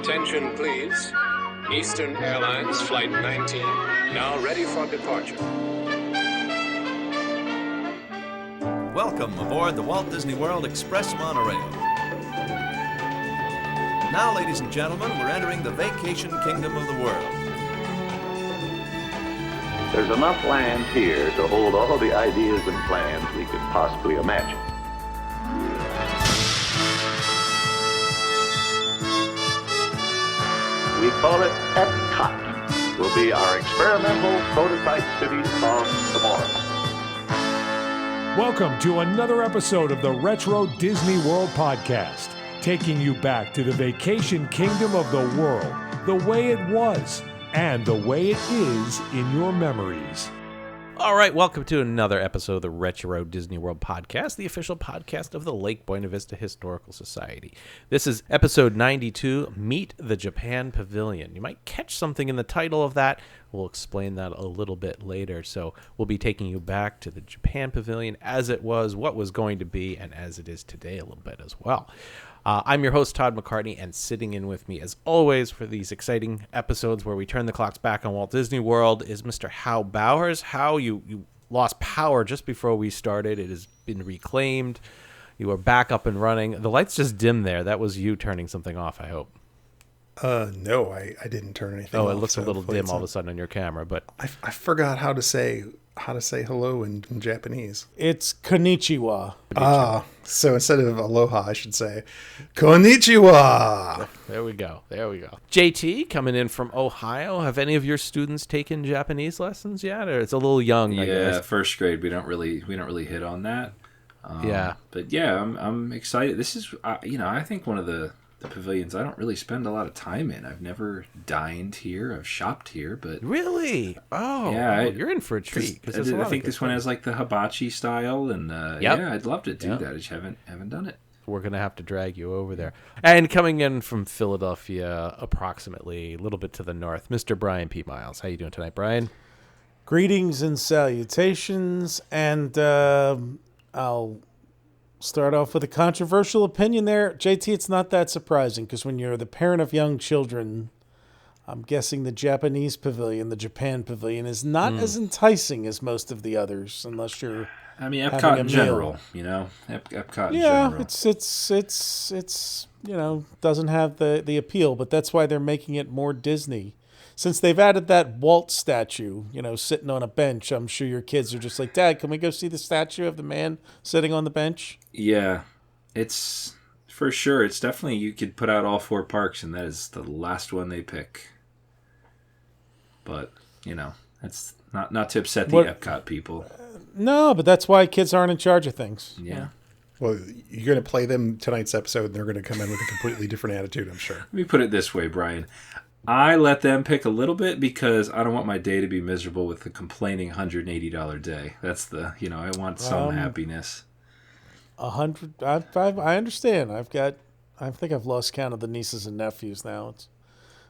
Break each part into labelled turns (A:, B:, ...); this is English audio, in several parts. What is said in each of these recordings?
A: Attention, please. Eastern Airlines Flight 19, now ready for departure.
B: Welcome aboard the Walt Disney World Express Monorail. Now, ladies and gentlemen, we're entering the vacation kingdom of the world.
C: There's enough land here to hold all the ideas and plans we could possibly imagine. We call it EPCOT. Will be our experimental prototype city of tomorrow.
D: Welcome to another episode of the Retro Disney World Podcast, taking you back to the vacation kingdom of the world, the way it was, and the way it is in your memories.
E: All right, welcome to another episode of the Retro Disney World Podcast, the official podcast of the Lake Buena Vista Historical Society. This is episode 92, Meet the Japan Pavilion. You might catch something in the title of that. We'll explain that a little bit later. So we'll be taking you back to the Japan Pavilion as it was, what was going to be, and as it is today a little bit as well. I'm your host, Todd McCartney, and sitting in with me, as always, for these exciting episodes where we turn the clocks back on Walt Disney World is Mr. Hal Bowers. Hal, you lost power just before we started. It has been reclaimed. You are back up and running. The lights just dimmed there. That was you turning something off, I hope.
F: No, I didn't turn anything off.
E: Oh, it looks a little dim all of a sudden on your camera, but
F: I forgot how to say hello in Japanese.
G: It's konnichiwa.
F: So instead of aloha, I should say konnichiwa.
E: There we go. JT coming in from Ohio. Have any of your students taken Japanese lessons yet, or it's a little young? I guess.
H: First grade. We don't really hit on that. But yeah, I'm excited. This is I think one of the pavilions I don't really spend a lot of time in. I've never dined here. I've shopped here, but
E: really, you're in for a treat.
H: I think this one has like the hibachi style, and yeah, I'd love to do that. I just haven't done it.
E: We're gonna have to drag you over there. And coming in from Philadelphia, approximately a little bit to the north, Mr. Brian P. Miles. How you doing tonight, Brian?
G: Greetings and salutations, and I'll start off with a controversial opinion there. JT, it's not that surprising because when you're the parent of young children, I'm guessing the Japanese pavilion, the Japan Pavilion, is not as enticing as most of the others, unless you're
H: EPCOT in general, EPCOT in general.
G: It's doesn't have the appeal, but that's why they're making it more Disney. Since they've added that Walt statue, sitting on a bench, I'm sure your kids are just like, Dad, can we go see the statue of the man sitting on the bench?
H: Yeah, it's for sure. It's definitely, you could put out all four parks, and that is the last one they pick. But, that's not to upset the EPCOT people.
G: No, but that's why kids aren't in charge of things.
H: Yeah.
F: Well, you're going to play them tonight's episode, and they're going to come in with a completely different attitude, I'm sure.
H: Let me put it this way, Brian. I let them pick a little bit because I don't want my day to be miserable with the complaining $180 day. That's I want some happiness.
G: 100. I understand. I think I've lost count of the nieces and nephews now. It's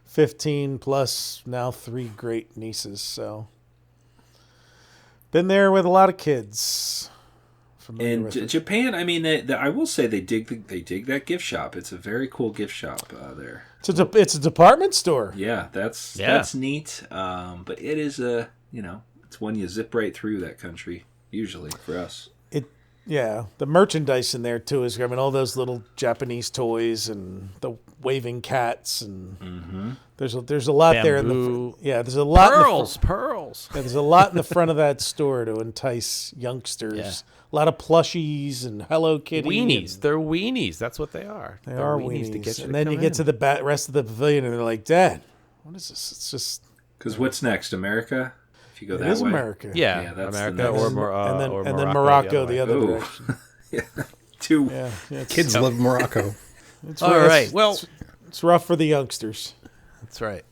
G: 15 plus now 3 great nieces. So been there with a lot of kids.
H: And Japan, I will say they dig that gift shop. It's a very cool gift shop there.
G: It's a department store.
H: Yeah, that's neat. But it is it's one you zip right through that country usually for us.
G: The merchandise in there too is all those little Japanese toys and the waving cats and there's a lot
E: Bamboo.
G: there in the there's a lot
E: pearls.
G: Yeah, there's a lot in the front of that store to entice youngsters. Yeah. A lot of plushies and Hello Kitty.
E: Weenies. They're weenies. That's what they are.
G: They are weenies. To get you and then you get to the rest of the pavilion and they're like, Dad, what is this? It's just...
H: Because what's next? America? If you go that way?
G: It is America.
E: Yeah,
H: that's
E: America or Morocco.
G: And then Morocco the other direction.
H: Yeah.
F: Kids love Morocco.
E: All right. Well,
G: it's rough for the youngsters.
E: That's right.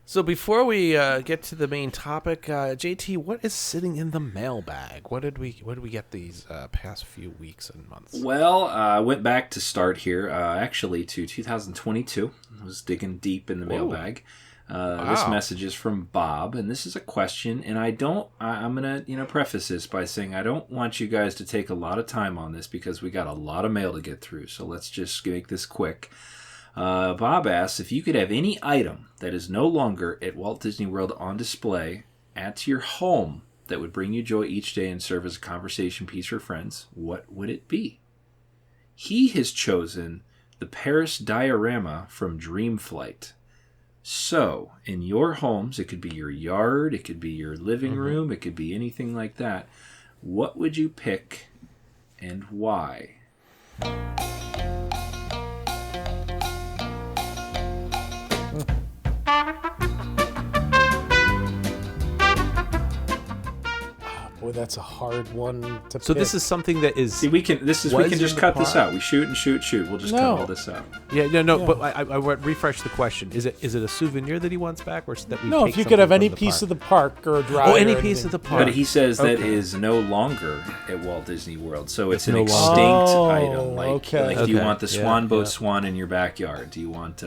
E: So before we get to the main topic, JT, what is sitting in the mailbag? What did we get these past few weeks and months?
H: Well, I went back to start here, actually to 2022. I was digging deep in the mailbag. This message is from Bob, and this is a question, and I'm going to preface this by saying I don't want you guys to take a lot of time on this because we got a lot of mail to get through, so let's just make this quick. Bob asks, if you could have any item that is no longer at Walt Disney World on display add to your home that would bring you joy each day and serve as a conversation piece for friends, what would it be? He has chosen the Paris diorama from Dream Flight. So, in your homes, it could be your yard, it could be your living room, it could be anything like that. What would you pick and why?
G: Boy, that's a hard one to
E: So
G: pick.
E: this is something that is.
H: See, we can just cut this out. We shoot and shoot. We'll just cut all this out.
E: But I would refresh the question. Is it a souvenir that he wants back, or that we
G: No,
E: take
G: if you could have
E: something
G: any
E: from the
G: piece
E: park?
G: of the park or a drive.
E: Oh, any
G: or
E: piece
G: anything.
E: of the park.
H: But he says that is no longer at Walt Disney World, so it's an
E: no
H: extinct
G: longer.
H: item. Like,
G: Okay.
H: like do you
E: Okay.
H: want the swan boat swan in your backyard? Do you want,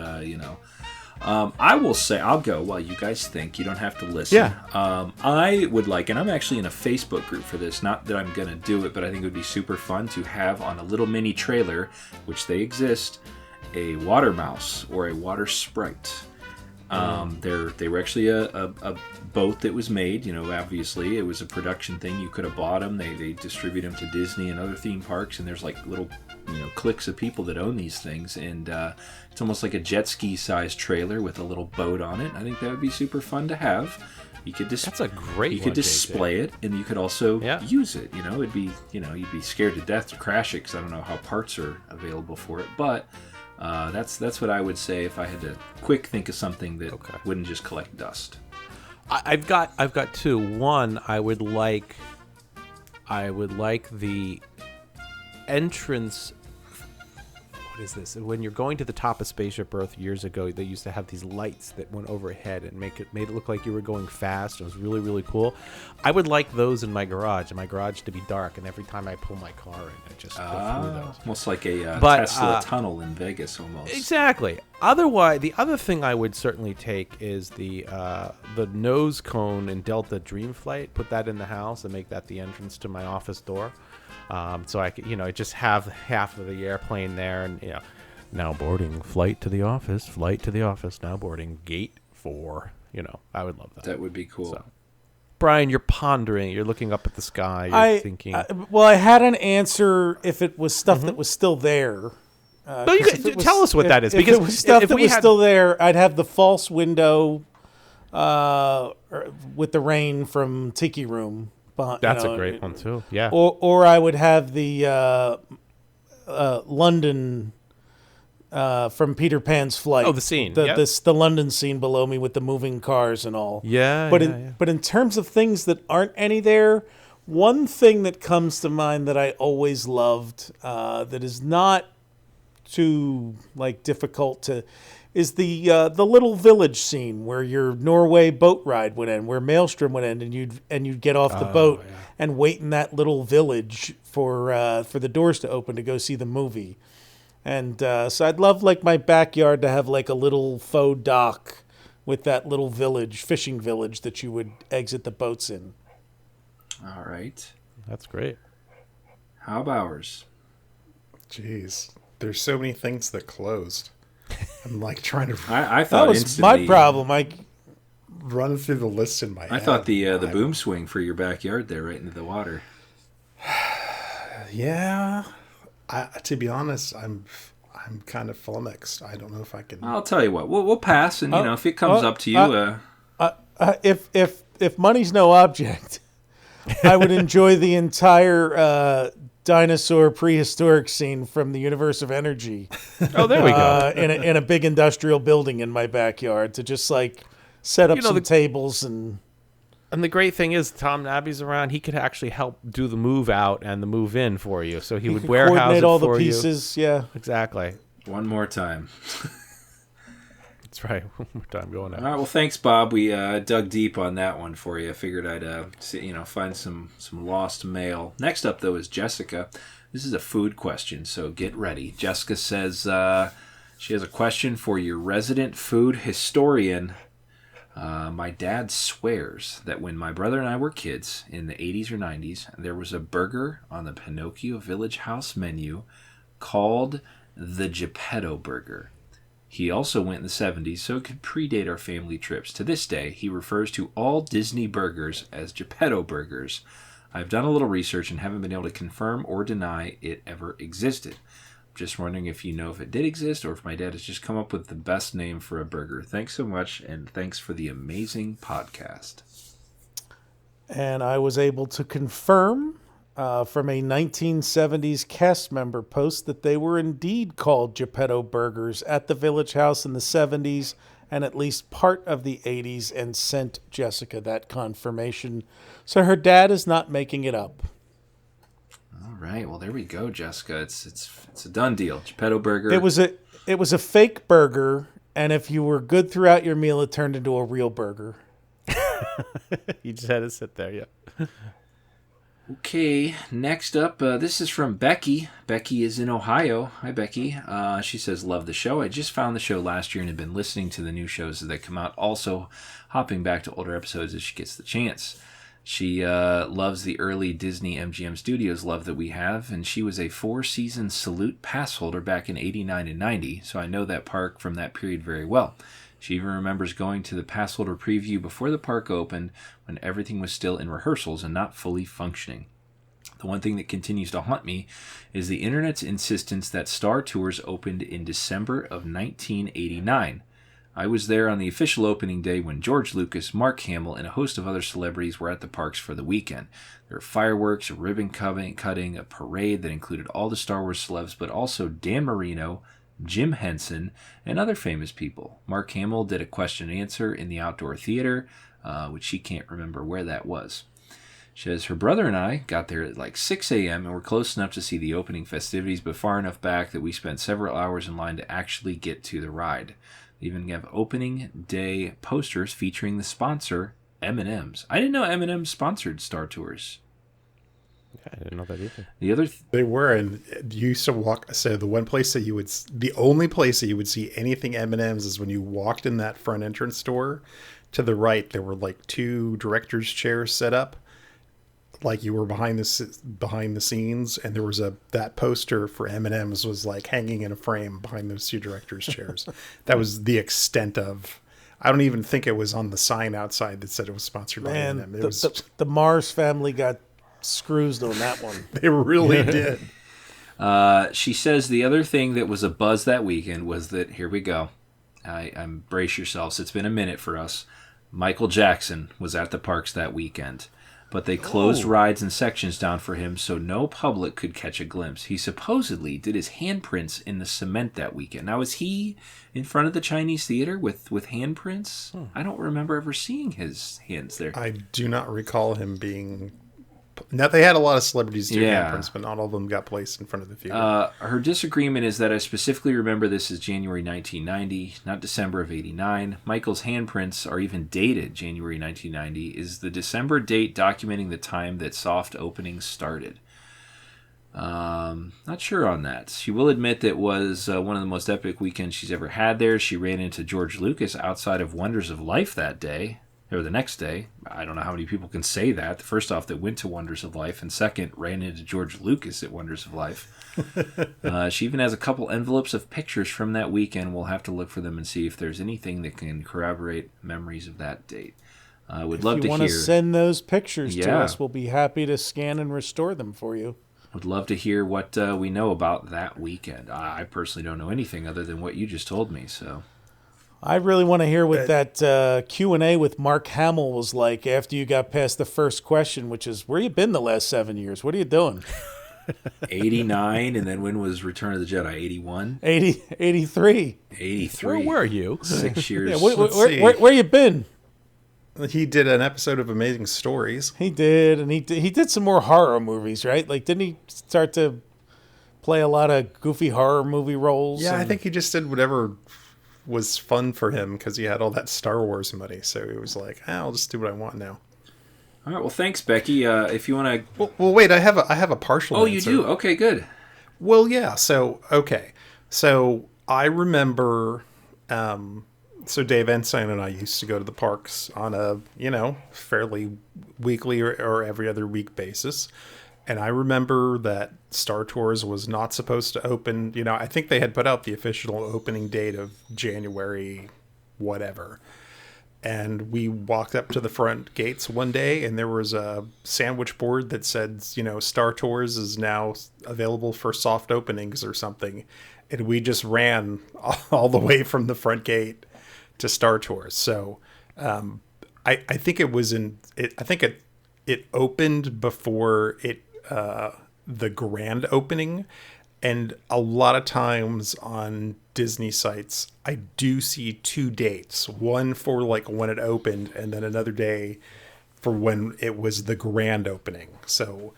H: I will say, I'll go while you guys think. You don't have to listen.
E: Yeah.
H: I would like, and I'm actually in a Facebook group for this, not that I'm going to do it, but I think it would be super fun to have on a little mini trailer, which they exist, a water mouse or a water sprite. They were actually a boat that was made. Obviously it was a production thing. You could have bought them. They distribute them to Disney and other theme parks, and there's like little cliques of people that own these things, and it's almost like a jet ski sized trailer with a little boat on it. I think that would be super fun to have. You could
E: That's a great
H: You
E: one,
H: could display it, and you could also use it. It'd be you'd be scared to death to crash it because I don't know how parts are available for it, but. That's what I would say if I had to quick think of something that wouldn't just collect dust.
E: I've got two. One, I would like the entrance. What is this? When you're going to the top of Spaceship Earth years ago, they used to have these lights that went overhead and made it look like you were going fast. It was really, really cool. I would like those in my garage to be dark, and every time I pull my car in, I just go through those.
H: Almost like a Tesla tunnel in Vegas, almost.
E: Exactly. Otherwise, the other thing I would certainly take is the nose cone in Delta Dream Flight. Put that in the house and make that the entrance to my office door. So I could, just have half of the airplane there, and now boarding, flight to the office, now boarding, gate 4. I would love that.
H: That would be cool.
E: So, Brian, you're pondering, you're looking up at the sky, you're thinking.
G: I had an answer if it was stuff that was still there.
E: No, you could tell us what that is,
G: if
E: because
G: it was stuff
E: if
G: that
E: we
G: was
E: had,
G: still there, I'd have the false window with the rain from Tiki Room.
E: That's a great one too. Yeah.
G: Or I would have the London from Peter Pan's Flight.
E: Oh, the scene.
G: The London scene below me with the moving cars and all.
E: Yeah.
G: But in terms of things that aren't any there, one thing that comes to mind that I always loved that is not too difficult to is the little village scene where your Norway boat ride would end, where Maelstrom would end, and you'd get off the boat and wait in that little village for the doors to open to go see the movie. And so I'd love my backyard to have a little faux dock with that little village, fishing village that you would exit the boats in.
H: All right.
E: That's great.
H: How about ours?
F: Jeez, there's so many things that closed. I'm trying to
H: I thought
G: that was
H: instantly,
G: my problem. I
F: run through the list in my head.
H: I thought the boom swing for your backyard there, right into the water.
F: Yeah, to be honest, I'm kind of flummoxed. I don't know if I can.
H: I'll tell you what, we'll pass, and if it comes up to you,
G: if money's no object, I would enjoy the entire dinosaur prehistoric scene from the Universe of Energy.
E: Oh, there we go.
G: In a big industrial building in my backyard to just set up some tables and
E: the great thing is Tom Nabby's around. He could actually help do the move out and the move in for you. So he would warehouse
G: coordinate
E: it
G: all
E: for
G: the
E: you.
G: pieces. Yeah,
E: Exactly.
H: one more time.
E: That's right. One more time going out.
H: All right. Well, thanks, Bob. We dug deep on that one for you. I figured I'd find some lost mail. Next up, though, is Jessica. This is a food question, so get ready. Jessica says she has a question for your resident food historian. My dad swears that when my brother and I were kids in the 80s or 90s, there was a burger on the Pinocchio Village House menu called the Jepetto burger. He also went in the 70s, so it could predate our family trips. To this day, he refers to all Disney burgers as Jepetto burgers. I've done a little research and haven't been able to confirm or deny it ever existed. Just wondering if you know if it did exist or if my dad has just come up with the best name for a burger. Thanks so much, and thanks for the amazing podcast.
G: And I was able to confirm from a 1970s cast member post that they were indeed called Jepetto burgers at the Village House in the 70s and at least part of the 80s, and sent Jessica that confirmation. So her dad is not making it up.
H: All right, well there we go, Jessica. It's a done deal. Jepetto burger.
G: It was a fake burger, and if you were good throughout your meal, it turned into a real burger.
E: You just had to sit there, yeah.
H: Okay, next up, this is from Becky. Becky is in Ohio. Hi, Becky. She says, love the show. I just found the show last year and have been listening to the new shows as they come out, also hopping back to older episodes as she gets the chance. She loves the early Disney MGM Studios love that we have, and she was a 4-season Salute pass holder back in 89 and 90, so I know that park from that period very well. She even remembers going to the pass holder preview before the park opened when everything was still in rehearsals and not fully functioning. The one thing that continues to haunt me is the internet's insistence that Star Tours opened in December of 1989. I was there on the official opening day when George Lucas, Mark Hamill, and a host of other celebrities were at the parks for the weekend. There were fireworks, a ribbon cutting, a parade that included all the Star Wars celebs, but also Dan Marino, Jim Henson, and other famous people. Mark Hamill did a question and answer in the outdoor theater, which she can't remember where that was. She says, her brother and I got there at like 6 a.m. and were close enough to see the opening festivities, but far enough back that we spent several hours in line to actually get to the ride. They even have opening day posters featuring the sponsor, M&M's. I didn't know M&M's sponsored Star Tours.
E: Yeah, I didn't know that either.
H: The other
F: They were, and you used to walk. So the only place that you would see anything M&M's is when you walked in that front entrance door. To the right, there were like 2 directors' chairs set up, like you were behind the scenes, and there was that poster for M&M's was like hanging in a frame behind those 2 directors' chairs. That was the extent of. I don't even think it was on the sign outside that said it was sponsored by M&M.
G: The Mars family got screws on that one.
F: They really did.
H: She says the other thing that was a buzz that weekend was that, here we go, I'm brace yourselves, it's been a minute for us. Michael Jackson was at the parks that weekend, but they closed rides and sections down for him so no public could catch a glimpse. He supposedly did his handprints in the cement that weekend. Now, is he in front of the Chinese theater with handprints? I don't remember ever seeing his hands there.
F: I do not recall him being. Now, they had a lot of celebrities do handprints, but not all of them got placed in front of the theater.
H: Her disagreement is that I specifically remember this as January 1990, not December of 89. Michael's handprints are even dated January 1990. Is the December date documenting the time that soft openings started? Not sure on that. She will admit that it was one of the most epic weekends she's ever had there. She ran into George Lucas outside of Wonders of Life that day. Or the next day. I don't know how many people can say that. First off, that went to Wonders of Life, and second, ran into George Lucas at Wonders of Life. She even has a couple envelopes of pictures from that weekend. We'll have to look for them and see if there's anything that can corroborate memories of that date. I would love to hear.
G: If you want to send those pictures to us, we'll be happy to scan and restore them for you.
H: Would love to hear what we know about that weekend. I personally don't know anything other than what you just told me, so...
G: I really want to hear what that Q&A with Mark Hamill was like after you got past the first question, which is, where you been the last 7 years? What are you doing?
H: 89, and then when was Return of the Jedi? 81?
G: 83.
H: 83.
E: Where were you?
H: 6 years.
G: Yeah, where you been?
F: He did an episode of Amazing Stories.
G: He did, and he did some more horror movies, right? Like, didn't he start to play a lot of goofy horror movie roles?
F: Yeah, I think he just did whatever was fun for him because he had all that Star Wars money. So he was like, I'll just do what I want now.
H: All right. Well, thanks, Becky. If you want to...
F: Well, wait, I have a partial answer.
H: You do? Okay, good.
F: Well, yeah. So, okay. So I remember, so Dave Ensign and I used to go to the parks on a, fairly weekly or every other week basis. And I remember that Star Tours was not supposed to open. You know, I think they had put out the official opening date of January, whatever. And we walked up to the front gates one day, and there was a sandwich board that said, you know, Star Tours is now available for soft openings or something. And we just ran all the way from the front gate to Star Tours. So I think it was it opened before the grand opening. And a lot of times on Disney sites, I do see 2 dates, one for like when it opened and then another day for when it was the grand opening. So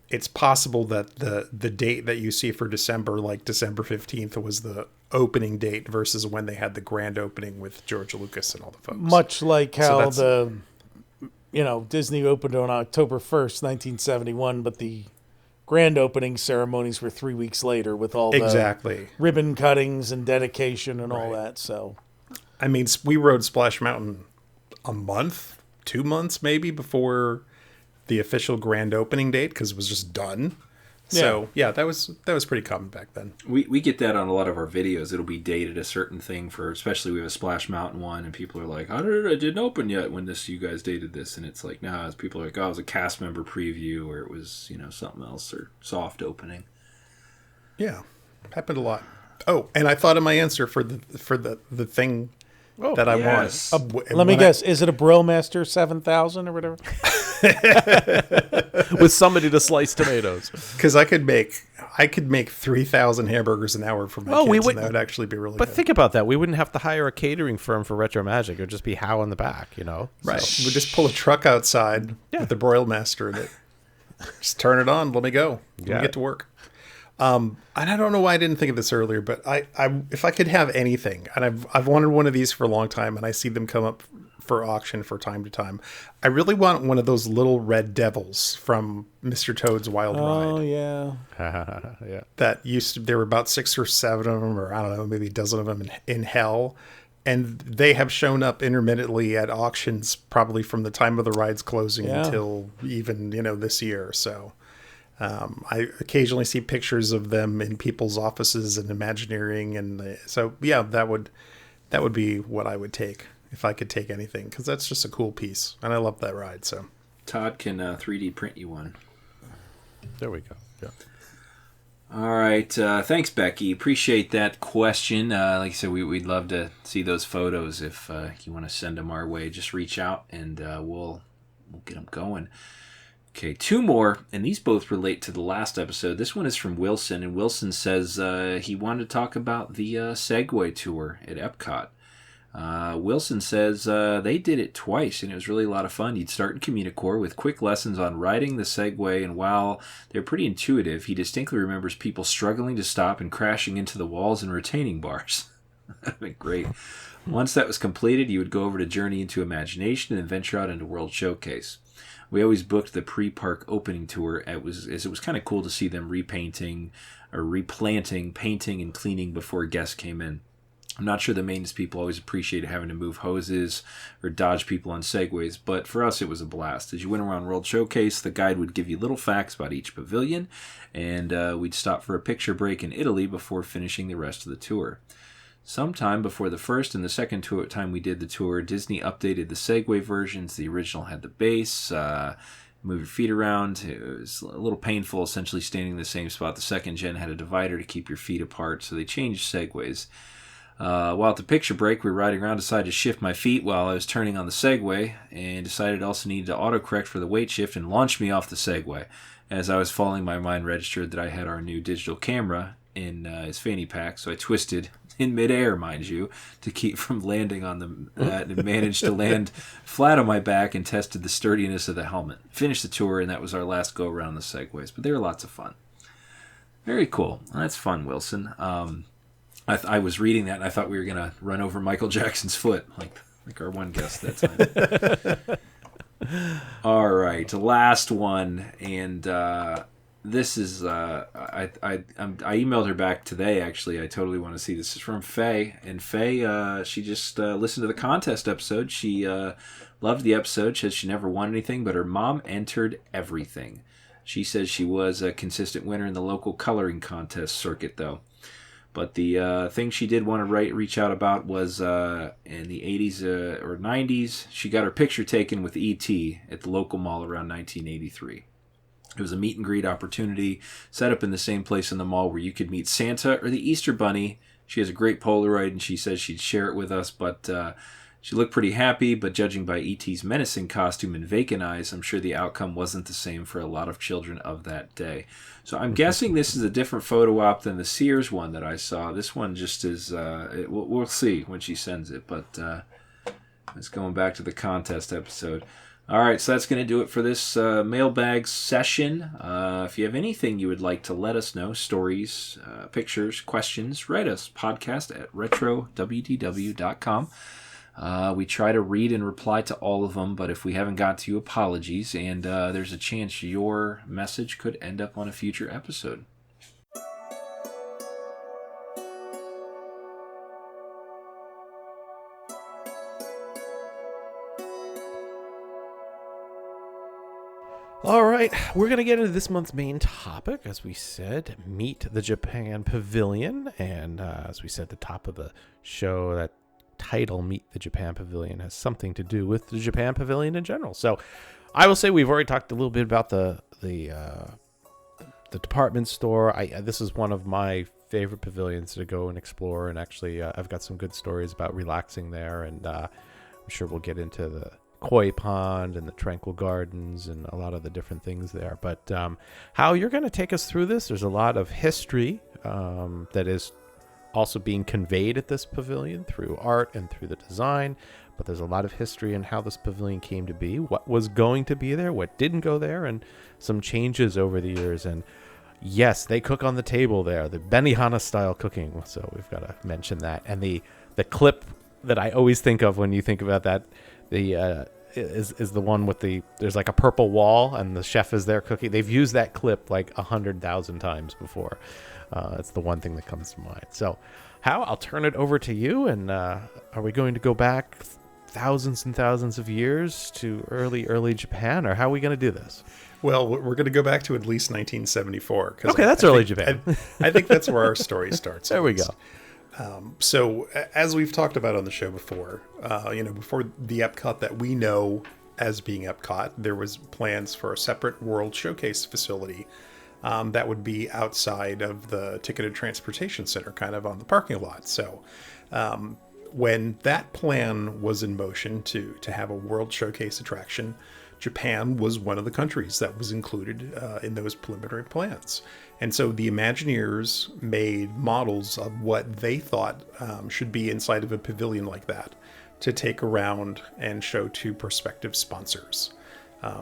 F: it's possible that the date that you see for December, like December 15th, was the opening date versus when they had the grand opening with George Lucas and all the folks.
G: Much like how Disney opened on October 1st, 1971, but the grand opening ceremonies were 3 weeks later with all the ribbon cuttings and dedication and all that. So,
F: I mean, we rode Splash Mountain a month, 2 months maybe before the official grand opening date because it was just done. So yeah, that was pretty common back then.
H: We get that on a lot of our videos. It'll be dated a certain thing for, especially we have a Splash Mountain one, and people are like, "How did it didn't open yet when you guys dated this?" And it's like, nah, people are like, "Oh, it was a cast member preview, or it was something else, or soft opening."
F: Yeah, happened a lot. Oh, and I thought of my answer for the thing that I want.
G: Let me guess. Is it a Brillmaster 7000 or whatever?
E: With somebody to slice tomatoes.
F: Because I could make 3,000 hamburgers an hour for my kids, and that would actually be really good.
E: But think about that. We wouldn't have to hire a catering firm for Retro Magic. It would just be How in the back,
F: Right.
E: So.
F: We'd just pull a truck outside with the Broilmaster in it. Just turn it on. Let me go. Let me get to work. And I don't know why I didn't think of this earlier, but I if I could have anything, and I've wanted one of these for a long time, and I see them come up for auction for time to time. I really want one of those little red devils from Mr. Toad's Wild Ride.
G: Oh yeah,
E: yeah.
F: That there were about 6 or 7 of them, or I don't know, maybe a dozen of them in hell, and they have shown up intermittently at auctions, probably from the time of the ride's closing until even this year. So. I occasionally see pictures of them in people's offices and Imagineering, and so that would be what I would take if I could take anything, because that's just a cool piece, and I love that ride. So
H: Todd can 3D print you one.
E: There we go. Yeah.
H: All right. Thanks, Becky. Appreciate that question. Like I said, we'd love to see those photos. If you want to send them our way, just reach out and we'll get them going. Okay, 2 more, and these both relate to the last episode. This one is from Wilson, and Wilson says he wanted to talk about the Segway tour at EPCOT. Wilson says they did it twice, and it was really a lot of fun. You'd start in Communicore with quick lessons on riding the Segway, and while they're pretty intuitive, he distinctly remembers people struggling to stop and crashing into the walls and retaining bars. That'd be great. Once that was completed, you would go over to Journey into Imagination and venture out into World Showcase. We always booked the pre-park opening tour. It was kind of cool to see them repainting or replanting, painting, and cleaning before guests came in. I'm not sure the maintenance people always appreciated having to move hoses or dodge people on segways, but for us it was a blast. As you went around World Showcase, the guide would give you little facts about each pavilion, and we'd stop for a picture break in Italy before finishing the rest of the tour. Sometime before the first and the second time we did the tour, Disney updated the Segway versions. The original had the base, move your feet around. It was a little painful, essentially standing in the same spot. The second gen had a divider to keep your feet apart, so they changed Segways. While at the picture break, we were riding around, decided to shift my feet while I was turning on the Segway, and decided also needed to autocorrect for the weight shift and launch me off the Segway. As I was falling, my mind registered that I had our new digital camera in his fanny pack, so I twisted in midair, mind you, to keep from landing on that, and managed to land flat on my back and tested the sturdiness of the helmet. Finished the tour, and that was our last go around the Segways, but they were lots of fun. Very cool. Well, that's fun, Wilson. I was reading that, and I thought we were going to run over Michael Jackson's foot, like our one guest that time. All right, last one, and this is I emailed her back today. Actually, I totally want to see this. This is from Faye, and Faye she just listened to the contest episode. She loved the episode. Says she never won anything, but her mom entered everything. She says she was a consistent winner in the local coloring contest circuit, though. But the thing she did want to reach out about was in the 80s or 90s, she got her picture taken with E.T. at the local mall around 1983. It was a meet and greet opportunity set up in the same place in the mall where you could meet Santa or the Easter Bunny. She has a great Polaroid, and she says she'd share it with us, but she looked pretty happy, but judging by E.T.'s menacing costume and vacant eyes, I'm sure the outcome wasn't the same for a lot of children of that day. So I'm guessing this is a different photo op than the Sears one that I saw. This one just is, we'll see when she sends it, but it's going back to the contest episode. All right, so that's going to do it for this mailbag session. If you have anything you would like to let us know, stories, pictures, questions, write us, podcast at RetroWDW.com. We try to read and reply to all of them, but if we haven't got to you, apologies, and there's a chance your message could end up on a future episode.
E: All right, we're going to get into this month's main topic. As we said, meet the Japan Pavilion. And as we said at the top of the show, that title, Meet the Japan Pavilion, has something to do with the Japan Pavilion in general. So I will say we've already talked a little bit about the department store. This is one of my favorite pavilions to go and explore. And actually, I've got some good stories about relaxing there. And I'm sure we'll get into the Koi Pond and the Tranquil Gardens and a lot of the different things there. But how you're going to take us through this, there's a lot of history that is also being conveyed at this pavilion through art and through the design. But there's a lot of history in how this pavilion came to be, what was going to be there, what didn't go there, and some changes over the years. And yes, they cook on the table there, the Benihana style cooking. So we've got to mention that. And the clip that I always think of when you think about that, is the one with there's like a purple wall and the chef is there cooking. They've used that clip like 100,000 times before. It's the one thing that comes to mind. So, Hao, I'll turn it over to you. And are we going to go back thousands and thousands of years to early Japan, or how are we going to do this?
F: Well, we're going to go back to at least 1974.
E: Okay, that's early Japan.
F: I think that's where our story starts.
E: There we go.
F: So, as we've talked about on the show before, before the EPCOT that we know as being EPCOT, there was plans for a separate World Showcase facility that would be outside of the Ticketed Transportation Center, kind of on the parking lot. So, when that plan was in motion to have a World Showcase attraction, Japan was one of the countries that was included in those preliminary plans. And so the Imagineers made models of what they thought should be inside of a pavilion like that to take around and show to prospective sponsors.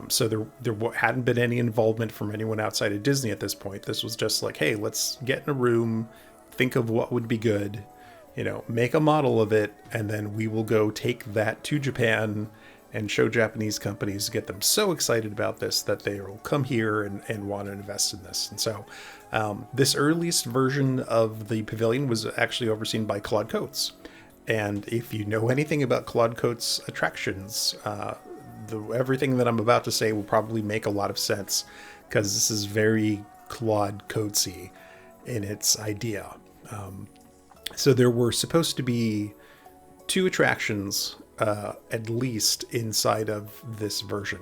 F: So there hadn't been any involvement from anyone outside of Disney at this point. This was just like, hey, let's get in a room, think of what would be good, make a model of it, and then we will go take that to Japan and show Japanese companies, get them so excited about this that they will come here and want to invest in this. And so this earliest version of the pavilion was actually overseen by Claude Coates. And if you know anything about Claude Coates' attractions, everything that I'm about to say will probably make a lot of sense, because this is very Claude Coates-y in its idea. So there were supposed to be 2 attractions at least inside of this version.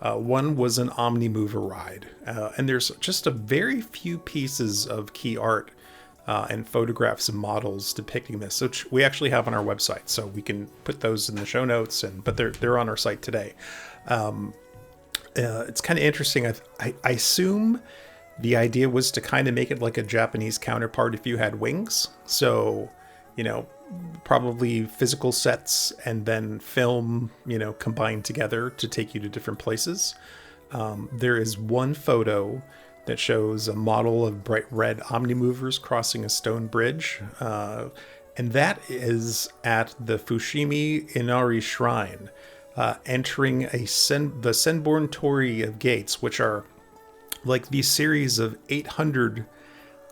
F: One was an Omnimover ride, and there's just a very few pieces of key art and photographs and models depicting this, which we actually have on our website, so we can put those in the show notes. But they're on our site today. It's kind of interesting. I assume the idea was to kind of make it like a Japanese counterpart if you had wings. So, probably physical sets and then film, combined together to take you to different places. There is one photo that shows a model of bright red Omnimovers crossing a stone bridge. And that is at the Fushimi Inari Shrine, entering the Senborn Torii of gates, which are like these series of 800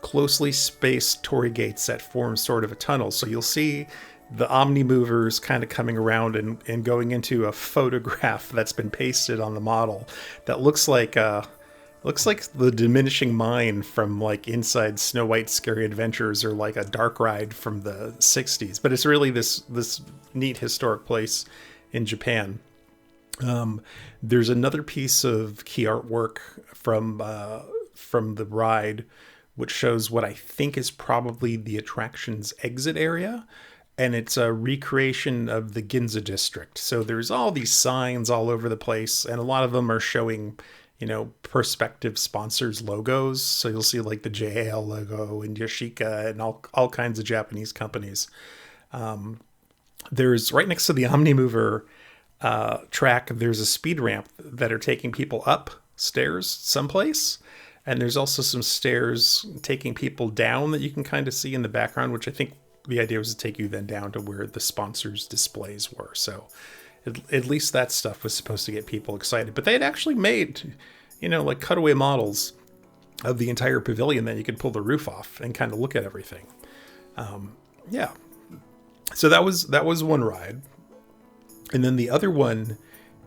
F: closely spaced Torii gates that form sort of a tunnel. So you'll see the Omnimovers kind of coming around and going into a photograph that's been pasted on the model that looks like looks like the diminishing mine from like inside Snow White's Scary Adventures or like a dark ride from the 60s. But it's really this neat historic place in Japan. There's another piece of key artwork from the ride, which shows what I think is probably the attraction's exit area. And it's a recreation of the Ginza district. So there's all these signs all over the place, and a lot of them are showing, prospective sponsors' logos. So you'll see like the JAL logo and Yashika and all kinds of Japanese companies. There's right next to the Omnimover track, there's a speed ramp that are taking people upstairs someplace. And there's also some stairs taking people down that you can kind of see in the background, which I think the idea was to take you then down to where the sponsors' displays were. So at least that stuff was supposed to get people excited. But they had actually made, like cutaway models of the entire pavilion that you could pull the roof off and kind of look at everything. Yeah. So that was one ride. And then the other one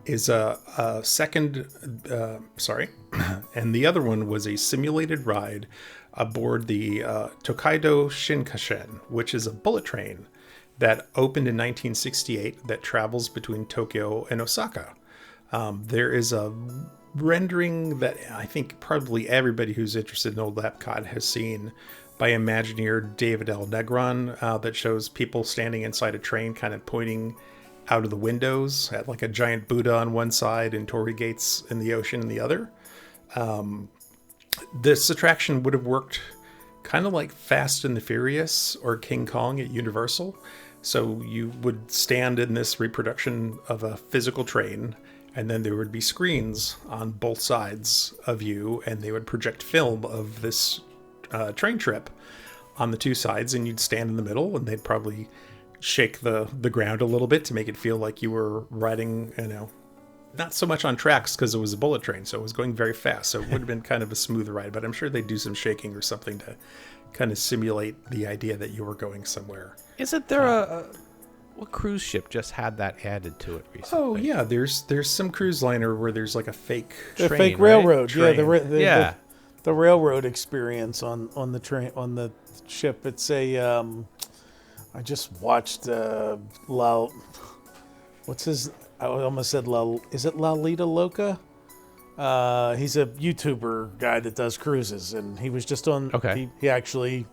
F: is a second, and the other one was a simulated ride aboard the Tokaido Shinkansen, which is a bullet train that opened in 1968 that travels between Tokyo and Osaka. There is a rendering that I think probably everybody who's interested in old EPCOT has seen by Imagineer David L. Negron that shows people standing inside a train kind of pointing out of the windows at like a giant Buddha on one side and Torii gates in the ocean in the other. This attraction would have worked kind of like Fast and the Furious or King Kong at Universal. So you would stand in this reproduction of a physical train, and then there would be screens on both sides of you, and they would project film of this train trip on the two sides, and you'd stand in the middle, and they'd probably shake the ground a little bit to make it feel like you were riding, not so much on tracks because it was a bullet train, so it was going very fast, so it would have been kind of a smooth ride, but I'm sure they'd do some shaking or something to kind of simulate the idea that you were going somewhere.
E: Isn't there what cruise ship just had that added to it recently?
F: Oh yeah, there's some cruise liner where there's like a fake
G: the
F: train,
G: fake railroad,
F: train.
G: the railroad experience on the train, on the ship. It's a I just watched what's his, I almost said is it Lalita Loca? He's a YouTuber guy that does cruises, and he was just on.
E: Okay.
G: He actually,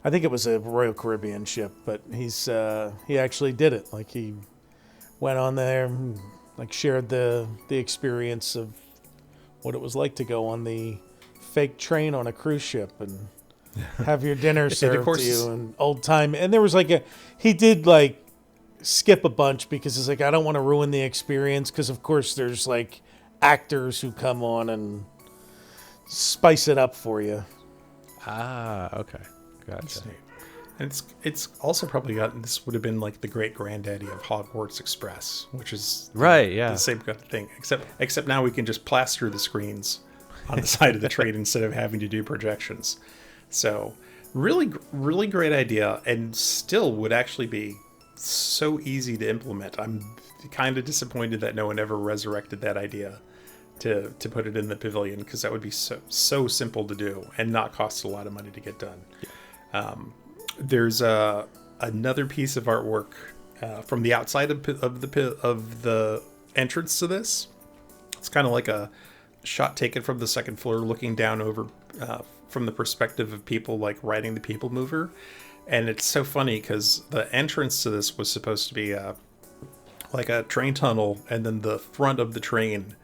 G: I think it was a Royal Caribbean ship, but he actually did it. Like he went on there, and, like shared the experience of what it was like to go on the fake train on a cruise ship and have your dinner served to you and old time. And there was he did like skip a bunch because it's like, I don't want to ruin the experience, because of course there's like actors who come on and spice it up for you.
E: Okay, gotcha.
F: And it's also probably this would have been like the great granddaddy of Hogwarts Express, which is the same kind of thing, except now we can just plaster the screens on the side of the train instead of having to do projections. So really, really great idea, and still would actually be so easy to implement. I'm kind of disappointed that no one ever resurrected that idea to put it in the pavilion, because that would be so simple to do and not cost a lot of money to get done. Yeah. There's another piece of artwork from the outside of the entrance to this. It's kind of like a shot taken from the second floor, looking down over from the perspective of people like riding the people mover. And it's so funny because the entrance to this was supposed to be like a train tunnel, and then the front of the train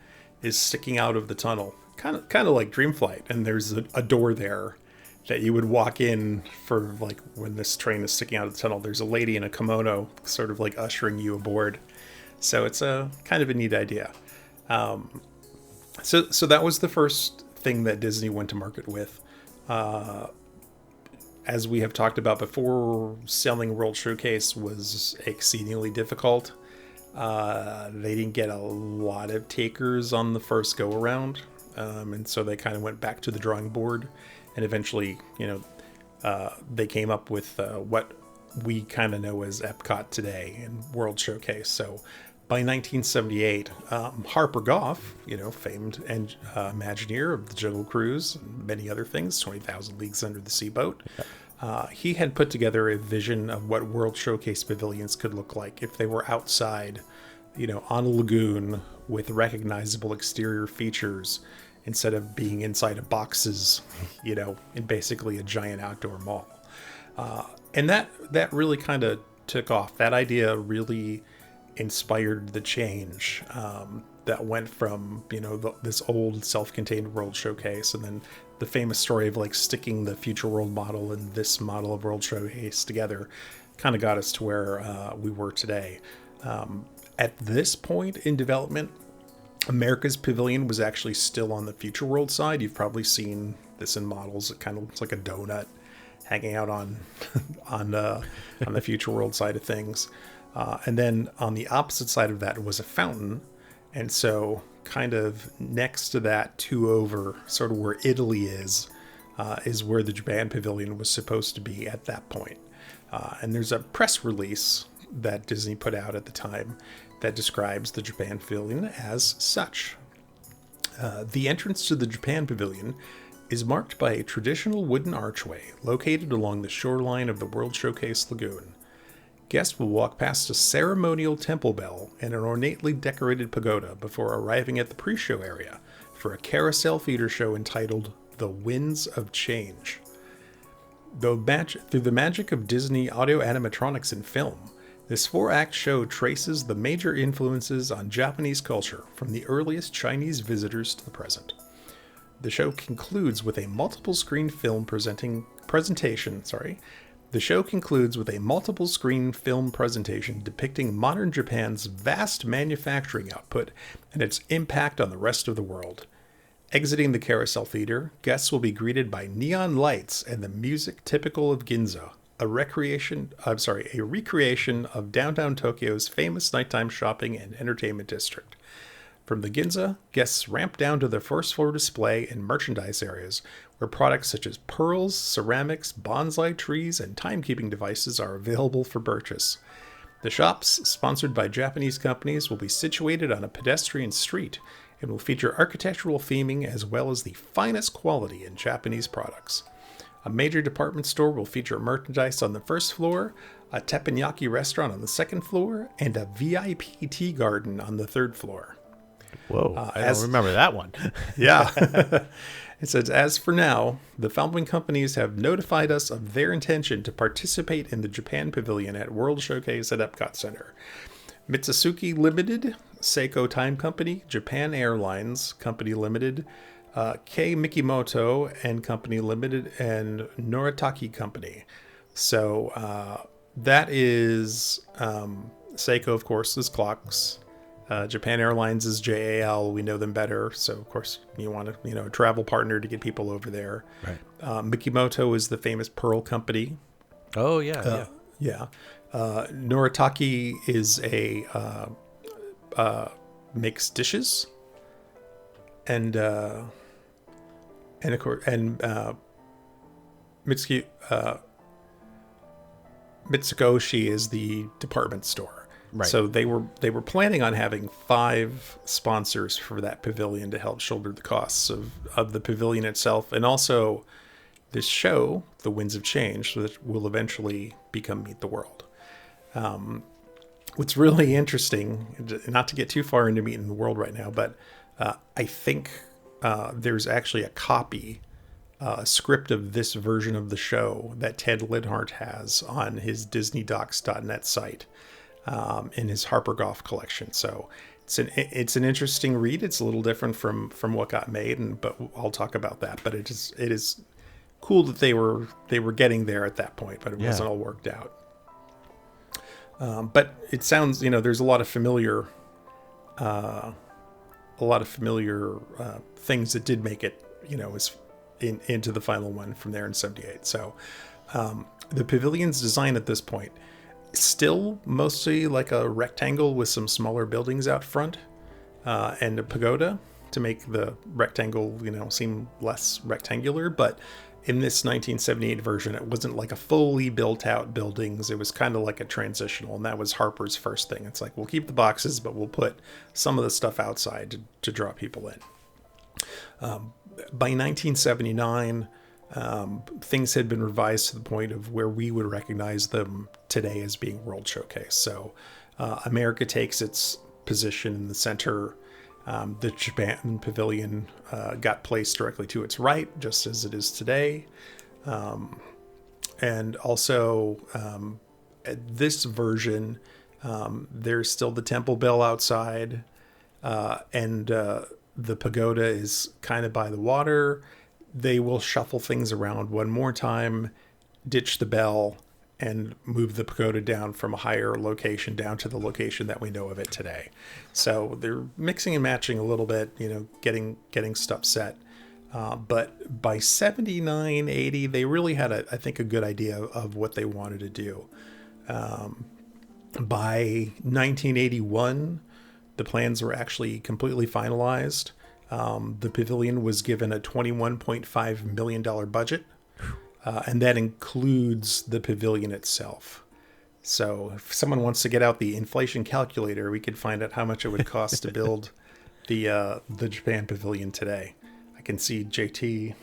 F: is sticking out of the tunnel, kind of like Dreamflight. And there's a door there that you would walk in for, like, when this train is sticking out of the tunnel. There's a lady in a kimono sort of like ushering you aboard. So it's a kind of a neat idea. So that was the first thing that Disney went to market with. As we have talked about before, selling World Showcase was exceedingly difficult. They didn't get a lot of takers on the first go around. And so they kind of went back to the drawing board, and eventually, they came up with what we kind of know as EPCOT today and World Showcase. So By 1978, Harper Goff, famed Imagineer of the Jungle Cruise and many other things, 20,000 Leagues Under the Sea boat, he had put together a vision of what World Showcase pavilions could look like if they were outside, on a lagoon with recognizable exterior features instead of being inside of boxes, in basically a giant outdoor mall. And that really kind of took off. That idea really inspired the change that went from this old self-contained World Showcase, and then the famous story of like sticking the Future World model and this model of World Showcase together kind of got us to where we were today. At this point in development, America's Pavilion was actually still on the Future World side. You've probably seen this in models. It kind of looks like a donut hanging out on the Future World side of things. And then on the opposite side of that was a fountain. And so kind of next to that, 2 over, sort of where Italy is where the Japan Pavilion was supposed to be at that point. And there's a press release that Disney put out at the time that describes the Japan Pavilion as such. The entrance to the Japan Pavilion is marked by a traditional wooden archway located along the shoreline of the World Showcase Lagoon. Guests will walk past a ceremonial temple bell and an ornately decorated pagoda before arriving at the pre-show area for a carousel feeder show entitled The Winds of Change. Through the magic of Disney audio animatronics and film, this 4-act show traces the major influences on Japanese culture from the earliest Chinese visitors to the present. The show concludes with a multiple screen film presentation depicting modern Japan's vast manufacturing output and its impact on the rest of the world. Exiting the carousel feeder, guests will be greeted by neon lights and the music typical of Ginza, a recreation of downtown Tokyo's famous nighttime shopping and entertainment district. From the Ginza, guests ramp down to the first floor display and merchandise areas, where products such as pearls, ceramics, bonsai trees, and timekeeping devices are available for purchase. The shops, sponsored by Japanese companies, will be situated on a pedestrian street and will feature architectural theming as well as the finest quality in Japanese products. A major department store will feature merchandise on the first floor, a teppanyaki restaurant on the second floor, and a VIP tea garden on the third floor.
E: Whoa, I don't remember that one.
F: Yeah. It says, as for now, the following companies have notified us of their intention to participate in the Japan Pavilion at World Showcase at EPCOT Center. Mitsukoshi Limited, Seiko Time Company, Japan Airlines Company Limited, K Mikimoto and Company Limited, and Noritake Company. So that is Seiko, of course, is clocks. Japan Airlines is JAL. We know them better. So, of course, you want a travel partner to get people over there.
E: Right.
F: Mikimoto is the famous pearl company.
E: Oh, yeah.
F: Yeah. Noritake is makes dishes. And of course, Mitsukoshi is the department store. Right. So they were planning on having 5 sponsors for that pavilion to help shoulder the costs of the pavilion itself, and also this show, The Winds of Change, that will eventually become Meet the World. What's really interesting, not to get too far into Meet the World right now, but I think there's actually a copy, a script of this version of the show that Ted Lidhart has on his DisneyDocs.net site. In his Harper Goff collection. So it's an interesting read. It's a little different from what got made, but I'll talk about that. But it is cool that they were getting there at that point, but it wasn't all worked out. But it sounds, there's a lot of familiar things that did make it, into the final one from there in 78. So the pavilion's design at this point, still mostly like a rectangle with some smaller buildings out front and a pagoda to make the rectangle, seem less rectangular, but in this 1978 version, it wasn't like a fully built out buildings. It was kind of like a transitional, and that was Harper's first thing. It's like, we'll keep the boxes, but we'll put some of the stuff outside to draw people in. By 1979, things had been revised to the point of where we would recognize them today as being World Showcase. So America takes its position in the center. The Japan Pavilion got placed directly to its right, just as it is today. And also, this version, there's still the temple bell outside, and the pagoda is kind of by the water. They will shuffle things around one more time, ditch the bell, and move the pagoda down from a higher location down to the location that we know of it today. So they're mixing and matching a little bit, getting stuff set. But by 79, 80, they really had, I think, a good idea of what they wanted to do. By 1981, the plans were actually completely finalized. The pavilion was given a $21.5 million budget. And that includes the pavilion itself. So if someone wants to get out the inflation calculator, we could find out how much it would cost to build the Japan Pavilion today. I can see JT.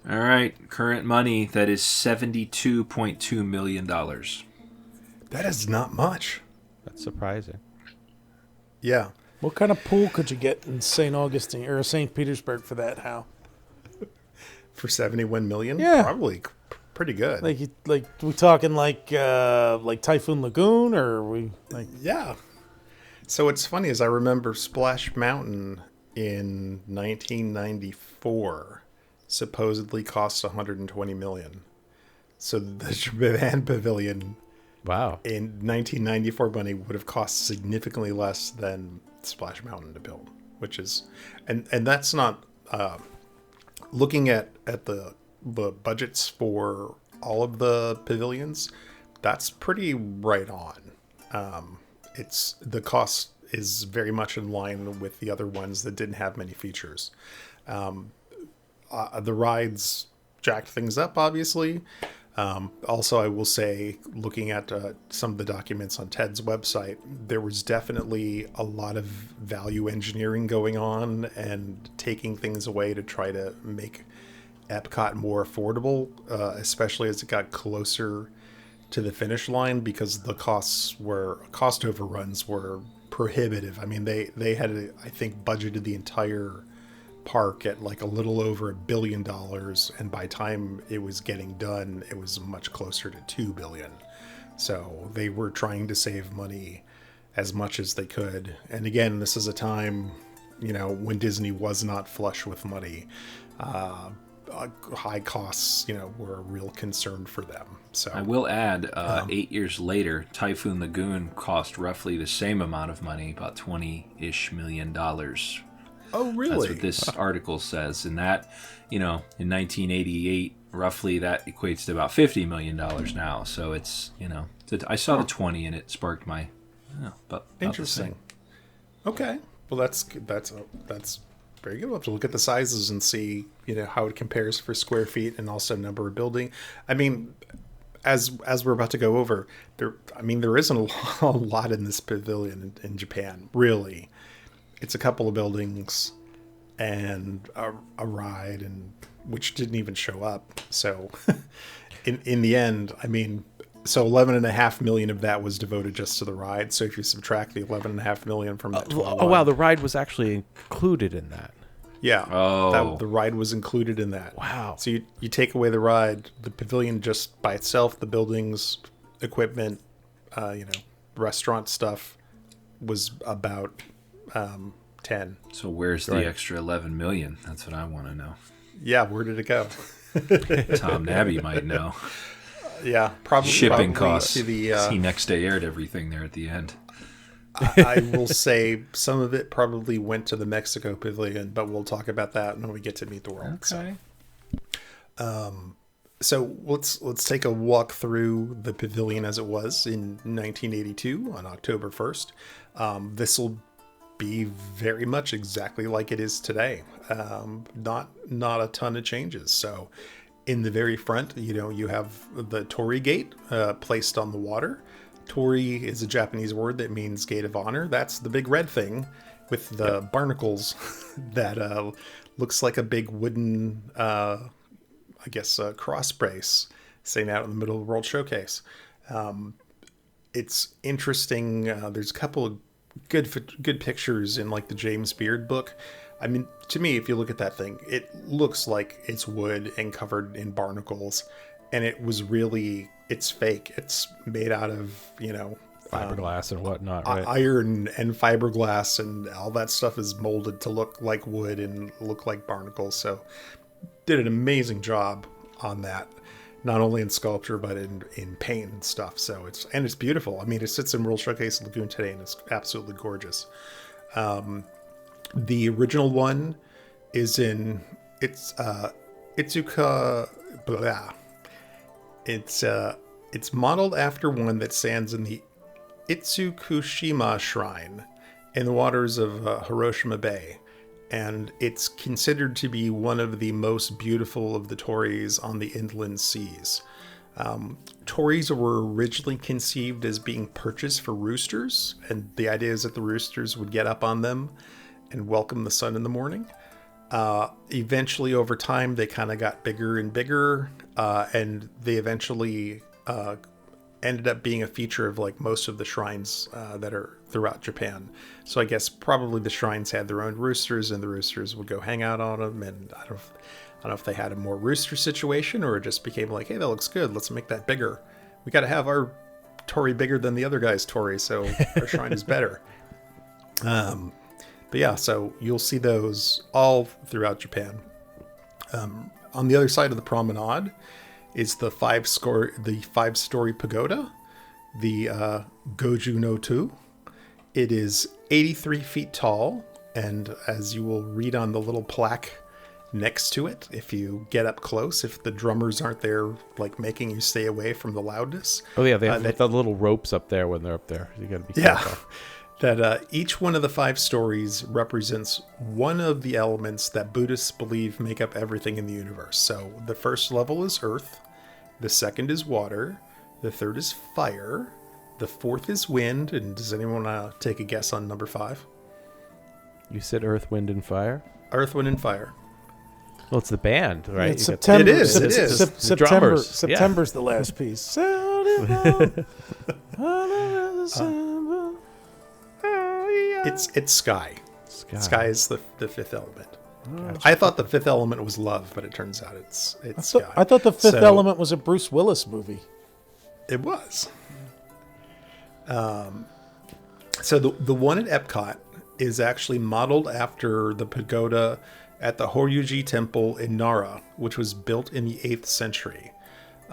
H: All right, current money, that is $72.2 million.
F: That is not much.
E: That's surprising.
F: Yeah.
G: What kind of pool could you get in St. Augustine or St. Petersburg for that, Hal?
F: For 71 million?
G: Yeah.
F: Probably pretty good.
G: Like we talking like Typhoon Lagoon, or we like?
F: Yeah. So what's funny is I remember Splash Mountain in 1994 supposedly cost 120 million. So the Japan Pavilion,
E: Wow,
F: in 1994 money would have cost significantly less than Splash Mountain to build, which is, and that's not. Looking at the budgets for all of the pavilions, that's pretty right on. It's the cost is very much in line with the other ones that didn't have many features. The rides jacked things up, obviously. Also, I will say, looking at some of the documents on Ted's website, there was definitely a lot of value engineering going on and taking things away to try to make EPCOT more affordable, especially as it got closer to the finish line, because the cost overruns were prohibitive. I mean, they had, I think, budgeted the entire park at like a little over $1 billion, and by time it was getting done, it was much closer to $2 billion. So they were trying to save money as much as they could. And again, this is a time, when Disney was not flush with money. High costs, were a real concern for them. So
H: I will add, 8 years later, Typhoon Lagoon cost roughly the same amount of money, about $20-ish million.
F: Oh, really?
H: That's what this article says. And that, in 1988, roughly that equates to about $50 million now. So it's, I saw the 20 and it sparked my, but
F: interesting. Okay. Well, that's very good. We'll have to look at the sizes and see, how it compares for square feet and also number of building. I mean, as we're about to go over, there isn't a lot in this pavilion in Japan, really. It's a couple of buildings and a ride, and which didn't even show up. So in the end, so 11.5 million of that was devoted just to the ride. So if you subtract the 11.5 million from that 21,
E: oh wow, the ride was actually included in that.
F: Yeah.
H: Oh.
F: The ride was included in that.
E: Wow.
F: So you take away the ride, the pavilion just by itself, the buildings, equipment, restaurant stuff was about 10.
H: So where's the extra 11 million? That's what I want to know.
F: Yeah, where did it go?
H: Tom Nabby might know.
F: Yeah, probably
H: shipping costs.
F: To the,
H: he next day aired everything there at the end.
F: I will say some of it probably went to the Mexico Pavilion, but we'll talk about that when we get to Meet the World.
H: Okay.
F: So let's take a walk through the pavilion as it was in 1982 on October 1st. This will be very much exactly like it is today. Not a ton of changes. So in the very front, you have the Torii gate placed on the water. Torii is a Japanese word that means gate of honor. That's the big red thing with the barnacles that looks like a big wooden, cross brace sitting out in the middle of the World Showcase. It's interesting. There's a couple of good pictures in like the James Beard book. I mean, to me, if you look at that thing, it looks like it's wood and covered in barnacles, and it's fake. It's made out of,
E: fiberglass and whatnot, right?
F: Iron and fiberglass, and all that stuff is molded to look like wood and look like barnacles. So did an amazing job on that, not only in sculpture, but in paint and stuff. So it's beautiful. I mean, it sits in World Showcase Lagoon today, and it's absolutely gorgeous. The original one is in Itsuka. Blah. It's modeled after one that stands in the Itsukushima Shrine in the waters of Hiroshima Bay, and it's considered to be one of the most beautiful of the tories on the inland seas. Tories were originally conceived as being perches for roosters, and the idea is that the roosters would get up on them and welcome the sun in the morning. Eventually, over time, they kind of got bigger and bigger, and they eventually ended up being a feature of like most of the shrines that are throughout Japan. So I guess probably the shrines had their own roosters, and the roosters would go hang out on them. And I don't know if they had a more rooster situation, or it just became like, hey, that looks good, let's make that bigger. We got to have our Torii bigger than the other guy's Torii, so our shrine is better. But yeah, so you'll see those all throughout Japan. On the other side of the promenade is the five-story pagoda, the Goju no Tu. It is 83 feet tall, and as you will read on the little plaque next to it, if you get up close, if the drummers aren't there, like making you stay away from the loudness.
E: Oh yeah, they have the little ropes up there when they're up there. You got to be careful.
F: That each one of the 5 stories represents one of the elements that Buddhists believe make up everything in the universe. So the first level is earth, the second is water, the third is fire, the fourth is wind, and does anyone want to take a guess on number 5?
E: You said earth, wind, and fire?
F: Earth, wind, and fire.
E: Well, it's the band, right?
G: It's September.
F: It is.
G: September's the last piece.
F: It's sky. Sky is the fifth element.
E: Gotcha.
F: I thought the fifth element was love, but it turns out it's sky.
G: I thought the fifth element was a Bruce Willis movie.
F: It was. So the one at EPCOT is actually modeled after the pagoda at the Horyuji Temple in Nara, which was built in the 8th century.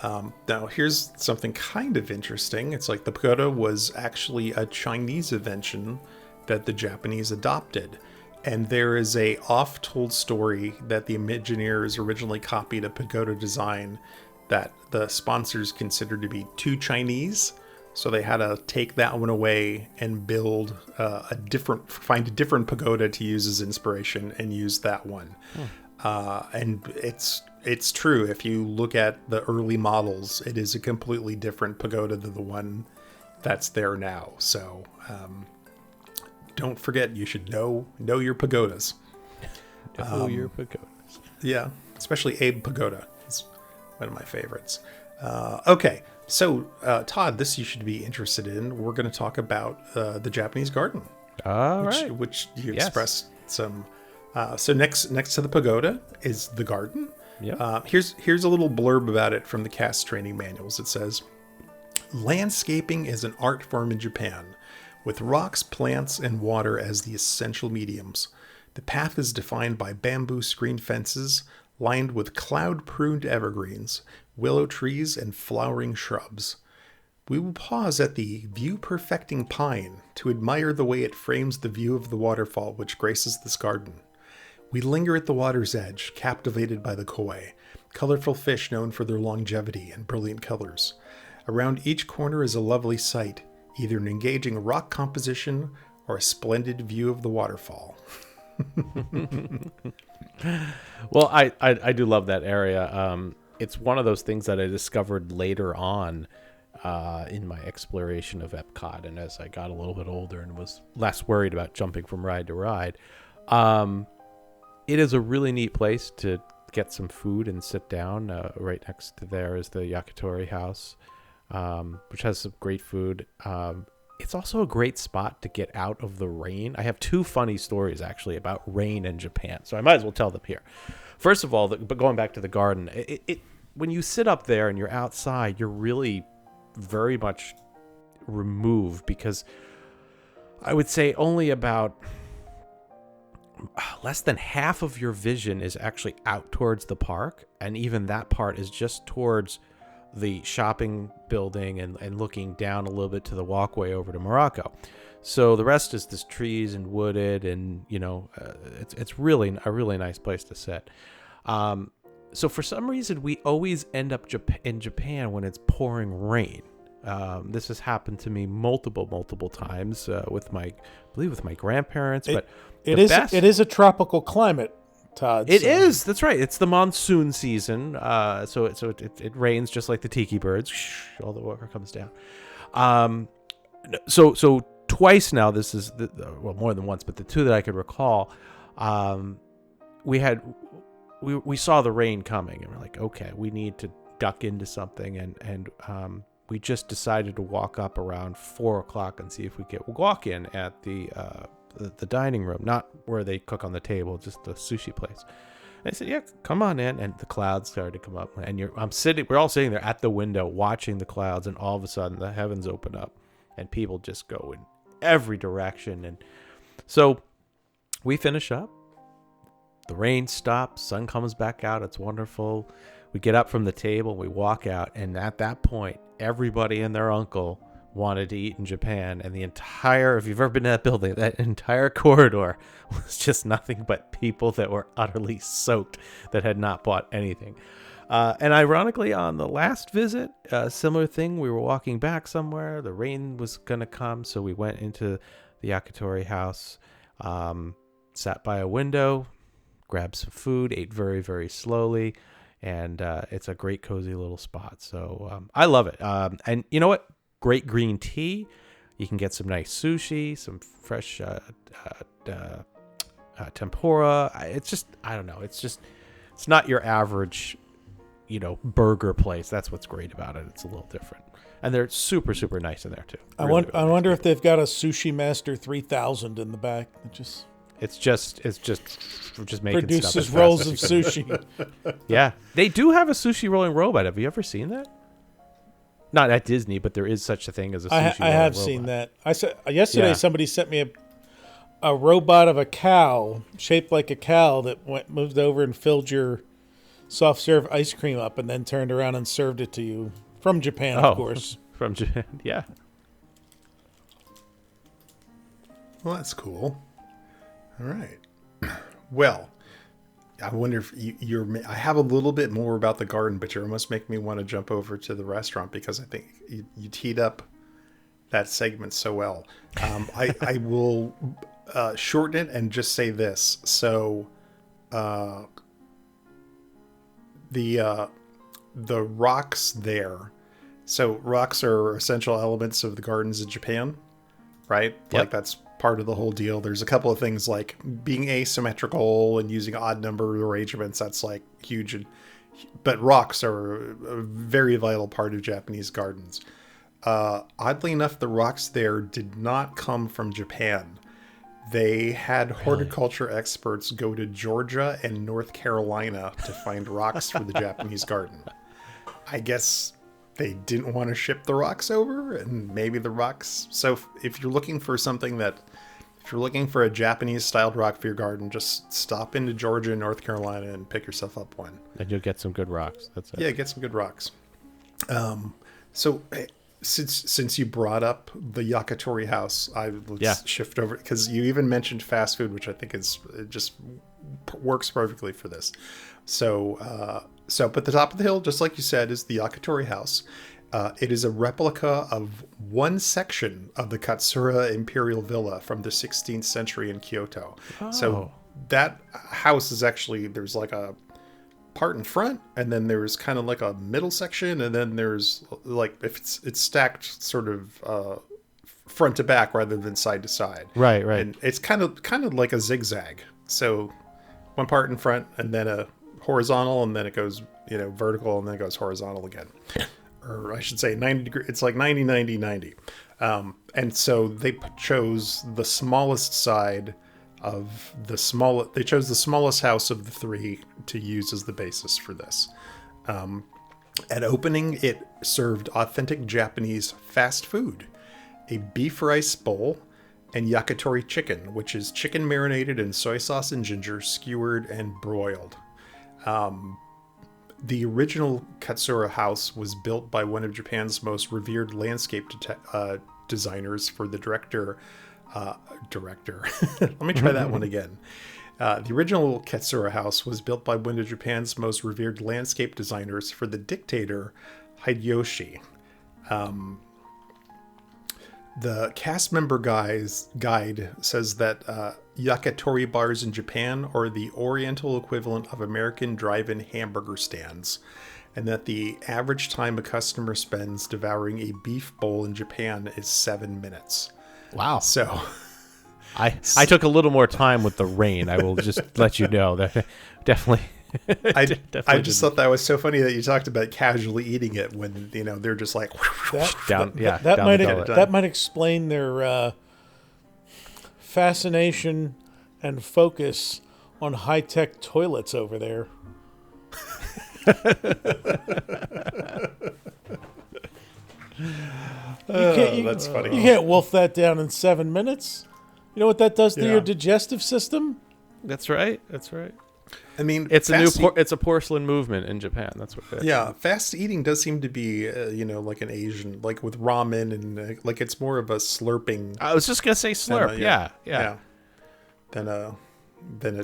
F: Now, here's something kind of interesting. It's like the pagoda was actually a Chinese invention that the Japanese adopted. And there is a oft-told story that the Imagineers originally copied a pagoda design that the sponsors considered to be too Chinese. So they had to take that one away and build find a different pagoda to use as inspiration and use that one. And it's true. If you look at the early models, it is a completely different pagoda than the one that's there now. So don't forget, you should know your pagodas.
E: Know your pagodas.
F: Yeah, especially Abe Pagoda. It's one of my favorites. Okay. So, Todd, this you should be interested in. We're going to talk about the Japanese garden. Which you expressed some. So next to the pagoda is the garden.
E: Yep.
F: Here's a little blurb about it from the cast training manuals. It says, landscaping is an art form in Japan, with rocks, plants, and water as the essential mediums. The path is defined by bamboo screen fences lined with cloud-pruned evergreens, willow trees, and flowering shrubs. We will pause at the view-perfecting pine to admire the way it frames the view of the waterfall which graces this garden. We linger at the water's edge, captivated by the koi, colorful fish known for their longevity and brilliant colors. Around each corner is a lovely sight, either an engaging rock composition or a splendid view of the waterfall.
E: Well, I do love that area. it's one of those things that I discovered later on in my exploration of EPCOT, and as I got a little bit older and was less worried about jumping from ride to ride. It is a really neat place to get some food and sit down. Right next to there is the Yakatori House, which has some great food. It's also a great spot to get out of the rain. I have two funny stories, actually, about rain in Japan, so I might as well tell them here. First of all, but going back to the garden, when you sit up there and you're outside, you're really very much removed, because I would say only about less than half of your vision is actually out towards the park, and even that part is just towards the shopping building and looking down a little bit to the walkway over to Morocco. So the rest is this trees and wooded, and it's really a really nice place to sit. So for some reason we always end up in Japan when it's pouring rain. This has happened to me multiple times with my grandparents. But
G: it is a tropical climate, Todd.
E: It is. That's right. It's the monsoon season. So it rains just like the tiki birds. All the water comes down. So twice now. This is more than once, but the two that I could recall, we saw the rain coming, and we're like, okay, we need to duck into something, and we just decided to walk up around 4:00 and see if we could walk in at the dining room, not where they cook on the table, just the sushi place. And I said, yeah, come on in. And the clouds started to come up, and we're all sitting there at the window watching the clouds, and all of a sudden the heavens open up and people just go in every direction. And so we finish up, the rain stops, sun comes back out, it's wonderful. We get up from the table, we walk out, and at that point everybody and their uncle wanted to eat in Japan, and if you've ever been to that building, that entire corridor was just nothing but people that were utterly soaked, that had not bought anything. And ironically, on the last visit, a similar thing, we were walking back somewhere, the rain was going to come, so we went into the Yakatori House, sat by a window, grabbed some food, ate very, very slowly, and it's a great, cozy little spot. So I love it. And you know what? Great green tea. You can get some nice sushi, some fresh tempura. It's just, I don't know. It's not your average, burger place. That's what's great about it. It's a little different. And they're super, super nice in there too.
G: I wonder if they've got a Sushi Master 3000 in the back.
E: It's just making
G: produces
E: stuff
G: rolls of sushi.
E: Yeah, they do have a sushi rolling robot. Have you ever seen that? Not at Disney, but there is such a thing as a sushi rolling robot.
G: I have seen that. I said yesterday somebody sent me a robot of a cow shaped like a cow that moved over and filled your soft serve ice cream up, and then turned around and served it to you from Japan, of course.
E: From Japan, yeah.
F: Well, that's cool. All right. Well, I wonder if I have a little bit more about the garden, but you're almost making me want to jump over to the restaurant, because I think you teed up that segment so well. I will shorten it and just say this. So the rocks there. So rocks are essential elements of the gardens in Japan, right?
E: Yep.
F: Like that's part of the whole deal. There's a couple of things like being asymmetrical and using odd number arrangements. That's like huge. But rocks are a very vital part of Japanese gardens. Oddly enough, the rocks there did not come from Japan. They had horticulture experts go to Georgia and North Carolina to find rocks for the Japanese garden. I guess they didn't want to ship the rocks over, and maybe the rocks. So if you're looking for a Japanese styled rock for your garden, just stop into Georgia and North Carolina and pick yourself up one.
E: And you'll get some good rocks. That's it.
F: Yeah, get some good rocks. So since you brought up the Yakatori House, let's shift over, because you even mentioned fast food, which I think it just works perfectly for this. So at the top of the hill, just like you said, is the Yakatori House. It is a replica of one section of the Katsura Imperial Villa from the 16th century in Kyoto. Oh. So that house is actually, there's like a part in front, and then there's kind of like a middle section, and then there's like if it's stacked sort of front to back rather than side to side.
E: Right.
F: And it's kind of like a zigzag. So one part in front, and then a horizontal, and then it goes vertical, and then it goes horizontal again. Or I should say 90 degree. It's like 90, 90, 90. And so they chose the smallest side of the small. They chose the smallest house of the three to use as the basis for this. At opening, it served authentic Japanese fast food, a beef rice bowl, and yakitori chicken, which is chicken marinated in soy sauce and ginger, skewered and broiled. The original Katsura House was built by one of Japan's most revered landscape designers for the director. Let me try that one again. The original Katsura House was built by one of Japan's most revered landscape designers for the dictator Hideyoshi. The cast member guide says that yakitori bars in Japan are the oriental equivalent of American drive-in hamburger stands, and that the average time a customer spends devouring a beef bowl in Japan is 7 minutes.
E: Wow.
F: So
E: I took a little more time with the rain. I will just let you know that definitely.
F: I just thought that was so funny that you talked about casually eating it when they're just like
G: that might explain their fascination and focus on high-tech toilets over there.
F: That's funny.
G: You can't wolf that down in 7 minutes. You know what that does to your digestive system?
E: That's right.
F: I mean,
E: it's it's a porcelain movement in Japan. That's what.
F: Fast eating does seem to be, like an Asian, like with ramen, and like it's more of a slurping.
E: I was just gonna say slurp. Yeah.
F: Than a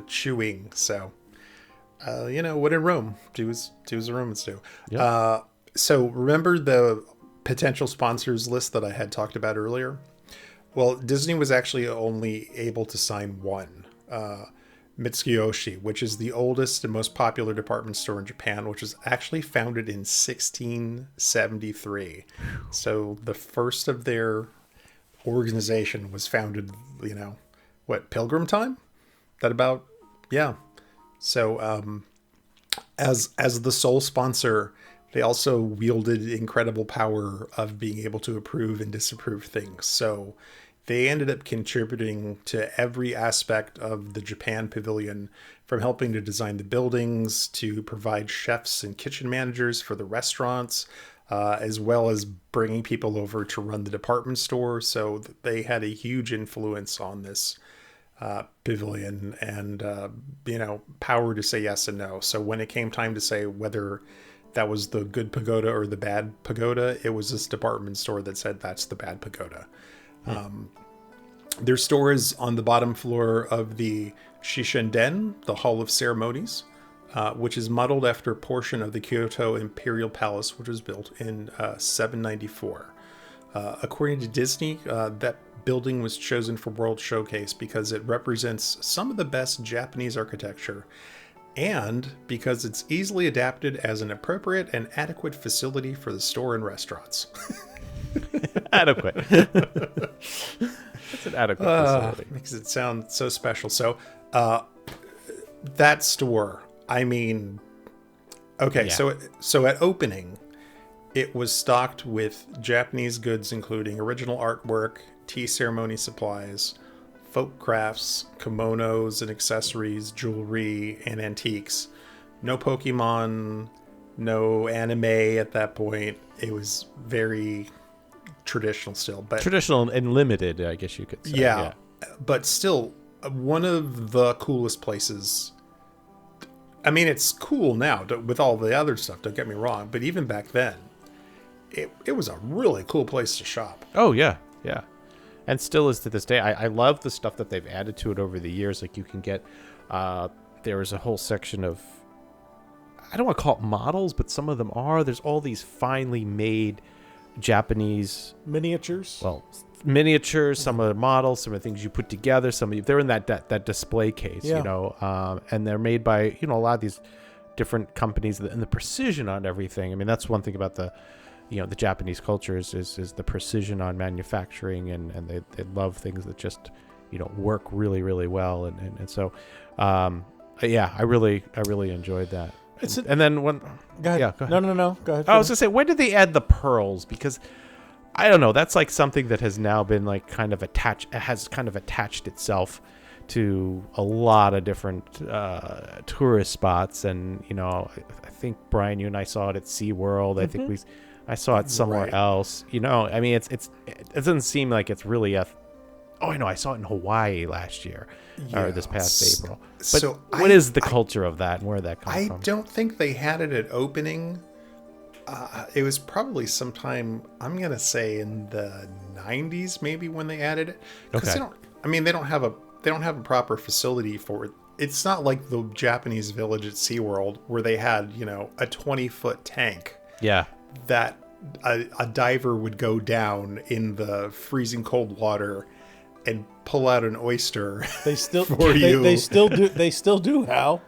F: chewing. So, what in Rome, do as the Romans do. Yep. So remember the potential sponsors list that I had talked about earlier? Well, Disney was actually only able to sign one. Mitsukoshi, which is the oldest and most popular department store in Japan, which was actually founded in 1673. So the first of their organization was founded, Pilgrim time? That about, yeah. So as the sole sponsor, they also wielded incredible power of being able to approve and disapprove things. So they ended up contributing to every aspect of the Japan Pavilion, from helping to design the buildings to provide chefs and kitchen managers for the restaurants, as well as bringing people over to run the department store. So they had a huge influence on this pavilion and, power to say yes and no. So when it came time to say whether that was the good pagoda or the bad pagoda, it was this department store that said that's the bad pagoda. Their store is on the bottom floor of the Shishenden, the Hall of Ceremonies, which is modeled after a portion of the Kyoto Imperial Palace, which was built in 794. According to Disney, that building was chosen for World Showcase because it represents some of the best Japanese architecture, and because it's easily adapted as an appropriate and adequate facility for the store and restaurants.
E: Adequate. It's an adequate facility.
F: Makes it sound so special. So, that store, I mean, okay, yeah. So at opening, it was stocked with Japanese goods, including original artwork, tea ceremony supplies, folk crafts, kimonos and accessories, jewelry, and antiques. No Pokemon, no anime at that point. It was very traditional still, but
E: traditional and limited, I guess you could say.
F: Yeah, but still one of the coolest places. I mean, it's cool now with all the other stuff, don't get me wrong, but even back then, it was a really cool place to shop.
E: Oh, yeah. And still is to this day. I love the stuff that they've added to it over the years. Like you can get, there is a whole section of, I don't want to call it models, but some of them are. There's all these finely made Japanese
G: miniatures.
E: Well, miniatures, some of the models, some of the things you put together, they're in that display case, and they're made by, a lot of these different companies and the precision on everything. I mean, that's one thing about the Japanese culture is the precision on manufacturing, and they love things that just, work really, really well. And so, yeah, I really enjoyed that. And then when,
G: go ahead.
E: Yeah, go ahead.
G: No. Go ahead.
E: I was gonna say, when did they add the pearls? Because I don't know. That's like something that has now been like kind of attached itself to a lot of different tourist spots. And I think, Brian, you and I saw it at SeaWorld. I think I saw it somewhere else. I mean, it doesn't seem like it's really I know. I saw it in Hawaii last year, or this past April. But what is the culture of that, and where did that come from?
F: I don't think they had it at opening. It was probably sometime, I'm going to say in the 90s, maybe, when they added it. Because they don't have a proper facility for it. It's not like the Japanese village at SeaWorld where they had, a 20-foot tank.
E: Yeah.
F: That a diver would go down in the freezing cold water and pull out an oyster.
G: They still
F: for you.
G: They still do, Hal.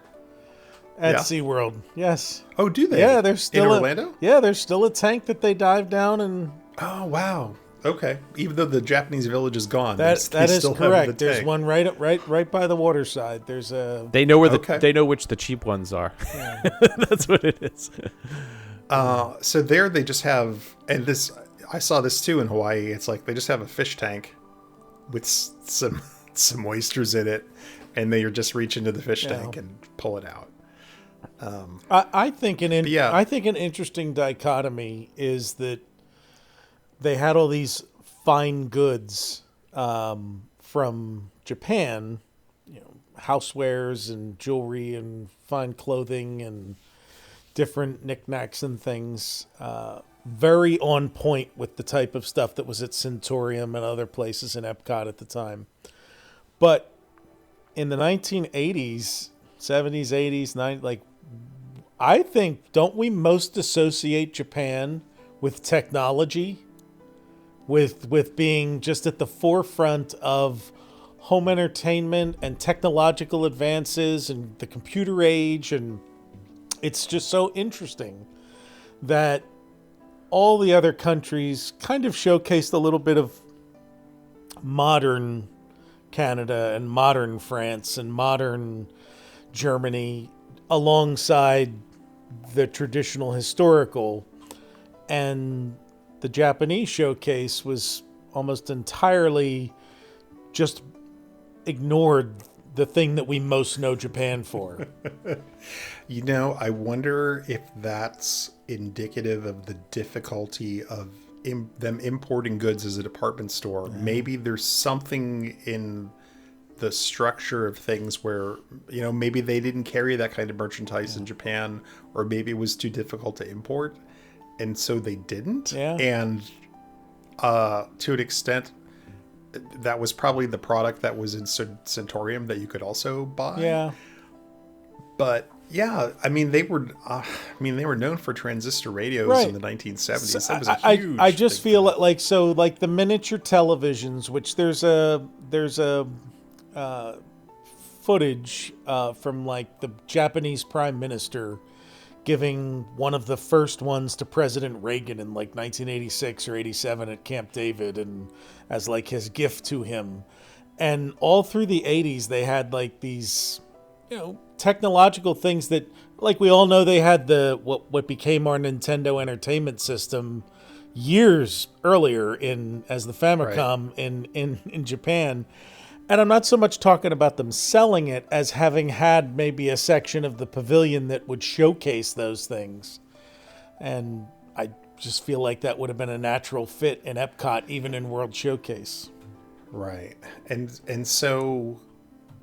G: At SeaWorld, yes.
F: Oh, do they?
G: Yeah, there's still
F: in Orlando.
G: There's still a tank that they dive down and.
F: Oh wow! Okay, even though the Japanese village is gone,
G: that is
F: still
G: correct.
F: Have the
G: There's
F: tank.
G: one right by the waterside. There's a.
E: They know where they know which the cheap ones are. Yeah. That's what it is.
F: So there they just have, and this I saw this too in Hawaii. It's like they just have a fish tank with some oysters in it, and they just reach into the fish tank and pull it out.
G: I think an interesting dichotomy is that they had all these fine goods from Japan, housewares and jewelry and fine clothing and different knickknacks and things, very on point with the type of stuff that was at Centurium and other places in EPCOT at the time. But in the 1980s, 70s, 80s, 90s, I think, don't we most associate Japan with technology, with being just at the forefront of home entertainment and technological advances and the computer age? And it's just so interesting that all the other countries kind of showcased a little bit of modern Canada and modern France and modern Germany alongside the traditional historical, and the Japanese showcase was almost entirely just ignored the thing that we most know Japan for.
F: I wonder if that's indicative of the difficulty of them importing goods as a department store. Yeah. Maybe there's something in the structure of things where, maybe they didn't carry that kind of merchandise in Japan, or maybe it was too difficult to import, and so they didn't.
G: Yeah.
F: And to an extent, that was probably the product that was in Centurium that you could also buy.
G: Yeah.
F: But yeah, they were known for transistor radios in the 1970s.
G: So
F: that was a huge.
G: I just feel like the miniature televisions, which there's a footage from the Japanese Prime Minister giving one of the first ones to President Reagan in 1986 or 87 at Camp David, and as his gift to him. And all through the 80s they had these technological things that, we all know, they had the what became our Nintendo Entertainment System years earlier as the Famicom in Japan. And I'm not so much talking about them selling it as having had maybe a section of the pavilion that would showcase those things. And I just feel like that would have been a natural fit in EPCOT, even in World Showcase.
F: Right. And so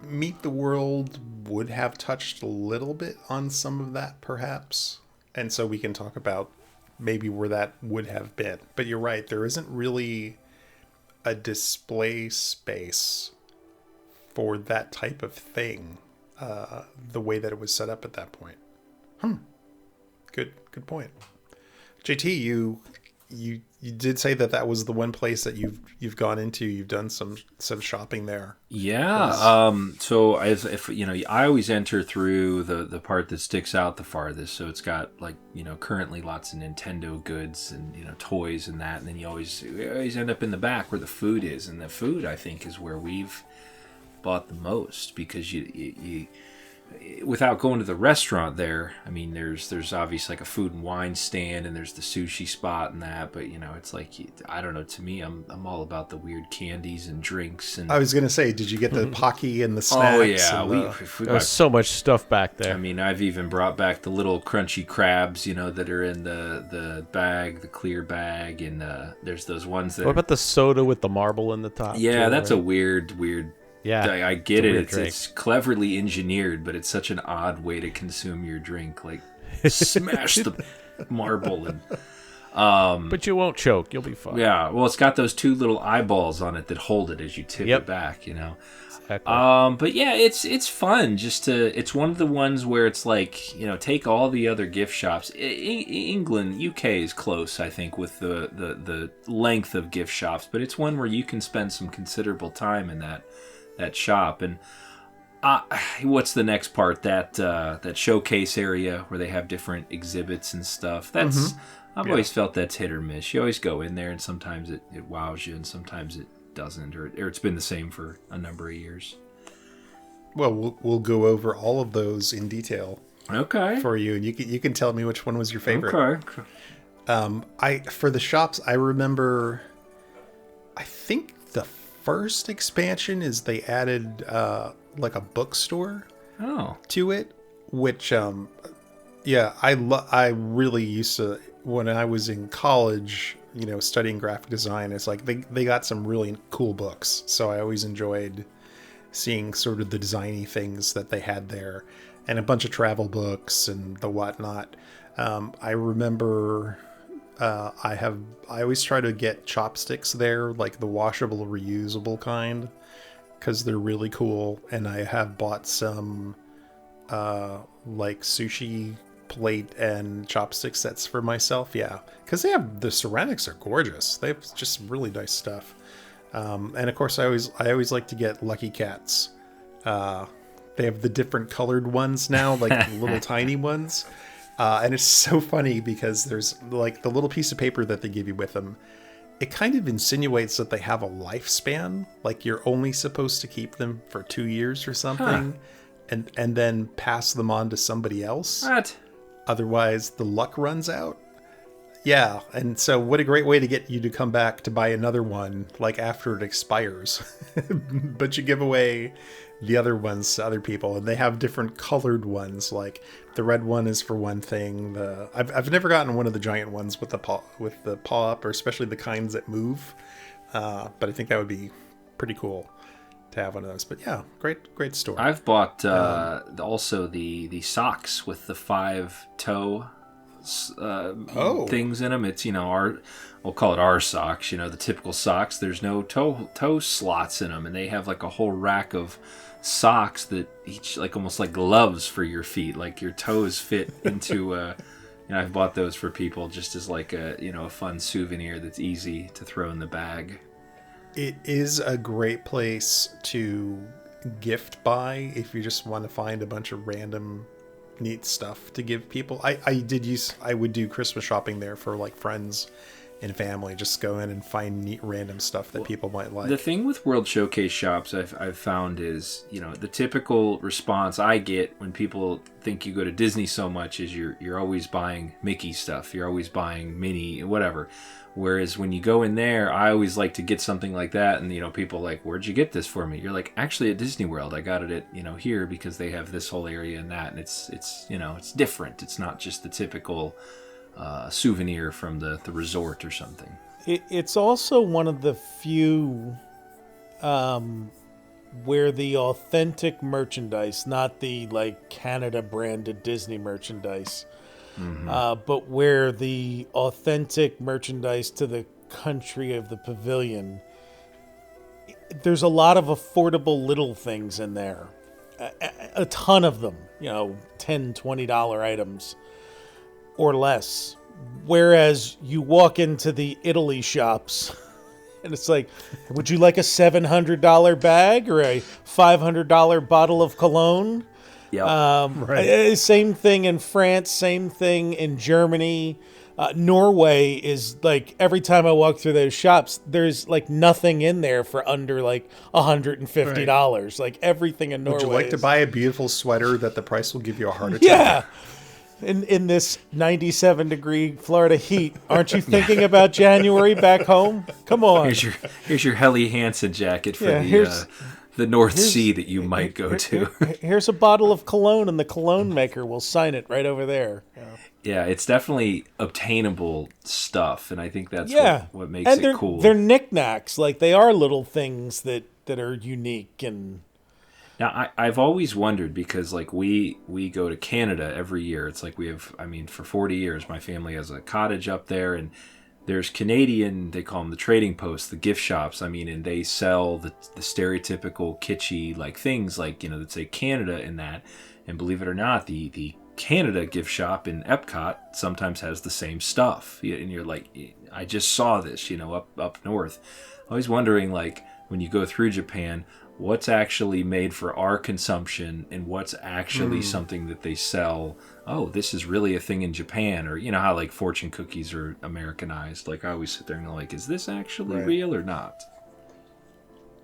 F: Meet the World would have touched a little bit on some of that, perhaps. And so we can talk about maybe where that would have been. But you're right, there isn't really a display space for that type of thing, the way that it was set up at that point. Good point. JT, you you did say that was the one place that you've gone into. You've done some shopping there.
H: Yeah. So if I always enter through the part that sticks out the farthest. So it's got currently lots of Nintendo goods and toys and that, and then we always end up in the back where the food is, and the food I think is where we've bought the most, because you without going to the restaurant there, I mean, there's obviously like a food and wine stand, and there's the sushi spot and that, but it's like, I don't know, to me, I'm all about the weird candies and drinks. And
F: I was gonna say, did you get the Pocky and the snacks?
H: Oh yeah,
E: there's so much stuff back there.
H: I mean, I've even brought back the little crunchy crabs, that are in the bag, the clear bag, and there's those ones that.
E: What about the soda with the marble in the top?
H: Yeah,
E: too,
H: that's
E: right?
H: a weird.
E: Yeah,
H: I get it.
E: It's
H: It's cleverly engineered, but it's such an odd way to consume your drink. Like, smash the marble and.
E: But you won't choke. You'll be fine.
H: Yeah, well, it's got those two little eyeballs on it that hold it as you tip it back.
E: Exactly.
H: But yeah, it's fun. It's one of the ones where it's like, take all the other gift shops. England, UK is close, I think, with the length of gift shops, but it's one where you can spend some considerable time in that shop. And what's the next part? That showcase area where they have different exhibits and stuff. That's I've always felt that's hit or miss. You always go in there, and sometimes it wows you, and sometimes it doesn't, or it's been the same for a number of years.
F: Well, we'll go over all of those in detail.
H: Okay.
F: For you, and you can tell me which one was your favorite.
H: Okay.
F: For the shops, I remember. I think the first expansion is they added like a bookstore. To it, which I really used to, when I was in college, studying graphic design. It's like they got some really cool books, so I always enjoyed seeing sort of the designy things that they had there, and a bunch of travel books and the whatnot. I remember I always try to get chopsticks there, like the washable, reusable kind, because they're really cool. And I have bought some like sushi plate and chopstick sets for myself. Yeah, because the ceramics are gorgeous. They have just really nice stuff. And of course, I always like to get Lucky Cats. They have the different colored ones now, like the little tiny ones. And it's so funny because there's like the little piece of paper that they give you with them. It kind of insinuates that they have a lifespan, like you're only supposed to keep them for 2 years or something, and then pass them on to somebody else.
H: What?
F: Otherwise, the luck runs out. Yeah, and so what a great way to get you to come back to buy another one, like after it expires. But you give away the other ones to other people, and they have different colored ones. Like the red one is for one thing. I've never gotten one of the giant ones with the paw up, or especially the kinds that move. But I think that would be pretty cool to have one of those. But yeah, great store.
H: I've bought also the socks with the 5-toe things in them. It's we'll call it our socks. The typical socks. There's no toe slots in them, and they have like a whole rack of socks that each like almost like gloves for your feet, like your toes fit into. I've bought those for people just as like a fun souvenir that's easy to throw in the bag.
F: It is a great place to gift buy if you just want to find a bunch of random neat stuff to give people. I would do Christmas shopping there for like friends and family. Just go in and find neat random stuff that people might like.
H: The thing with World Showcase shops I've found is, the typical response I get when people think you go to Disney so much is you're always buying Mickey stuff. You're always buying Minnie, whatever. Whereas when you go in there, I always like to get something like that, and people are like, "Where'd you get this for me?" You're like, "Actually, at Disney World, I got it at here because they have this whole area and that, and it's it's different. It's not just the typical souvenir from the resort or something."
G: It's also one of the few where the authentic merchandise, not the like Canada branded Disney merchandise. But where the authentic merchandise to the country of the pavilion, there's a lot of affordable little things in there. A ton of them, $10, $20 items or less. Whereas you walk into the Italy shops and it's like, would you like a $700 bag or a $500 bottle of cologne?
H: Yeah.
G: Same thing in France, same thing in Germany. Norway is like, every time I walk through those shops, there's like nothing in there for under like $150. Right. Like everything in Norway.
F: Would you like to buy a beautiful sweater that the price will give you a heart attack?
G: Yeah. In this 97-degree Florida heat, aren't you thinking about January back home? Come on.
H: Here's your Helly Hansen jacket for the North Sea that you might go to.
G: Here's a bottle of cologne, and the cologne maker will sign it right over there.
H: Yeah, it's definitely obtainable stuff, and I think that's what makes it cool.
G: They're knickknacks. Like, they are little things that are unique. And
H: now, I've always wondered, because like we go to Canada every year. It's like for 40 years, my family has a cottage up there, and there's Canadian, they call them the trading posts, the gift shops. And they sell the stereotypical kitschy like things like, that say Canada in that. And believe it or not, the Canada gift shop in EPCOT sometimes has the same stuff. And you're like, I just saw this, up north. Always wondering, like, when you go through Japan, what's actually made for our consumption and what's actually something that they sell. Oh, this is really a thing in Japan. Or, how like fortune cookies are Americanized. Like, I always sit there and go like, is this actually real or not?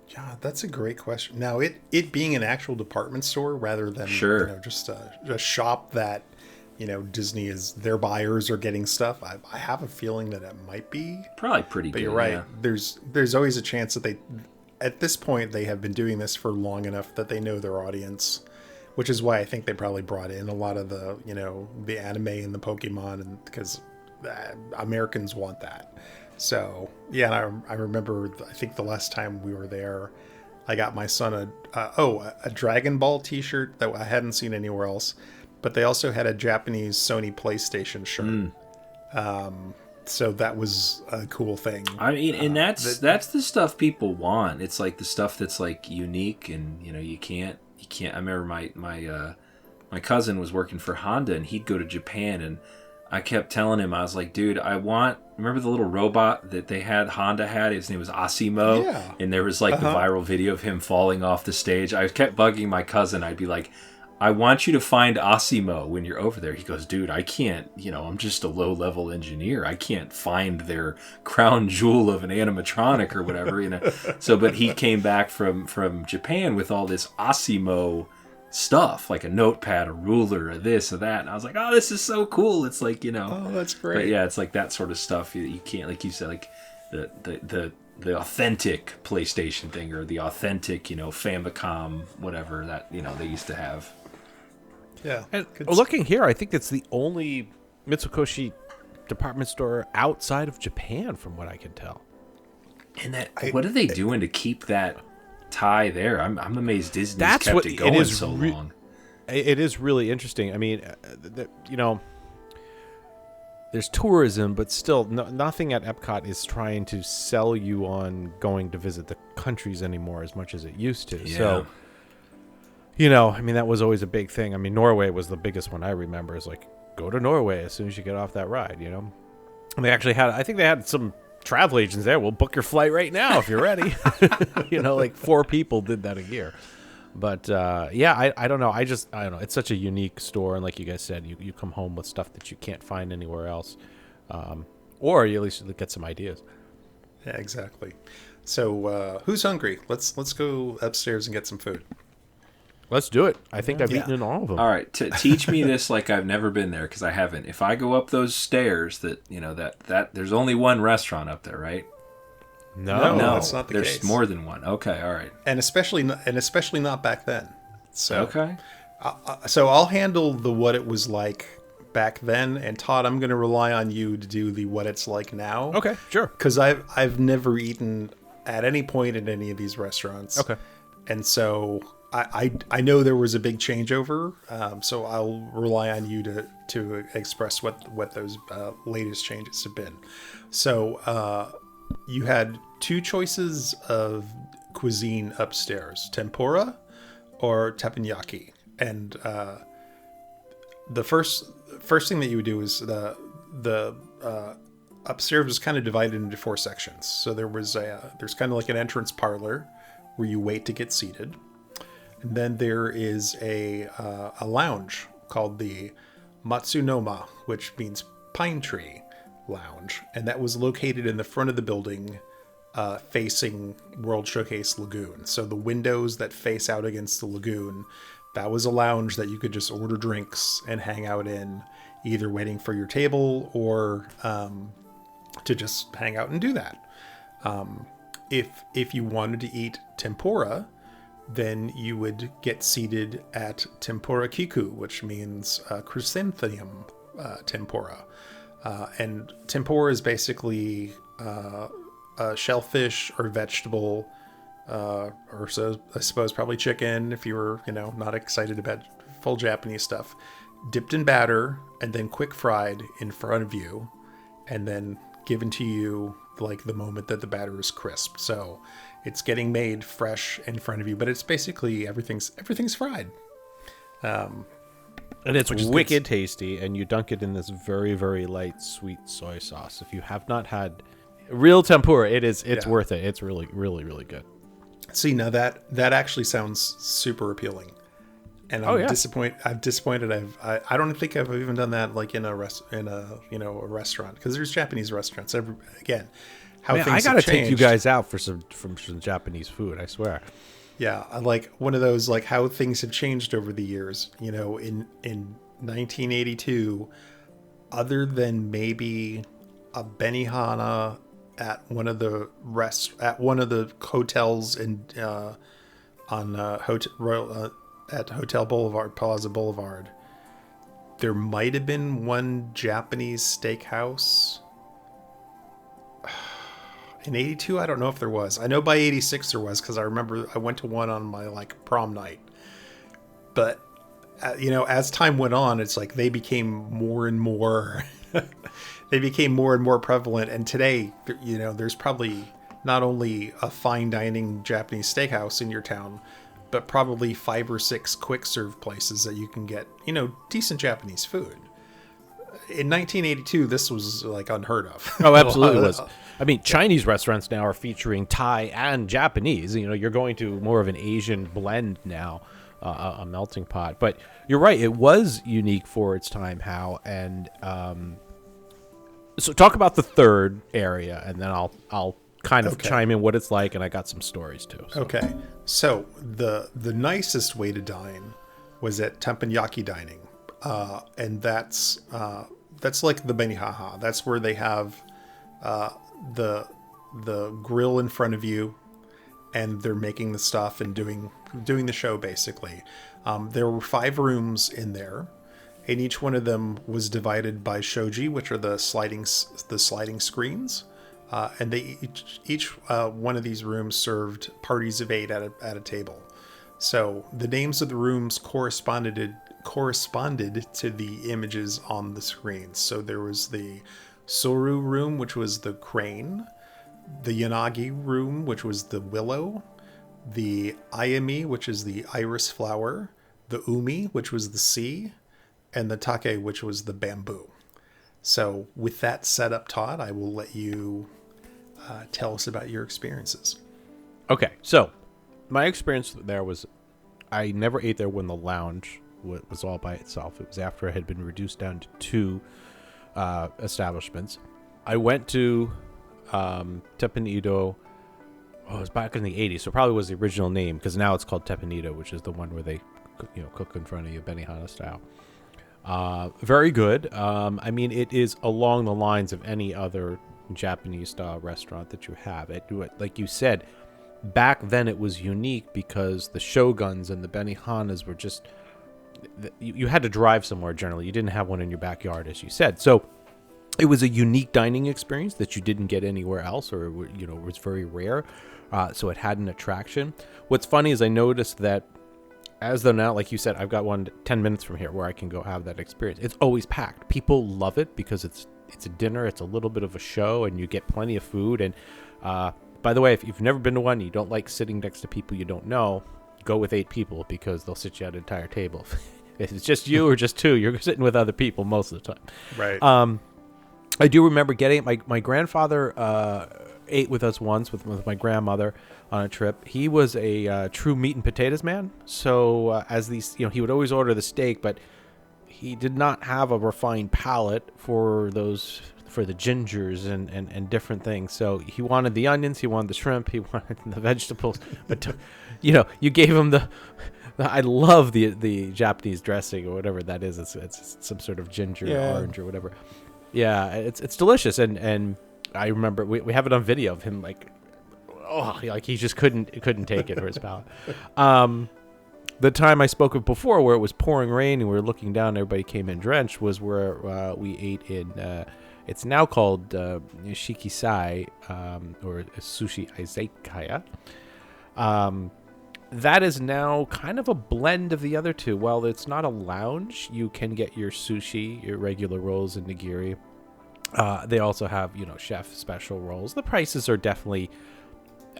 F: Yeah, that's a great question. Now, it being an actual department store rather than just a shop that, Disney is, their buyers are getting stuff. I have a feeling that it might be
H: probably pretty
F: but
H: good.
F: You're right.
H: Yeah.
F: There's always a chance that at this point, they have been doing this for long enough that they know their audience, which is why I think they probably brought in a lot of the, the anime and the Pokemon, and because Americans want that. So, yeah, I remember, I think the last time we were there, I got my son a Dragon Ball t-shirt that I hadn't seen anywhere else, but they also had a Japanese Sony PlayStation shirt. So that was a cool thing.
H: And that's the stuff people want. It's like the stuff that's like unique, and you can't. I remember my cousin was working for Honda, and he'd go to Japan, and I kept telling him, I was like, dude, remember the little robot that Honda had? His name was Asimo.
F: Yeah.
H: And there was like the viral video of him falling off the stage. I kept bugging my cousin. I'd be like, I want you to find Asimo when you're over there. He goes, dude, I can't, I'm just a low-level engineer. I can't find their crown jewel of an animatronic or whatever, So, but he came back from Japan with all this Asimo stuff, like a notepad, a ruler, a this, or that. And I was like, oh, this is so cool. It's like,
F: Oh, that's great.
H: But yeah, it's like that sort of stuff. You can't, like you said, like the authentic PlayStation thing, or the authentic, Famicom, whatever that, they used to have.
F: Yeah.
E: And looking here, I think it's the only Mitsukoshi department store outside of Japan, from what I can tell.
H: And what are they doing to keep that tie there? I'm amazed Disney's kept it going so long.
E: It is really interesting. There's tourism, but still nothing at EPCOT is trying to sell you on going to visit the countries anymore as much as it used to.
H: Yeah.
E: So, that was always a big thing. Norway was the biggest one I remember. Is like, go to Norway as soon as you get off that ride, And they actually had some travel agents there. We'll book your flight right now if you're ready. Like 4 people did that a year. But I don't know. I don't know. It's such a unique store, and like you guys said, you come home with stuff that you can't find anywhere else, or you at least get some ideas.
F: Yeah, exactly. So who's hungry? Let's go upstairs and get some food.
E: Let's do it. I think I've eaten in all of them.
H: All right, teach me this like I've never been there, because I haven't. If I go up those stairs, that there's only one restaurant up there, right?
F: No, that's not the case.
H: There's more than one. Okay, all right.
F: And especially not back then. So
H: okay.
F: So I'll handle the what it was like back then, and Todd, I'm going to rely on you to do the what it's like now.
E: Okay, sure.
F: Because I've never eaten at any point in any of these restaurants.
E: Okay.
F: And so I know there was a big changeover, so I'll rely on you to express what those latest changes have been. So you had 2 choices of cuisine upstairs: tempura or teppanyaki. And the first thing that you would do is the upstairs was kind of divided into 4 sections. So there's kind of like an entrance parlor where you wait to get seated. And then there is a lounge called the Matsunoma, which means pine tree lounge. And that was located in the front of the building, facing World Showcase Lagoon. So the windows that face out against the lagoon, that was a lounge that you could just order drinks and hang out in, either waiting for your table or to just hang out and do that. If you wanted to eat tempura, then you would get seated at tempura kiku, which means chrysanthemum tempura. And tempura is basically a shellfish or vegetable, or so I suppose probably chicken if you were, not excited about full Japanese stuff, dipped in batter and then quick fried in front of you, and then given to you like the moment that the batter is crisp. So it's getting made fresh in front of you, but it's basically everything's fried.
E: And it's wicked tasty, and you dunk it in this very, very light sweet soy sauce. If you have not had real tempura, it's worth it. It's really, really, really good.
F: See, now that actually sounds super appealing. And I'm disappointed. I don't think I've even done that like in a restaurant, because there's Japanese restaurants. I
E: gotta take you guys out for some Japanese food. I swear.
F: Yeah, I like one of those like how things have changed over the years. In 1982, other than maybe a Benihana at one of the hotels at Hotel Boulevard, Plaza Boulevard, there might have been one Japanese steakhouse. In 82, I don't know if there was. I know by 86 there was, because I remember I went to one on my like prom night. But as time went on, it's like they became more and more prevalent. And today, there's probably not only a fine dining Japanese steakhouse in your town, but probably 5 or 6 quick serve places that you can get, decent Japanese food. In 1982, this was like unheard of.
E: Oh, absolutely was. I mean, Chinese restaurants now are featuring Thai and Japanese. You're going to more of an Asian blend now, a melting pot. But you're right, it was unique for its time, Hal. And so talk about the third area, and then I'll kind of chime in what it's like, and I got some stories too. So.
F: Okay, so the nicest way to dine was at Teppanyaki Dining, and that's like the Benihaha. That's where they have the grill in front of you, and they're making the stuff and doing the show basically. There were 5 rooms in there, and each one of them was divided by shoji, which are the sliding screens. And they each one of these rooms served parties of 8 at a table. So the names of the rooms corresponded to the images on the screens. So there was the Soru room, which was the crane, the Yanagi room, which was the willow, the Ayami, which is the iris flower, the Umi, which was the sea, and the Take, which was the bamboo. So with that setup, Todd, I will let you tell us about your experiences.
E: Okay, so my experience there was I never ate there when the lounge was all by itself. It was after it had been reduced down to 2 establishments. I went to Teppanyaki. It was back in the 80s, so it probably was the original name, because now it's called Teppanyaki, which is the one where they cook in front of you, Benihana style. Very good. I mean, it is along the lines of any other Japanese style restaurant that you have. Like you said, back then it was unique because the shoguns and the Benihanas were just, you had to drive somewhere generally. You didn't have one in your backyard, as you said. So it was a unique dining experience that you didn't get anywhere else, or it was very rare. So it had an attraction. What's funny is I noticed that, as though now, like you said, I've got one 10 minutes from here where I can go have that experience. It's always packed. People love it because it's a dinner. It's a little bit of a show, and you get plenty of food. And by the way, if you've never been to one, you don't like sitting next to people you don't know, go with 8 people, because they'll sit you at an entire table. If it's just you or just 2, you're sitting with other people most of the time.
F: Right.
E: I do remember getting my grandfather ate with us once with my grandmother on a trip. He was a true meat and potatoes man. So as these, he would always order the steak, but he did not have a refined palate for the gingers and different things. So he wanted the onions, he wanted the shrimp, he wanted the vegetables. But you gave him I love the Japanese dressing or whatever that is. It's some sort of ginger orange or whatever. Yeah, it's delicious, and I remember we have it on video of him like he just couldn't take it for his palate. The time I spoke of before, where it was pouring rain and we were looking down, everybody came in drenched, was where we ate in. It's now called shikisai or sushi izakaya. That is now kind of a blend of the other two. While it's not a lounge, you can get your sushi, your regular rolls, and nigiri. They also have, chef special rolls. The prices are definitely...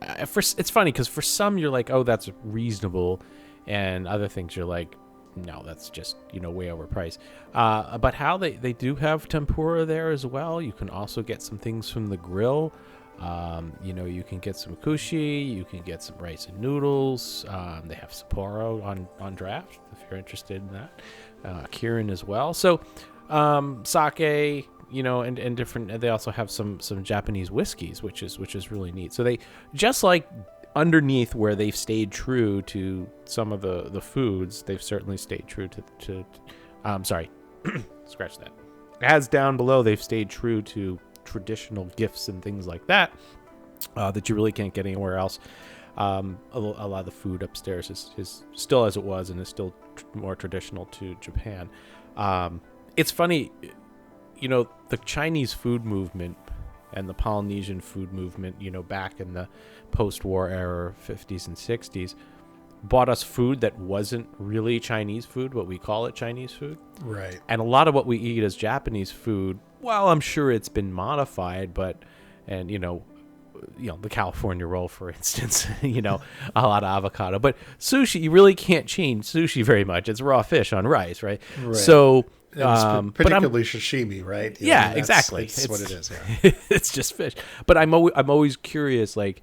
E: it's funny because for some you're like, oh, that's reasonable. And other things you're like, no, that's just, way overpriced. But how they do have tempura there as well. You can also get some things from the grill. You can get some kushi, you can get some rice and noodles. They have Sapporo on draft if you're interested in that. Kirin as well. So sake, and different. They also have some Japanese whiskeys, which is really neat. So they just like underneath where they've stayed true to some of the foods, they've certainly stayed true to sorry, scratch that. As down below, they've stayed true to traditional gifts and things like that that you really can't get anywhere else. A lot of the food upstairs is still as it was and is still more traditional to Japan. It's funny, the Chinese food movement and the Polynesian food movement, back in the post-war era, 50s and 60s, bought us food that wasn't really Chinese food, but we call it Chinese food.
F: Right.
E: And a lot of what we eat as Japanese food, well, I'm sure it's been modified, but, and, the California roll, for instance, a lot of avocado. But sushi, you really can't change sushi very much. It's raw fish on rice, right? So...
F: particularly sashimi, right?
E: Exactly.
F: It's what it is. Yeah.
E: It's just fish. But I'm always curious, like,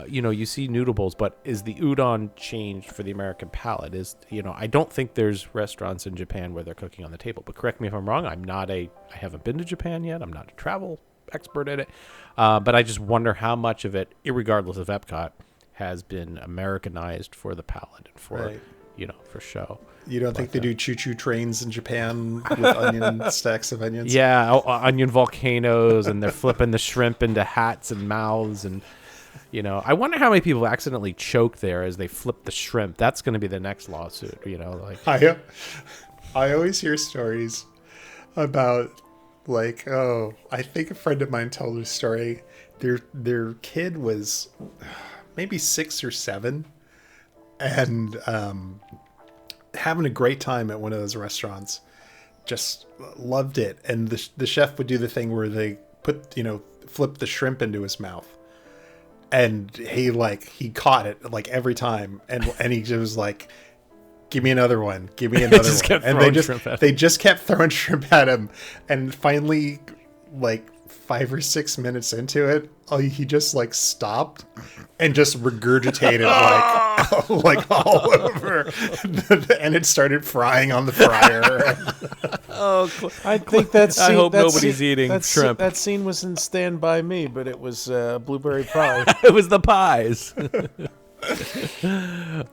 E: you see noodle bowls, but is the udon changed for the American palate? I don't think there's restaurants in Japan where they're cooking on the table. But correct me if I'm wrong. I haven't been to Japan yet. I'm not a travel expert in it. But I just wonder how much of it, irregardless of EPCOT, has been Americanized for the palate and for for show.
F: You don't think they do choo-choo trains in Japan with onion stacks of onions?
E: Yeah, onion volcanoes, and they're flipping the shrimp into hats and mouths, and I wonder how many people accidentally choke there as they flip the shrimp. That's going to be the next lawsuit.
F: I always hear stories about I think a friend of mine told a story. Their kid was maybe 6 or 7, and having a great time at one of those restaurants, just loved it. And the chef would do the thing where they flip the shrimp into his mouth, and he caught it every time, and he was like, give me another one, and they just kept throwing shrimp at him, and finally 5 or 6 minutes into it, he just stopped and just regurgitated all over, and it started frying on the fryer.
G: I think that scene,
E: I hope nobody's eating shrimp.
G: That scene was in Stand By Me, but it was blueberry pie.
E: It was the pies.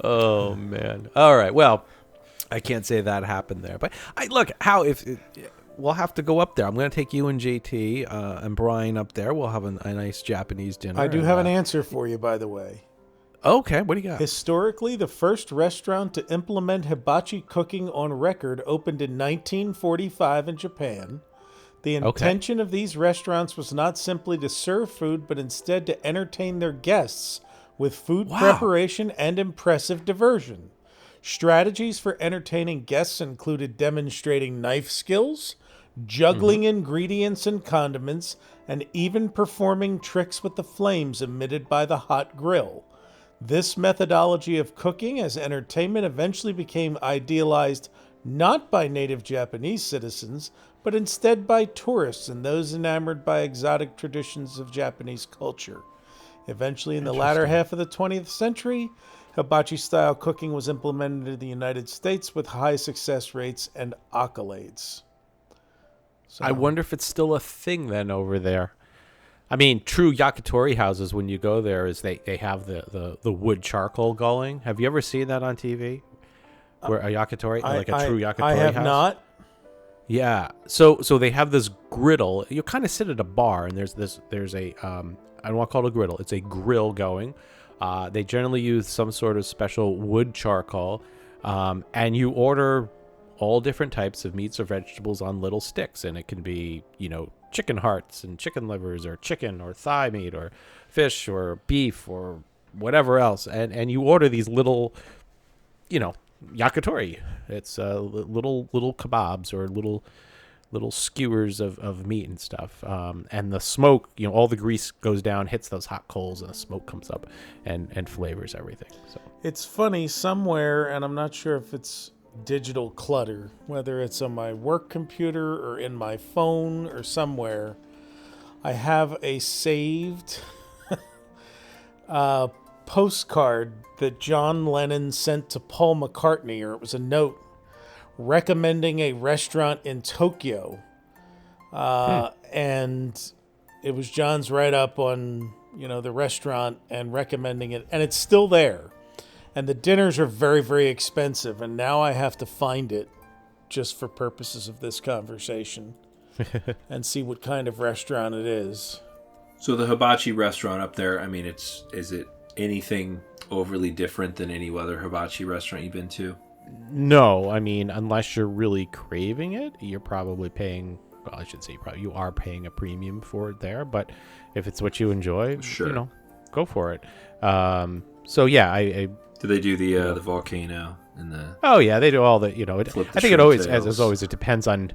E: Oh man! All right, well, I can't say that happened there, but we'll have to go up there. I'm going to take you and JT and Brian up there. We'll have a nice Japanese dinner.
G: I do have an answer for you, by the way.
E: Okay, what do you got?
G: Historically, the first restaurant to implement hibachi cooking on record opened in 1945 in Japan. The intention of these restaurants was not simply to serve food, but instead to entertain their guests with food preparation and impressive diversion. Strategies for entertaining guests included demonstrating knife skills, juggling ingredients and condiments, and even performing tricks with the flames emitted by the hot grill. This methodology of cooking as entertainment eventually became idealized not by native Japanese citizens, but instead by tourists and those enamored by exotic traditions of Japanese culture. Eventually, in the latter half of the 20th century, hibachi-style cooking was implemented in the United States with high success rates and accolades. So,
E: I wonder if it's still a thing then over there. I mean, true Yakatori houses, when you go there, is they have the wood charcoal going. Have you ever seen that on TV? Where a Yakitori, like a true Yakitori house?
G: I have not.
E: Yeah. So they have this griddle. You kind of sit at a bar, and there's a I don't want to call it a griddle. It's a grill going. They generally use some sort of special wood charcoal, and you order all different types of meats or vegetables on little sticks, and it can be, chicken hearts and chicken livers, or chicken or thigh meat, or fish or beef or whatever else, and you order these little, yakitori. It's little kebabs or little skewers of meat and stuff, and the smoke, all the grease goes down, hits those hot coals, and the smoke comes up and flavors everything. So
G: it's funny somewhere, and I'm not sure if it's digital clutter, whether it's on my work computer or in my phone or somewhere, I have a saved postcard that John Lennon sent to Paul McCartney, or it was a note recommending a restaurant in Tokyo. And it was John's write-up on, the restaurant and recommending it. And it's still there. And the dinners are very, very expensive. And now I have to find it just for purposes of this conversation and see what kind of restaurant it is.
H: So the hibachi restaurant up there, I mean, is it anything overly different than any other hibachi restaurant you've been to?
E: No, I mean, unless you're really craving it, you're probably paying, well, I should say you are paying a premium for it there, but if it's what you enjoy,
H: sure,
E: go for it. So yeah, I
H: do they do the volcano and the?
E: Oh yeah, they do all the, I think it always, as always, it depends on,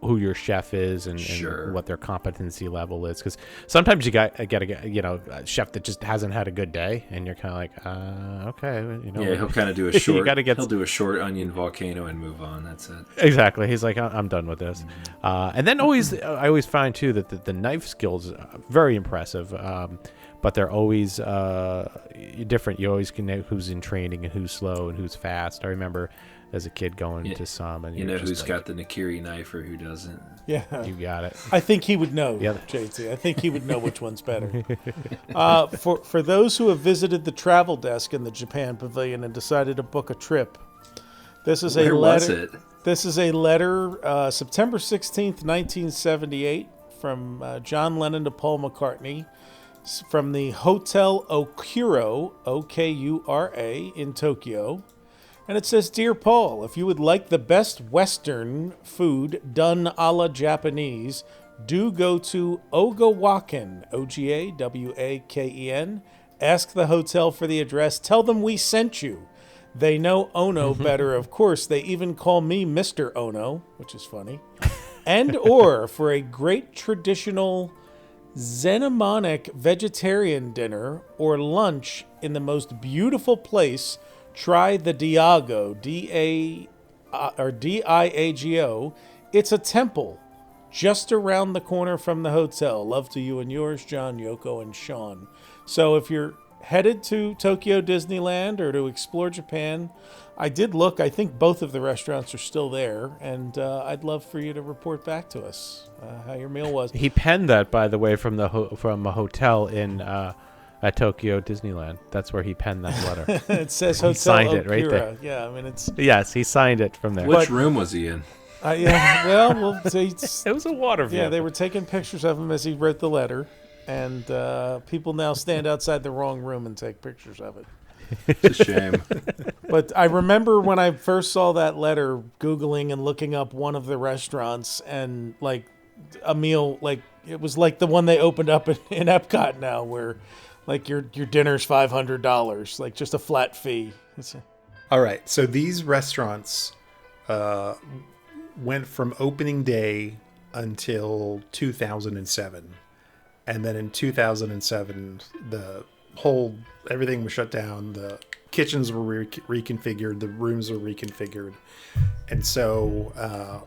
E: who your chef is and what their competency level is, because sometimes you get a chef that just hasn't had a good day, and you're kind of like, okay,
H: yeah, he'll kind of do a short.
E: He'll
H: do a short onion volcano and move on. That's it.
E: Exactly. He's like, I'm done with this. And then I always find too that the knife skills are very impressive, but they're always different. You always can know who's in training and who's slow and who's fast. I remember as a kid going to some, and
H: who's got the Nakiri knife or who doesn't.
G: Yeah,
E: you got it.
G: I think he would know, JT. I think he would know which one's better. For those who have visited the travel desk in the Japan Pavilion and decided to book a trip, this is
H: Where
G: a letter.
H: Was it?
G: This is a letter, September 16th, 1978, from John Lennon to Paul McCartney, from the Hotel Okura, Okura, in Tokyo. And it says, "Dear Paul, if you would like the best Western food done a la Japanese, do go to Ogawaken, Ogawaken. Ask the hotel for the address. Tell them we sent you. They know Ono better, of course. They even call me Mr. Ono," which is funny. "And or for a great traditional Zenomonic vegetarian dinner or lunch in the most beautiful place, try the Diago, Diago. It's a temple just around the corner from the hotel. Love to you and yours, John, Yoko, and Sean." So if you're headed to Tokyo Disneyland or to explore Japan, I did look. I think both of the restaurants are still there, and I'd love for you to report back to us how your meal was.
E: He penned that, by the way, from from a hotel in at Tokyo Disneyland. That's where he penned that letter.
G: It says Hotel
E: He signed
G: Okura.
E: it right there.
G: Yeah, I mean it's.
E: Yes, he signed it from there.
H: Which room was he in?
G: Yeah, well,
E: it was a water view.
G: Yeah, they were taking pictures of him as he wrote the letter, and people now stand outside the wrong room and take pictures of it.
H: It's a shame.
G: But I remember when I first saw that letter, Googling and looking up one of the restaurants, and like a meal, like it was like the one they opened up in EPCOT now, where like your dinner's $500, like just a flat fee.
F: All right, so these restaurants went from opening day until 2007, and then in 2007 everything was shut down. The kitchens were reconfigured, the rooms were reconfigured, and so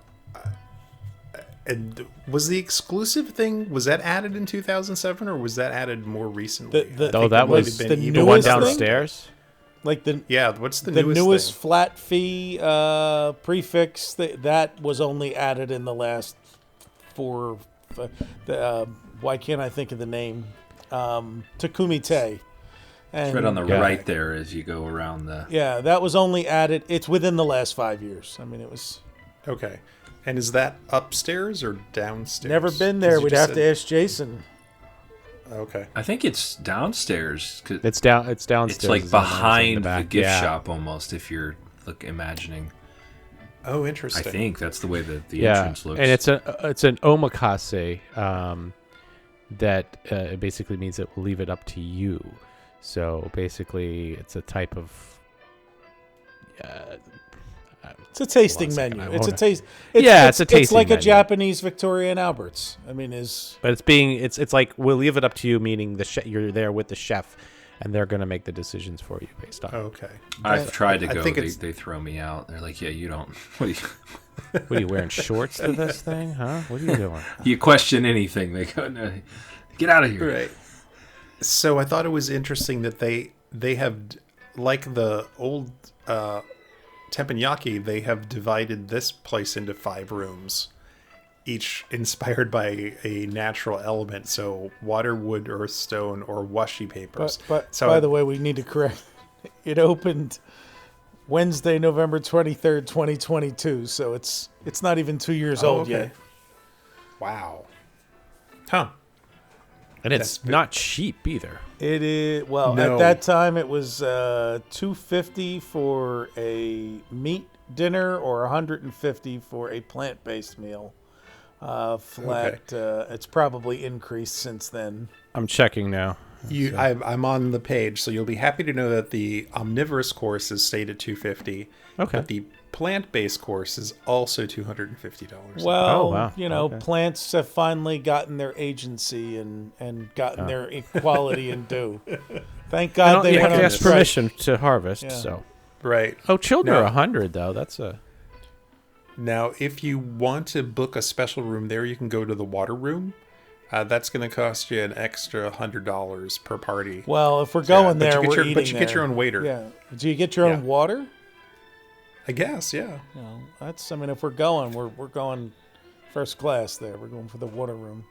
F: And was the exclusive thing, was that added in 2007 or was that added more recently?
E: That was
G: the
E: the
G: newest
E: one
G: thing?
E: downstairs.
G: Like the
F: What's the
G: newest
F: thing?
G: flat fee prefix that was only added in the last why can't I think of the name? Takumite. And
H: It's right on the right there as you go around the...
G: Yeah, that was only added. It's within the last 5 years. I mean, it was...
F: Okay. And is that upstairs or downstairs?
G: Never been there.
F: 'Cause you
G: We'd
F: just
G: have to ask Jason.
F: Okay.
H: I think it's downstairs. 'Cause
E: It's downstairs.
H: it's like
E: It's in
H: behind the
E: back.
H: gift
E: Yeah.
H: shop almost, if you're imagining.
F: Oh,
H: I
F: interesting.
H: think that's the way the entrance looks.
E: And it's an omakase that it basically means it will leave it up to you. So basically, it's a type of.
G: It's a tasting
E: Hold on a second,
G: menu.
E: I
G: It's a
E: wanna-
G: taste.
E: It's a
G: It's
E: tasting
G: like a
E: menu.
G: Japanese Victoria and Albert's. I mean,
E: But it's like we'll leave it up to you, meaning you're there with the chef, and they're going to make the decisions for you based on.
F: Okay.
H: I've tried to
F: I
H: go.
F: think
H: They throw me out. They're like, yeah, you don't. What do you?
E: What are you wearing shorts to this thing, huh? What are you doing?
H: You question anything, they go, no, get out of here.
F: Right. So I thought it was interesting that they have, like the old teppanyaki, they have divided this place into 5 rooms, each inspired by a natural element. So water, wood, earth, stone, or washi papers.
G: but
F: so
G: by the way, we need to correct. It opened Wednesday, November 23rd, 2022. So it's not even 2 years old yet.
F: Wow. Huh.
E: And it's not cheap either.
G: It is
F: No.
G: at that time it was $250 for a meat dinner or $150 for a plant-based meal. Flat. It's probably increased since then.
E: I'm checking now.
F: I'm on the page, so you'll be happy to know that the omnivorous course is stayed at $250.
E: Okay.
F: But the plant-based course is also $250.
G: Well,
E: wow. Okay.
G: plants have finally gotten their agency and gotten their equality and due. Thank God they
E: you
G: went
E: have
G: on
E: to ask
G: strike.
E: permission to harvest.
G: Yeah.
E: So.
F: Right.
E: Oh, children
F: No.
E: are 100 though. That's a.
F: Now, if you want to book a special room there, you can go to the water room. That's going to cost you an extra $100 per party.
G: Well, if we're going there, we're eating
F: But you get
G: there.
F: your own waiter.
G: Yeah. Do you get your own water?
F: I guess, yeah.
G: No, that's. I mean, if we're going, we're going first class there. We're going for the water room.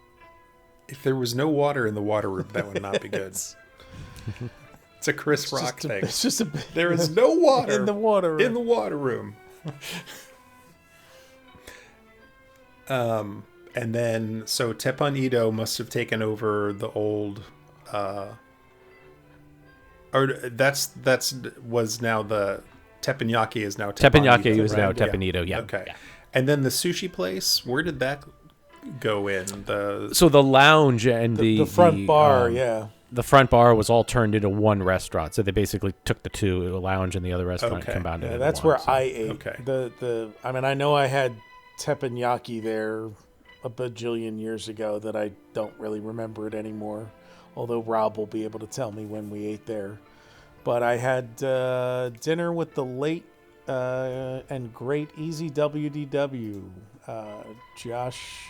F: If there was no water in the water room, that would not be good. It's a Chris Rock thing.
G: It's just a.
F: There is no water
G: in the water room.
F: In the water room. And then, so Teppan Edo must have taken over the old, or was now the Teppanyaki is now
E: Teppanyaki
F: Edo,
E: is
F: right?
E: now Teppan yeah.
F: Okay.
E: Yeah.
F: And then the sushi place, where did that go in?
E: So the lounge and
G: the front bar, yeah.
E: The front bar was all turned into one restaurant. So they basically took the two, the lounge and the other restaurant,
F: Okay.
E: combined it.
G: Yeah,
E: into
G: that's
E: one,
G: where
E: so.
G: I ate.
F: Okay.
G: I mean, I know I had teppanyaki there a bajillion years ago that I don't really remember it anymore. Although Rob will be able to tell me when we ate there. But I had dinner with the late and great Easy WDW, Josh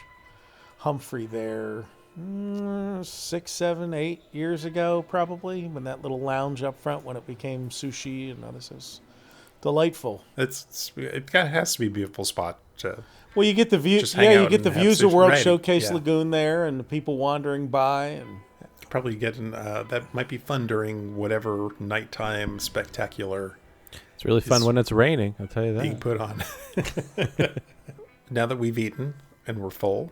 G: Humphrey there 6, 7, 8 years ago, probably, when that little lounge up front, when it became sushi and this is delightful.
F: It has to be a beautiful spot to.
G: Well, you get the view.
F: Just hang
G: Yeah, you
F: out
G: get the
F: and have
G: views of
F: sushi.
G: World
F: Right,
G: Showcase
F: yeah.
G: Lagoon there, and the people wandering by, and
F: Probably getting that might be fun during whatever nighttime spectacular
E: It's really fun when it's raining, I'll tell you
F: being
E: that.
F: put on. Now that we've eaten and we're full,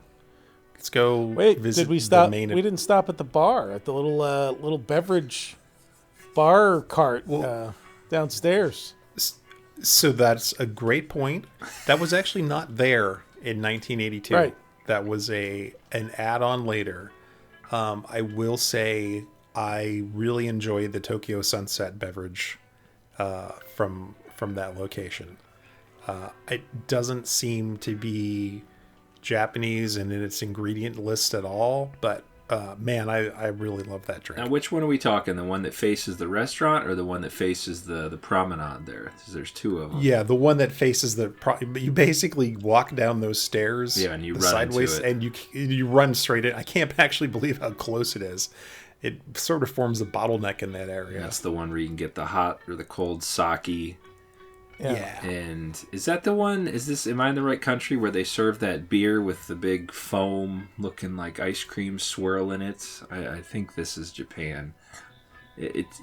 F: let's go visit
G: did we stop?
F: the main.
G: We didn't stop at the bar, at the little beverage bar cart downstairs.
F: So that's a great point. That was actually not there in 1982.
G: Right.
F: That was an add-on later. I will say I really enjoy the Tokyo Sunset beverage from that location. It doesn't seem to be Japanese and in its ingredient list at all, but man, I really love that drink.
H: Now, which one are we talking? The one that faces the restaurant or the one that faces the promenade there? 'Cause there's two of them.
F: Yeah, the one that faces you basically walk down those stairs.
H: Yeah, and you run
F: sideways,
H: into it.
F: and you run straight in. I can't actually believe how close it is. It sort of forms a bottleneck in that area.
H: That's the one where you can get the hot or the cold sake.
F: Yeah.
H: And is that the one? Am I in the right country where they serve that beer with the big foam looking like ice cream swirl in it? I think this is Japan.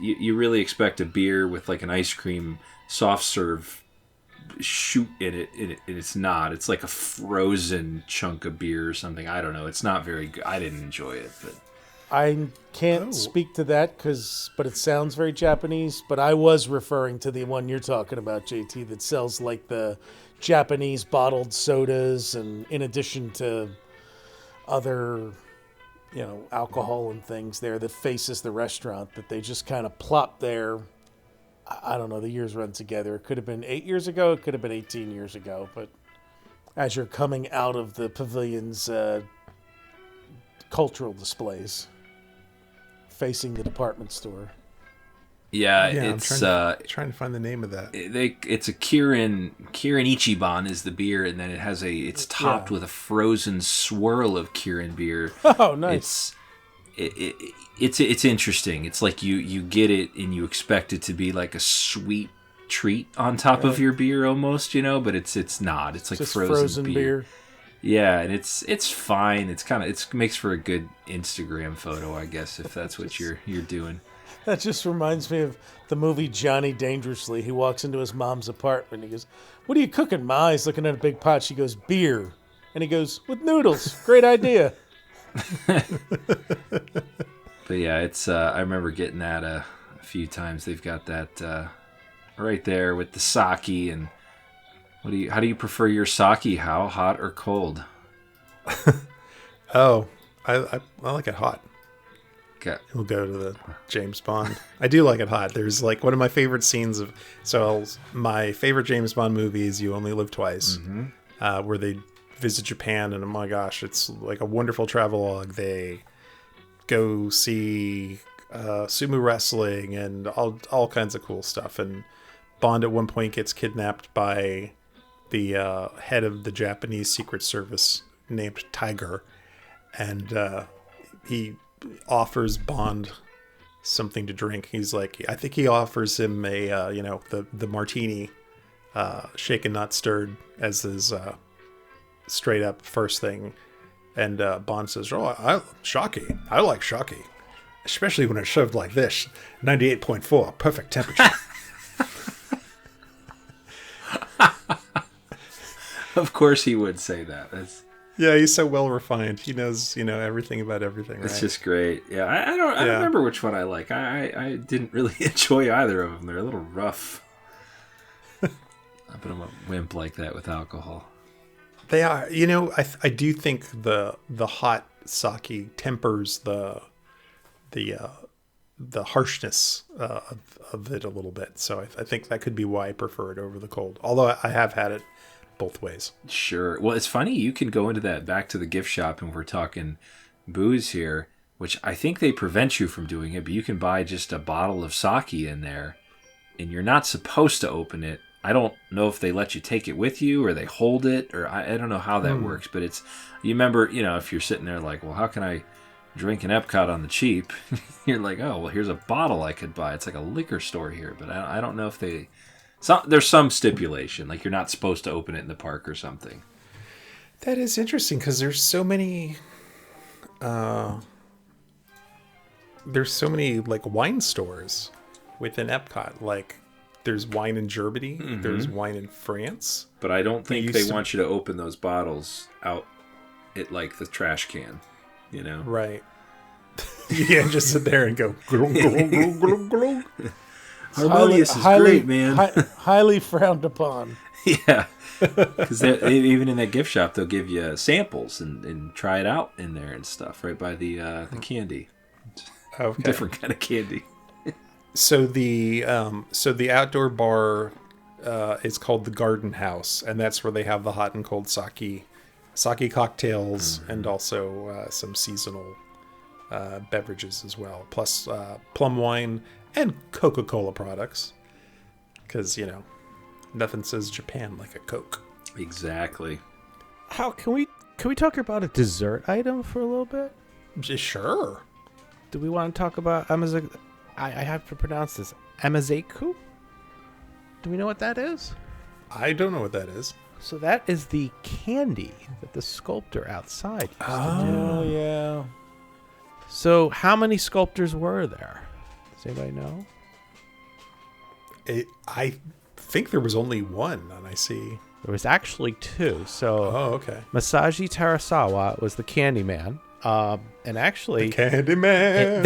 H: You really expect a beer with like an ice cream soft serve shoot in it, and it's not. It's like a frozen chunk of beer or something. I don't know. It's not very good. I didn't enjoy it, but
G: I can't speak to that but it sounds very Japanese. But I was referring to the one you're talking about, JT, that sells like the Japanese bottled sodas, and in addition to other, alcohol and things there, that faces the restaurant, that they just kind of plop there. I don't know, the years run together. It could have been 8 years ago, it could have been 18 years ago, but as you're coming out of the pavilion's cultural displays, facing the department store.
H: yeah,
F: it's
H: it's
F: trying to find the name of that.
H: it's a Kirin Ichiban is the beer, and then it's topped with a frozen swirl of Kirin beer.
G: Oh, nice.
H: It's interesting. It's like you get it and you expect it to be like a sweet treat on top of your beer almost, but it's not. It's like
G: Just
H: frozen beer. Yeah, and it's fine. It makes for a good Instagram photo, I guess, if that's what you're doing.
G: That just reminds me of the movie Johnny Dangerously. He walks into his mom's apartment. He goes, "What are you cooking, Ma?" He's looking at a big pot. She goes, "Beer." And he goes, "With noodles. Great idea."
H: But yeah, it's I remember getting that a few times. They've got that right there with the sake. And how do you prefer your sake? How hot or cold?
F: Oh, I like it hot.
H: Okay.
F: We'll go to the James Bond. I do like it hot. There's like one of my favorite scenes my favorite James Bond movie is You Only Live Twice, where they visit Japan, and oh my gosh, it's like a wonderful travelogue. They go see sumo wrestling and all kinds of cool stuff. And Bond at one point gets kidnapped by the head of the Japanese Secret Service named Tiger, and he offers Bond something to drink. He's like, I think he offers him a the martini, shaken not stirred, as his straight up first thing. And Bond says, "Oh, I like sake, especially when it's served like this, 98.4, perfect temperature."
H: Of course he would say that.
F: Yeah, he's so well refined. He knows, everything about everything.
H: It's
F: right?
H: just great. Yeah, I don't remember which one I like. I didn't really enjoy either of them. They're a little rough. But I'm a wimp like that with alcohol.
F: They are. I do think the hot sake tempers the harshness of it a little bit. So I think that could be why I prefer it over the cold. Although I have had it both ways.
H: Sure. Well, it's funny. You can go into that back to the gift shop, and we're talking booze here, which I think they prevent you from doing it, but you can buy just a bottle of sake in there, and you're not supposed to open it. I don't know if they let you take it with you or they hold it, or I don't know how that works, but you remember, if you're sitting there like, well, how can I drink an EPCOT on the cheap? You're like, oh, well, here's a bottle I could buy. It's like a liquor store here, but I don't know if there's some stipulation, like you're not supposed to open it in the park or something.
F: That is interesting because there's so many like wine stores within EPCOT. Like there's wine in Germany, there's wine in France.
H: But I don't think they want you to open those bottles out at like the trash can,
F: Right. Yeah, just sit there and go glug, glug, glug, glug, glug.
H: Harmonious is great, man.
G: Highly frowned upon.
H: Yeah, because even in that gift shop, they'll give you samples and try it out in there and stuff, right by the candy.
F: Okay.
H: Different kind of candy.
F: So the outdoor bar is called the Garden House, and that's where they have the hot and cold sake cocktails, and also some seasonal beverages as well, plus plum wine and Coca-Cola products. Because, nothing says Japan like a Coke.
H: Exactly.
E: How can we talk about a dessert item for a little bit?
F: Sure.
E: Do we want to talk about I have to pronounce this. Amazeku? Do we know what that is?
F: I don't know what that is.
E: So that is the candy that the sculptor outside used to do.
G: Oh, yeah.
E: So how many sculptors were there? Does anybody know?
F: I think there was only one, and I see.
E: There was actually two. So
F: okay.
E: Masashi Terasawa was the candy man. And actually,
F: Candyman.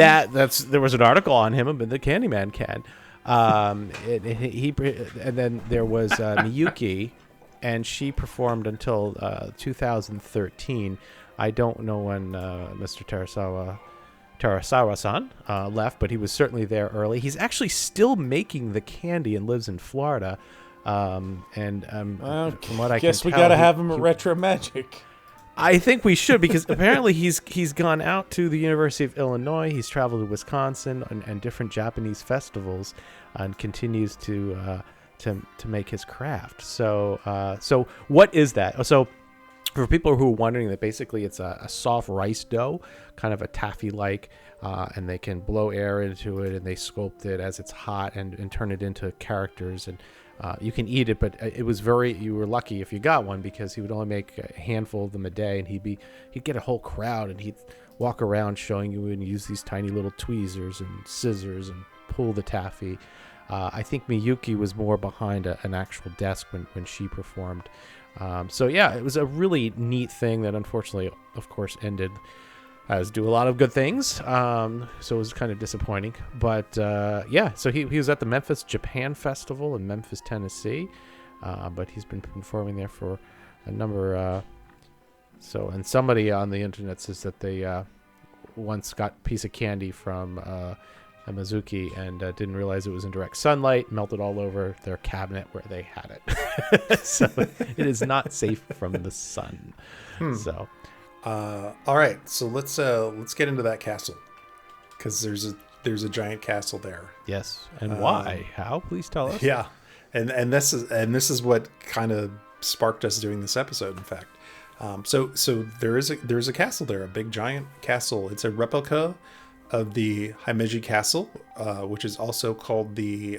E: There was an article on him about the Candyman can. And then there was Miyuki, and she performed until 2013. I don't know when Mr. Terasawa-san left, but he was certainly there early. He's actually still making the candy and lives in Florida. From what I
G: guess
E: can
G: we
E: tell,
G: gotta have him at Retro Magic.
E: I think we should, because apparently he's gone out to the University of Illinois. He's traveled to Wisconsin and different Japanese festivals, and continues to make his craft. So what is that? So for people who are wondering, that basically it's a soft rice dough, kind of a taffy-like, and they can blow air into it, and they sculpt it as it's hot and turn it into characters. And you can eat it, but you were lucky if you got one, because he would only make a handful of them a day, and he'd get a whole crowd, and he'd walk around showing you and use these tiny little tweezers and scissors and pull the taffy. I think Miyuki was more behind an actual desk when she performed. So yeah, it was a really neat thing that unfortunately, of course, ended, as do a lot of good things. So it was kind of disappointing. But so he was at the Memphis Japan Festival in Memphis, Tennessee. But he's been performing there for a number. And somebody on the internet says that they once got a piece of candy from Amazuki and didn't realize it was in direct sunlight, melted all over their cabinet where they had it. So it is not safe from the sun. So.
F: All right, so let's get into that castle, because there's a giant castle there.
E: Yes, and why? How? Please tell us.
F: Yeah, and this is what kind of sparked us doing this episode. In fact, so there's a castle there, a big giant castle. It's a replica of the Himeji Castle, which is also called the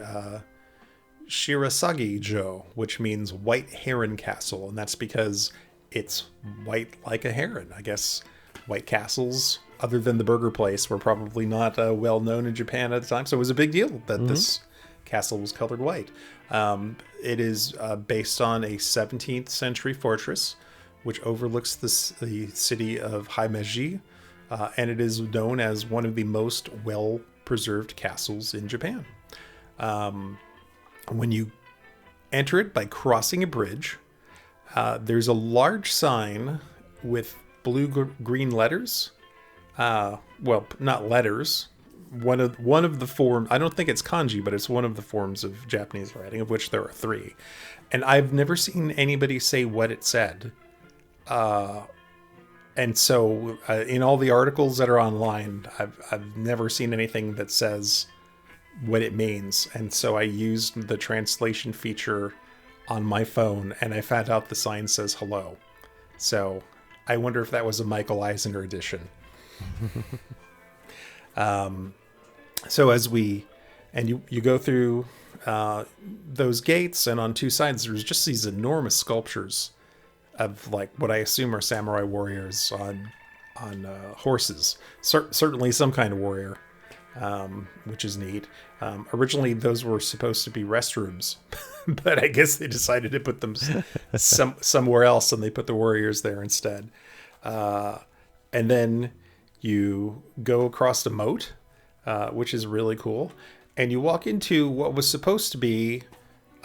F: Shirasagi-jo, which means White Heron Castle, and that's because it's white like a heron. I guess white castles, other than the burger place, were probably not well known in Japan at the time. So it was a big deal that this castle was colored white. It is based on a 17th century fortress, which overlooks the city of Himeji, and it is known as one of the most well-preserved castles in Japan. When you enter it by crossing a bridge, there's a large sign with blue-green letters. Well, not letters. One of the form. I don't think it's kanji, but it's one of the forms of Japanese writing, of which there are 3. And I've never seen anybody say what it said. And so, in all the articles that are online, I've never seen anything that says what it means. And so I used the translation feature on my phone, and I found out the sign says hello. So I wonder if that was a Michael Eisner edition. So as you go through those gates, and on 2 sides there's just these enormous sculptures of like what I assume are samurai warriors on horses. Certainly some kind of warrior, which is neat. Originally those were supposed to be restrooms, but I guess they decided to put them somewhere else, and they put the warriors there instead. And then you go across the moat, which is really cool, and you walk into what was supposed to be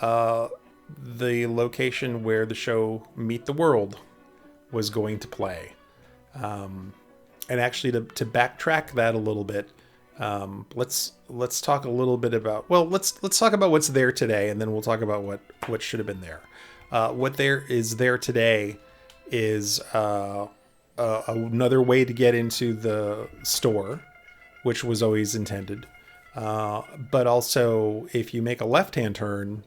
F: the location where the show Meet the World was going to play. And actually, to backtrack that a little bit, let's talk a little bit about, let's talk about what's there today, and then we'll talk about what should have been there. What is there today is another way to get into the store, which was always intended. But also, if you make a left-hand turn,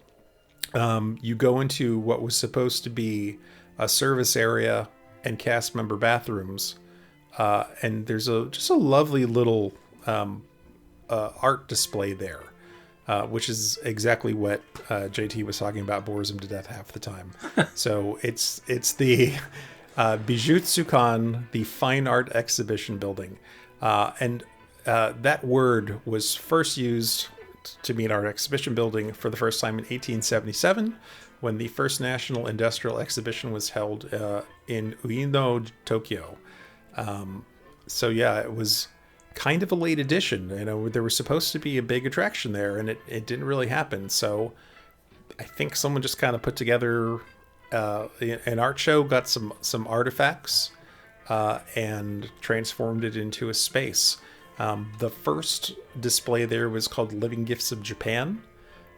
F: you go into what was supposed to be a service area and cast member bathrooms. And there's just a lovely little art display there, which is exactly what JT was talking about, bores him to death half the time. So it's the Bijutsukan, the fine art exhibition building. And that word was first used to mean art exhibition building for the first time in 1877, when the first National Industrial Exhibition was held in Ueno, Tokyo. So yeah, it was kind of a late addition. There was supposed to be a big attraction there, and it didn't really happen. So I think someone just kind of put together an art show, got some artifacts, and transformed it into a space. The first display there was called Living Gifts of Japan.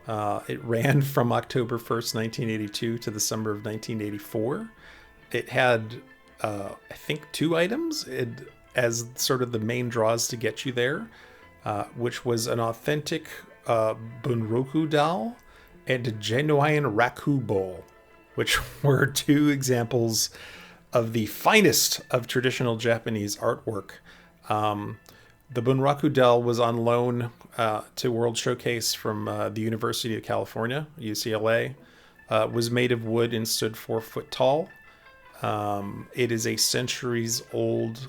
F: It ran from October 1st, 1982 to the summer of 1984. It had, I think, 2 items as sort of the main draws to get you there, which was an authentic Bunroku doll and a genuine Raku bowl, which were 2 examples of the finest of traditional Japanese artwork. The Bunraku doll was on loan to World Showcase from the University of California, UCLA. Was made of wood and stood 4 foot tall. It is a centuries-old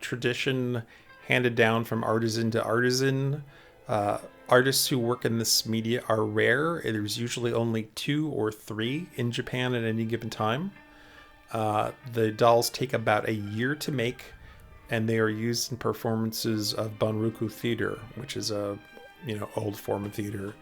F: tradition handed down from artisan to artisan. Artists who work in this media are rare. There's usually only 2 or 3 in Japan at any given time. The dolls take about a year to make, and they are used in performances of Bunraku theater, which is a old form of theater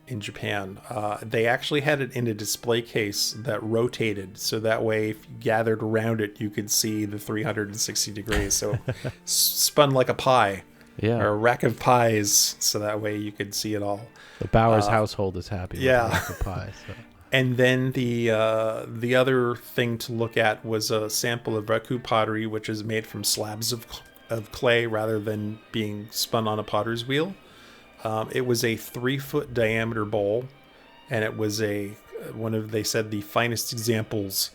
F: in Japan. They actually had it in a display case that rotated, so that way if you gathered around it, you could see the 360 degrees. So spun like a pie, or a rack of pies, so that way you could see it all.
E: The Bowers household is happy with the rack of pies. So.
F: And then the other thing to look at was a sample of raku pottery, which is made from slabs of clay rather than being spun on a potter's wheel. It was a 3-foot diameter bowl, and it was one of, they said, the finest examples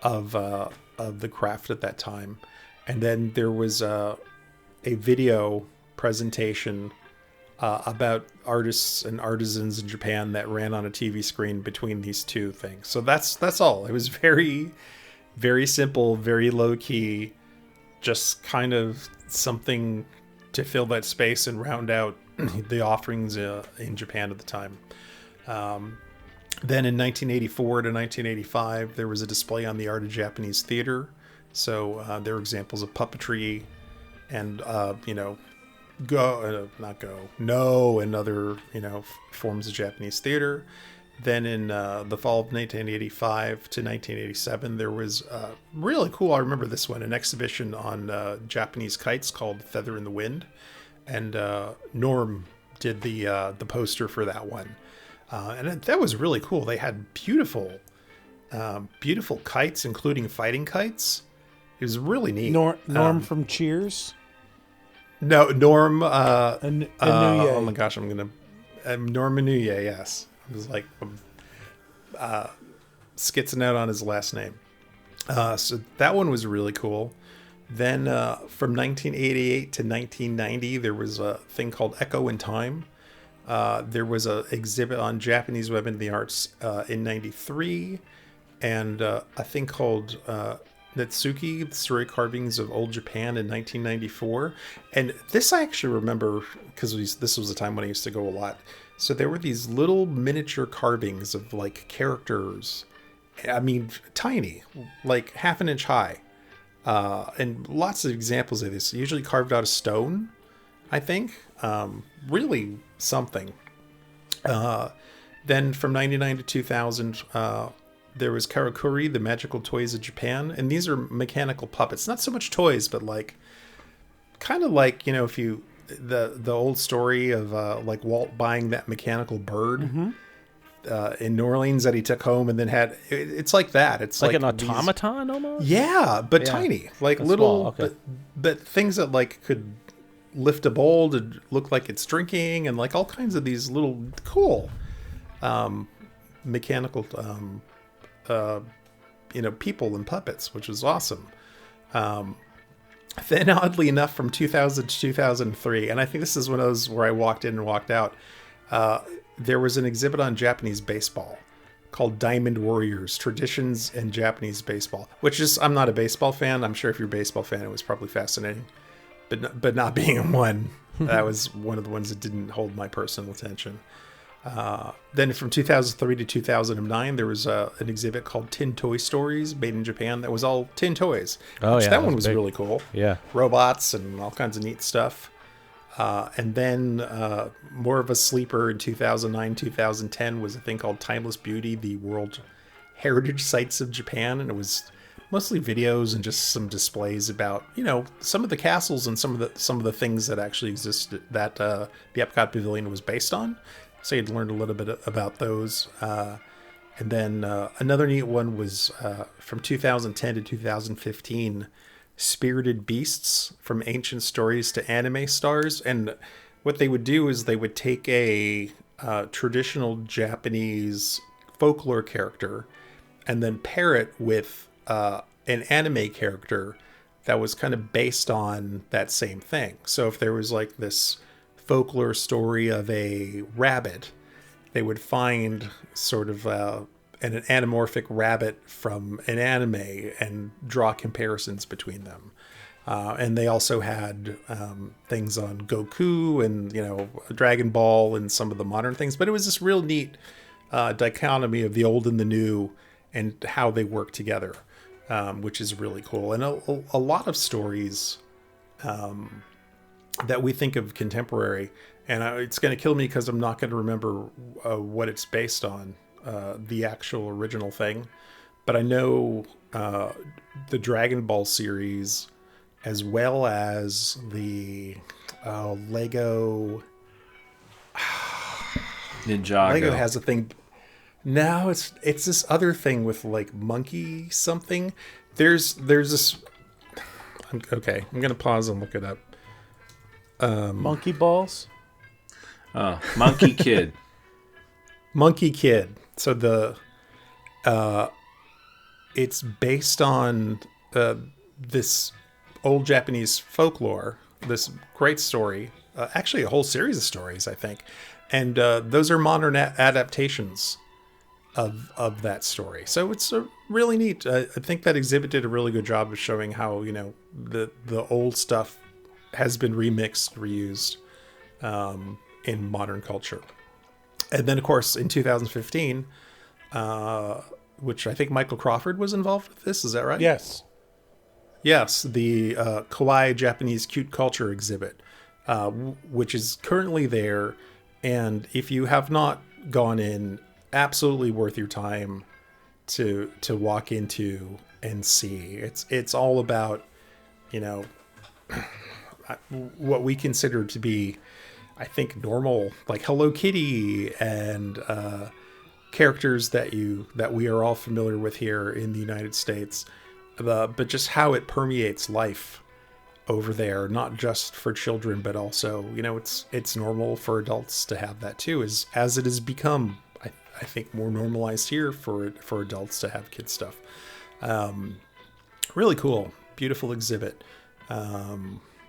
F: of the craft at that time. And then there was a video presentation about artists and artisans in Japan that ran on a TV screen between these 2 things. So that's all. It was very, very simple, very low key, just kind of something to fill that space and round out the offerings in Japan at the time. Then in 1984 to 1985, there was a display on the art of Japanese theater. So there were examples of puppetry and, and other, forms of Japanese theater. Then in the fall of 1985 to 1987, there was really cool, I remember this one, an exhibition on Japanese kites called Feather in the Wind. And Norm did the poster for that one. And that was really cool. They had beautiful kites, including fighting kites. It was really neat.
G: Norm from Cheers?
F: No, Norm.
G: Anuye.
F: Oh my gosh, Norm Anuye, yes. It was like skitzing out on his last name. So that one was really cool. Then from 1988 to 1990, there was a thing called Echo in Time. There was an exhibit on Japanese women in the arts in 93, and a thing called Netsuki, the story carvings of old Japan in 1994. And this I actually remember because this was a time when I used to go a lot. So there were these little miniature carvings of like characters. I mean, tiny, like half an inch high. And lots of examples of this, usually carved out of stone, I think. Really something. Then from 99 to 2000, there was Karakuri, the Magical Toys of Japan. And these are mechanical puppets. Not so much toys, but like, kind of like, if you, the old story of like Walt buying that mechanical bird. Mm-hmm. in New Orleans that he took home and then had. It's like that. It's
E: like an automaton almost.
F: Yeah, but tiny, like
E: That's
F: little,
E: small, okay.
F: but things that like could lift a bowl to look like it's drinking, and like all kinds of these little cool mechanical people and puppets, which is awesome. Then oddly enough, from 2000 to 2003, and I think this is one of those where I walked in and walked out, there was an exhibit on Japanese baseball called Diamond Warriors, Traditions in Japanese Baseball, which is, I'm not a baseball fan. I'm sure if you're a baseball fan, it was probably fascinating. But not being one, that was one of the ones that didn't hold my personal attention. Then from 2003 to 2009, there was an exhibit called Tin Toy Stories, made in Japan. That was all tin toys.
E: Oh, yeah.
F: That one was really cool.
E: Yeah.
F: Robots and all kinds of neat stuff. And then more of a sleeper in 2009, 2010 was a thing called Timeless Beauty, the World Heritage Sites of Japan. And it was mostly videos and just some displays about, some of the castles and some of the things that actually existed that the EPCOT Pavilion was based on. So you'd learned a little bit about those. And then another neat one was from 2010 to 2015, Spirited Beasts, from Ancient Stories to Anime Stars. And what they would do is they would take a traditional Japanese folklore character and then pair it with an anime character that was kind of based on that same thing. So if there was like this folklore story of a rabbit, they would find sort of an anamorphic rabbit from an anime and draw comparisons between them. And they also had things on Goku and, Dragon Ball and some of the modern things. But it was this real neat dichotomy of the old and the new and how they work together, which is really cool. And a lot of stories that we think of contemporary, and it's going to kill me because I'm not going to remember what it's based on, the actual original thing. But I know the Dragon Ball series, as well as the Lego.
H: Ninjago.
F: Lego has a thing. No, it's this other thing with like monkey something. There's this. Okay, I'm gonna pause and look it up.
G: Monkey balls.
H: Monkey Kid.
F: Monkey Kid. So it's based on this old Japanese folklore, this great story, actually a whole series of stories, I think. And those are modern adaptations of that story. So it's really neat. I think that exhibit did a really good job of showing how, the old stuff has been remixed, reused in modern culture. And then, of course, in 2015, which I think Michael Crawford was involved with this. Is that right?
G: Yes.
F: Yes, the Kawaii Japanese Cute Culture exhibit, which is currently there. And if you have not gone in, absolutely worth your time to walk into and see. It's all about, what we consider to be, I think, normal, like Hello Kitty and characters that we are all familiar with here in the United States, but just how it permeates life over there, not just for children, but also, it's normal for adults to have that too, as it has become, I think, more normalized here for adults to have kids stuff. Really cool, beautiful exhibit.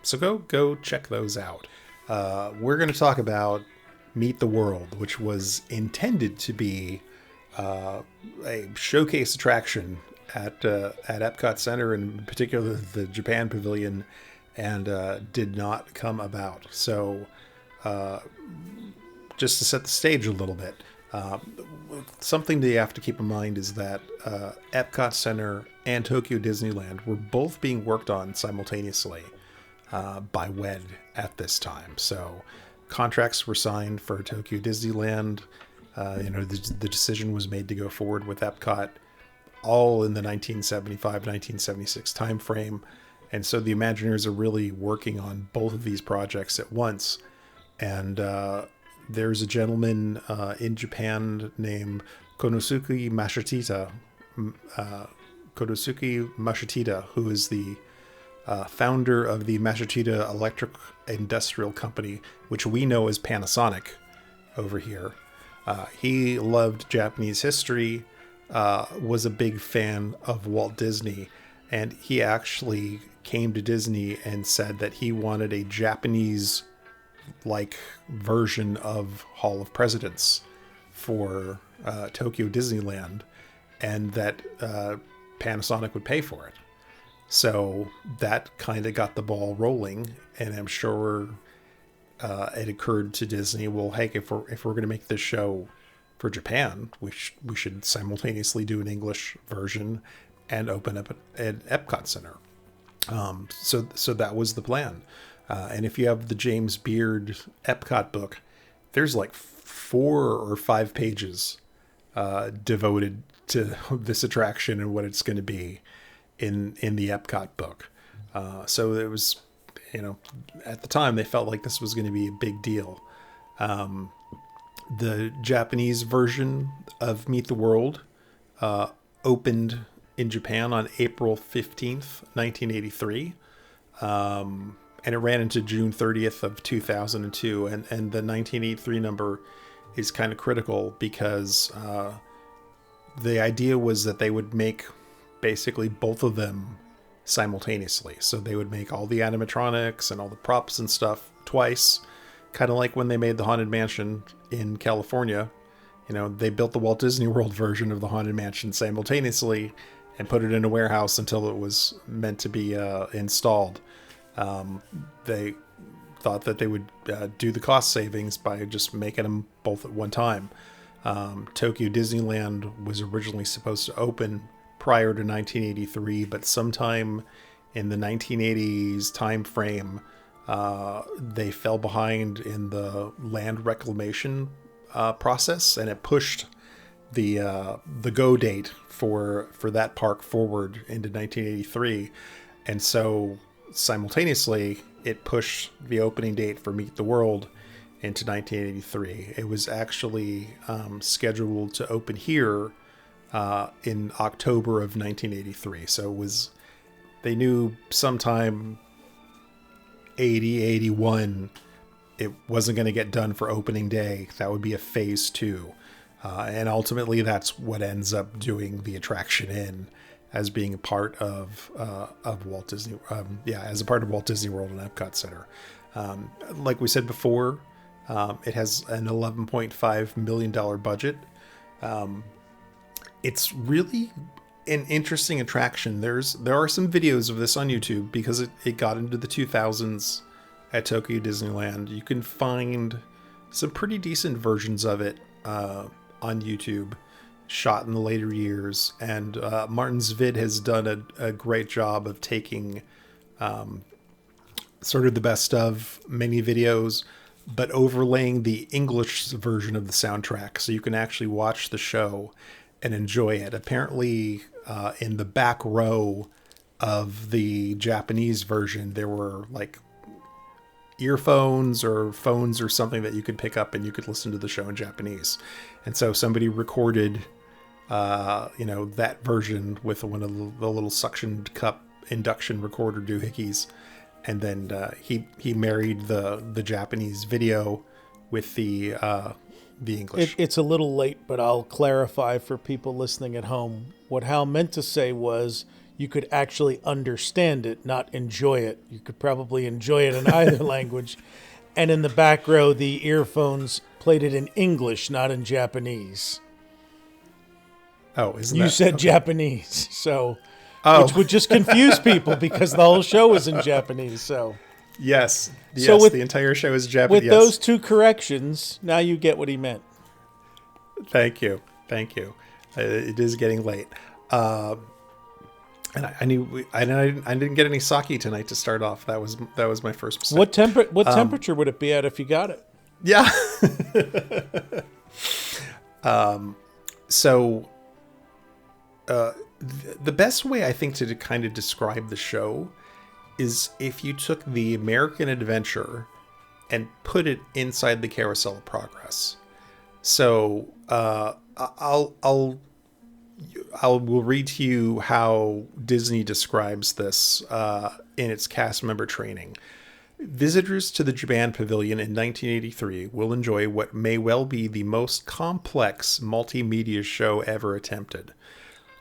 F: So go check those out. We're going to talk about Meet the World, which was intended to be a showcase attraction at EPCOT Center, and in particular the Japan Pavilion, and did not come about. So just to set the stage a little bit, something that you have to keep in mind is that EPCOT Center and Tokyo Disneyland were both being worked on simultaneously by WED at this time. So contracts were signed for Tokyo Disneyland. The decision was made to go forward with EPCOT all in the 1975-1976 timeframe. And so the Imagineers are really working on both of these projects at once. And there's a gentleman in Japan named Konosuke Mashitita, who is the founder of the Mashitita Electric Industrial Company, which we know as Panasonic over here. He loved Japanese history, was a big fan of Walt Disney, and he actually came to Disney and said that he wanted a Japanese-like version of Hall of Presidents for Tokyo Disneyland, and that Panasonic would pay for it. So that kind of got the ball rolling, and I'm sure it occurred to Disney, well, hey, if we're going to make this show for Japan, we should simultaneously do an English version and open up an Epcot Center. So that was the plan. And if you have the James Beard Epcot book, there's like 4 or 5 pages devoted to this attraction and what it's going to be in the Epcot book. So it was, at the time they felt like this was going to be a big deal. The Japanese version of Meet the World opened in Japan on April 15th, 1983. And it ran into June 30th of 2002. And the 1983 number is kind of critical because the idea was that they would make basically both of them simultaneously. So they would make all the animatronics and all the props and stuff twice, kind of like when they made the Haunted Mansion in California. They built the Walt Disney World version of the Haunted Mansion simultaneously and put it in a warehouse until it was meant to be installed. They thought that they would do the cost savings by just making them both at one time. Tokyo Disneyland was originally supposed to open prior to 1983, but sometime in the 1980s time frame, they fell behind in the land reclamation process, and it pushed the go date for that park forward into 1983. And so simultaneously it pushed the opening date for Meet the World into 1983. It was actually scheduled to open here in October of 1983. So they knew sometime 81 it wasn't going to get done for opening day. That would be a phase 2. And ultimately that's what ends up doing the attraction in as being a part of Walt Disney. As a part of Walt Disney World and Epcot Center. Like we said before, it has an $11.5 million budget. It's really an interesting attraction. There are some videos of this on YouTube because it got into the 2000s at Tokyo Disneyland. You can find some pretty decent versions of it on YouTube, shot in the later years. And Martin's Vid has done a great job of taking sort of the best of many videos, but overlaying the English version of the soundtrack so you can actually watch the show and enjoy it. Apparently, in the back row of the Japanese version, there were like earphones or phones or something that you could pick up and you could listen to the show in Japanese. And so somebody recorded, that version with one of the little suction cup induction recorder doohickeys. And then he married the Japanese video with the English.
G: It's a little late, but I'll clarify for people listening at home. What Hal meant to say was you could actually understand it, not enjoy it. You could probably enjoy it in either language. And in the back row, the earphones played it in English, not in Japanese.
F: Oh, isn't
G: you
F: that...
G: said
F: okay.
G: Japanese, so... Which would just confuse people because the whole show was in Japanese. So
F: yes,
G: so
F: the entire show is Japanese.
G: With those 2 corrections, now you get what he meant.
F: Thank you. It is getting late, and I didn't get any sake tonight to start off. That was my first mistake.
G: What temperature would it be at if you got it?
F: Yeah. So. The best way I think to kind of describe the show is if you took the American Adventure and put it inside the Carousel of Progress. So will read to you how Disney describes this in its cast member training. Visitors to the Japan Pavilion in 1983 will enjoy what may well be the most complex multimedia show ever attempted.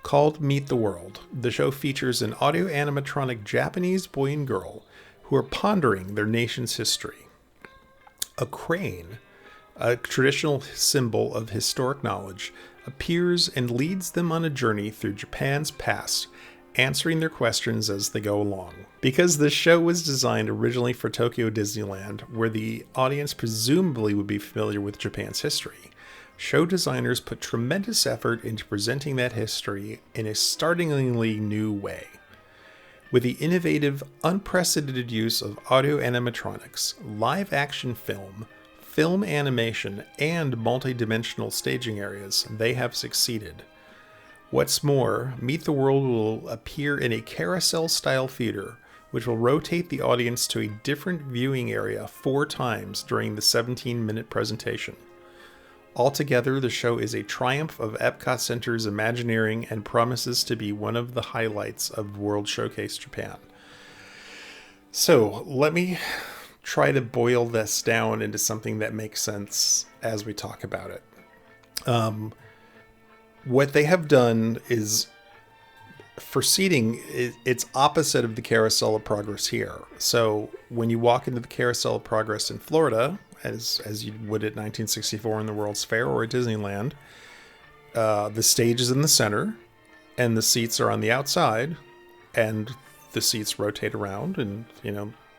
F: Called Meet the World, the show features an audio animatronic Japanese boy and girl who are pondering their nation's history. A crane, a traditional symbol of historic knowledge, appears and leads them on a journey through Japan's past, answering their questions as they go along. Because this show was designed originally for Tokyo Disneyland, where the audience presumably would be familiar with Japan's history, show designers put tremendous effort into presenting that history in a startlingly new way. With the innovative, unprecedented use of audio animatronics, live-action film animation, and multi-dimensional staging areas, they have succeeded. What's more, Meet the World will appear in a carousel-style theater, which will rotate the audience to a different viewing area 4 times during the 17-minute presentation. Altogether, the show is a triumph of Epcot Center's Imagineering and promises to be one of the highlights of World Showcase Japan. So, let me try to boil this down into something that makes sense as we talk about it. What they have done is, for seating, it's opposite of the Carousel of Progress here. So when you walk into the Carousel of Progress in Florida, as you would at 1964 in the World's Fair or at Disneyland, the stage is in the center, and the seats are on the outside, and the seats rotate around, and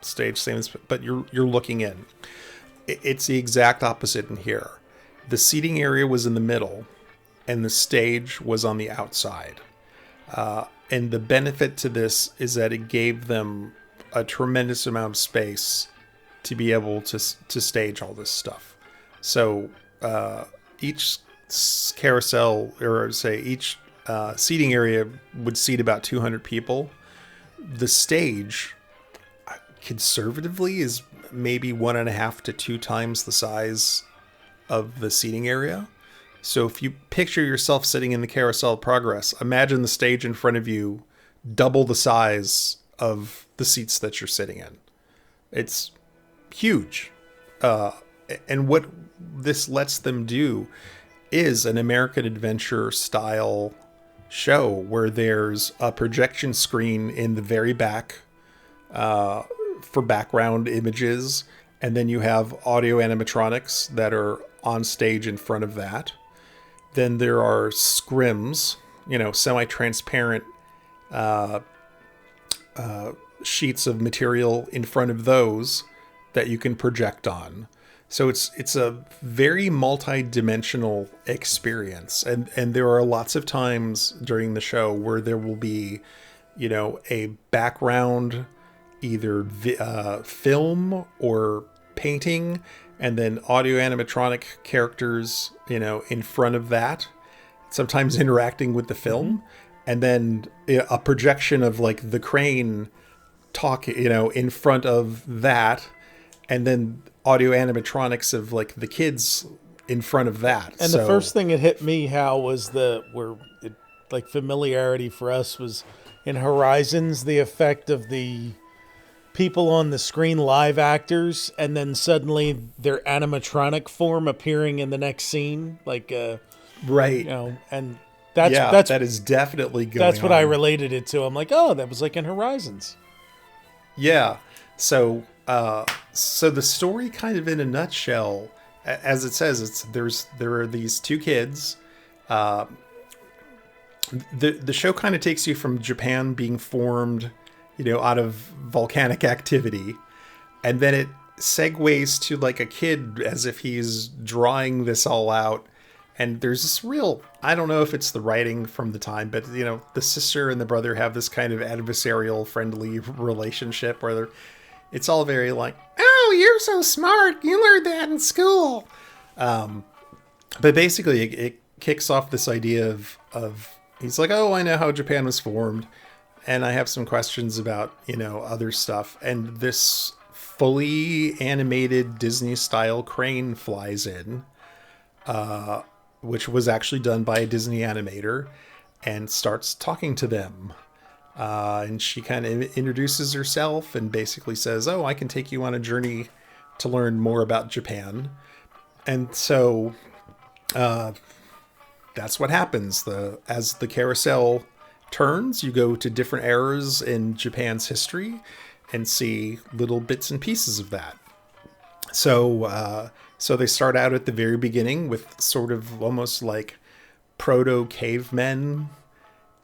F: stage same, but you're looking in. It's the exact opposite in here. The seating area was in the middle, and the stage was on the outside. And the benefit to this is that it gave them a tremendous amount of space to be able to stage all this stuff. So each carousel, or say each seating area would seat about 200 people. The stage, conservatively, is maybe 1.5 to 2 times the size of the seating area. So if you picture yourself sitting in the Carousel of Progress, imagine the stage in front of you double the size of the seats that you're sitting in. It's huge. And what this lets them do is an American Adventure style show where there's a projection screen in the very back for background images, and then you have audio animatronics that are on stage in front of that. Then there are scrims, semi-transparent sheets of material in front of those that you can project on. So it's a very multi-dimensional experience, and there are lots of times during the show where there will be, a background, either film or painting, and then audio animatronic characters, in front of that, sometimes interacting with the film, and then a projection of like the crane talk, in front of that, and then audio animatronics of like the kids in front of that.
G: And the first thing that hit me, Hal, was familiarity for us was in Horizons, the effect of the people on the screen, live actors, and then suddenly their animatronic form appearing in the next scene,
F: right.
G: And that is
F: definitely going
G: That's what
F: on.
G: I related it to. I'm like, oh, that was like in Horizons.
F: Yeah. So the story, kind of in a nutshell, as it says, there are these 2 kids. The show kind of takes you from Japan being formed, out of volcanic activity, and then it segues to like a kid as if he's drawing this all out. And there's this real, I don't know if it's the writing from the time, but the sister and the brother have this kind of adversarial, friendly relationship where it's all very like, oh, you're so smart, you learned that in school. But basically it kicks off this idea of he's like, oh, I know how Japan was formed, and I have some questions about, other stuff. And this fully animated Disney-style crane flies in, which was actually done by a Disney animator, and starts talking to them. And she kind of introduces herself and basically says, "Oh, I can take you on a journey to learn more about Japan." And so that's what happens. As the carousel turns, you go to different eras in Japan's history and see little bits and pieces of that. So they start out at the very beginning with sort of almost like proto-cavemen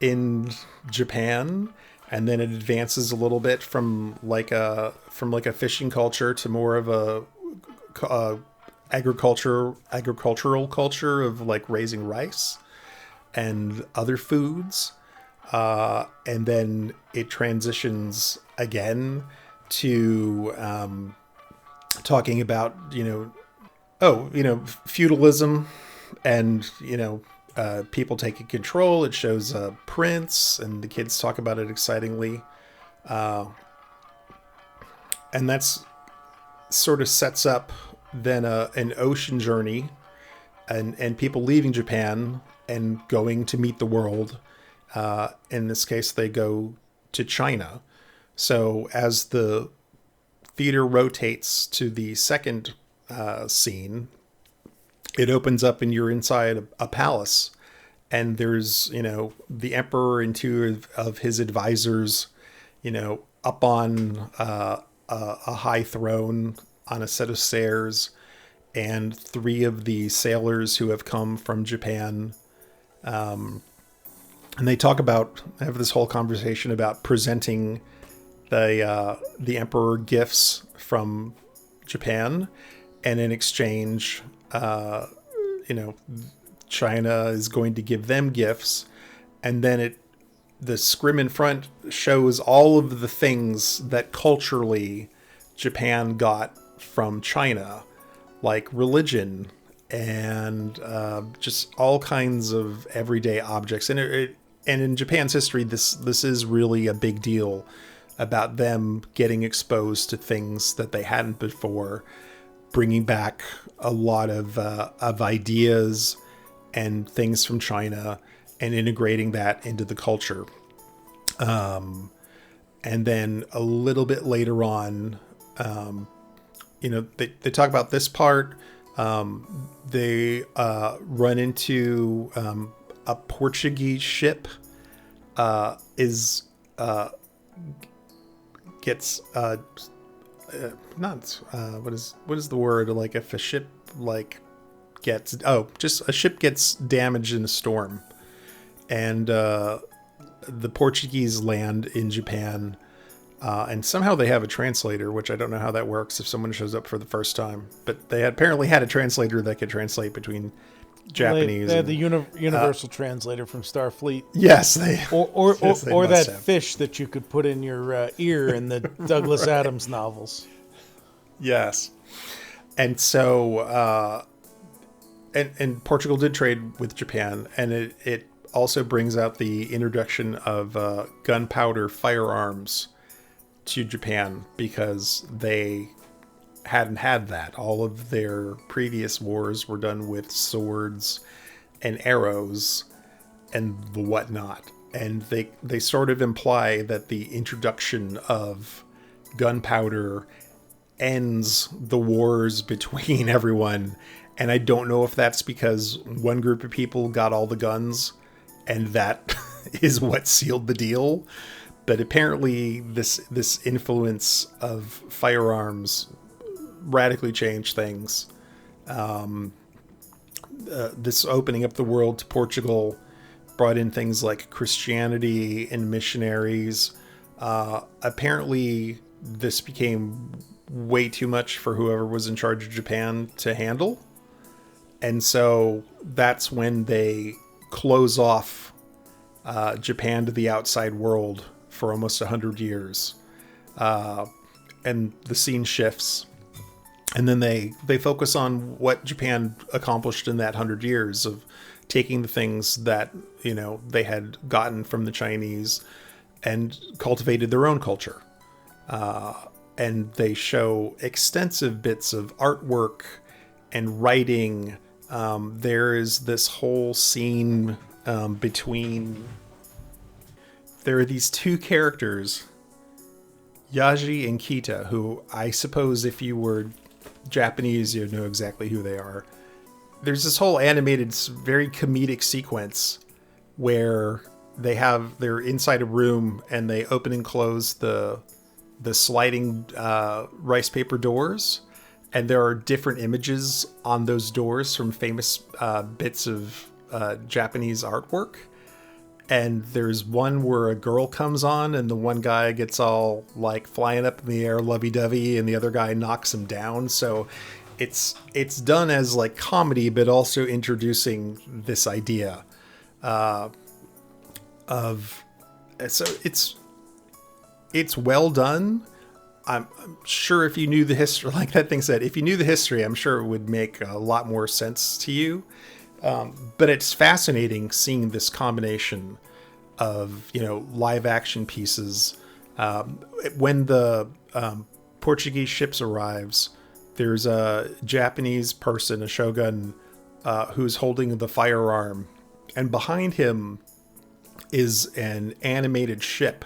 F: in Japan, and then it advances a little bit from like a fishing culture to more of a agricultural culture of like raising rice and other foods, and then it transitions again to talking about feudalism and people taking control. It shows a prince, and the kids talk about it excitingly, and that's sort of sets up then an ocean journey, and people leaving Japan and going to meet the world. In this case, they go to China. So as the theater rotates to the second scene, it opens up and you're inside a palace, and there's, the emperor and two of his advisors, up on a high throne on a set of stairs, and three of the sailors who have come from Japan. And they have this whole conversation about presenting the emperor gifts from Japan, and in exchange, China is going to give them gifts. And then the scrim in front shows all of the things that culturally Japan got from China, like religion and just all kinds of everyday objects. And in Japan's history, this is really a big deal about them getting exposed to things that they hadn't before, bringing back a lot of ideas and things from China and integrating that into the culture. And then a little bit later on, they talk about this part. They run into a Portuguese ship gets what is the word, like if a ship just a ship gets damaged in a storm, and the Portuguese land in Japan, and somehow they have a translator, which I don't know how that works if someone shows up for the first time, but they apparently had a translator that could translate between Japanese.
G: They had the universal translator from Starfleet.
F: Yes,
G: or that fish that you could put in your ear in the Douglas Adams novels.
F: Yes, and so and Portugal did trade with Japan, and it also brings out the introduction of gunpowder firearms to Japan, because they hadn't had that. All of their previous wars were done with swords and arrows and the whatnot. And they sort of imply that the introduction of gunpowder ends the wars between everyone. And I don't know if that's because one group of people got all the guns and that is what sealed the deal. But apparently this influence of firearms radically changed things. This opening up the world to Portugal brought in things like Christianity and missionaries. Apparently this became way too much for whoever was in charge of Japan to handle. And so that's when they close off Japan to the outside world for almost 100 years. And the scene shifts. And then they focus on what Japan accomplished in that 100 years of taking the things that, they had gotten from the Chinese and cultivated their own culture. and they show extensive bits of artwork and writing. There is this whole scene between... There are these two characters, Yaji and Kita, who I suppose if you were Japanese, you'd know exactly who they are. There's this whole animated, very comedic sequence where they're inside a room and they open and close the sliding rice paper doors, and there are different images on those doors from famous bits of Japanese artwork. And there's one where a girl comes on and the one guy gets all like flying up in the air lovey-dovey and the other guy knocks him down. So it's done as like comedy, but also introducing this idea so it's well done. I'm sure if you knew the history, like that thing said, if you knew the history, I'm sure it would make a lot more sense to you. But it's fascinating seeing this combination of, live action pieces. When the Portuguese ships arrives, there's a Japanese person, a shogun, who's holding the firearm, and behind him is an animated ship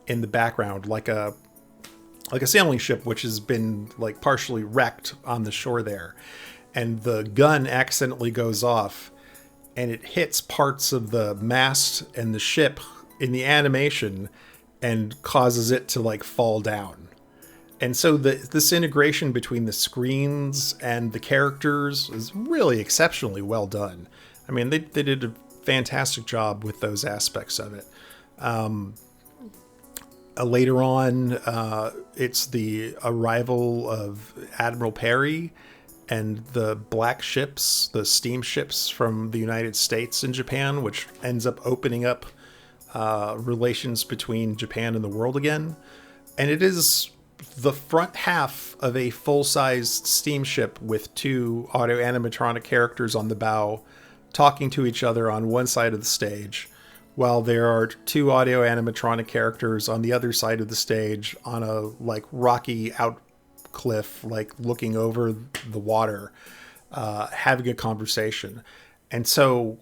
F: in the background, like a sailing ship, which has been like partially wrecked on the shore there. And the gun accidentally goes off and it hits parts of the mast and the ship in the animation and causes it to like fall down. And so this integration between the screens and the characters is really exceptionally well done. I mean, they did a fantastic job with those aspects of it. Later on, it's the arrival of Admiral Perry and the black ships, the steamships from the United States and Japan, which ends up opening up relations between Japan and the world again. And it is the front half of a full-sized steamship with two audio animatronic characters on the bow talking to each other on one side of the stage, while there are two audio animatronic characters on the other side of the stage on a like rocky out cliff, like looking over the water, having a conversation. And so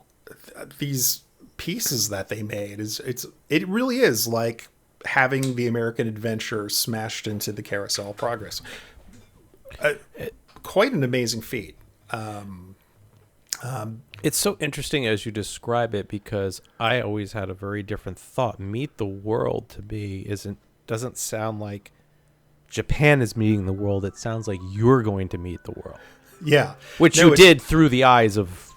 F: these pieces that they made it really is like having the American adventure smashed into the Carousel Progress. Quite an amazing feat.
E: It's so interesting as you describe it, because I always had a very different thought. Meet the World to me doesn't sound like Japan is meeting the world. It sounds like you're going to meet the world.
F: Yeah.
E: Which you did through the eyes of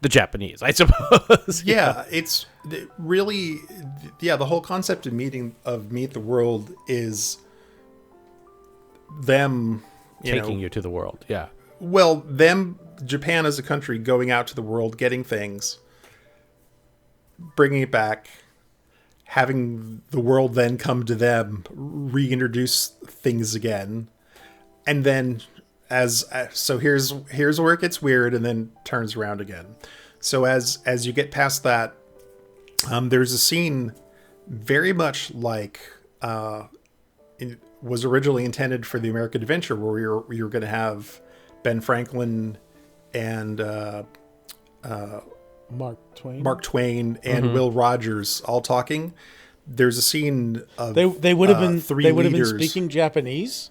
E: the Japanese, I suppose.
F: Yeah, it's really, the whole concept of Meet the World is them
E: taking you to the world. Yeah.
F: Well, Japan as a country going out to the world, getting things, bringing it back, having the world then come to them, reintroduce things again, and then so here's where it gets weird and then turns around again. So as you get past that, there's a scene very much like it was originally intended for the American Adventure, where you're going to have Ben Franklin and
G: Mark
F: Twain and Will Rogers all talking. There's a scene of
G: they would have been
F: leaders.
G: Speaking Japanese.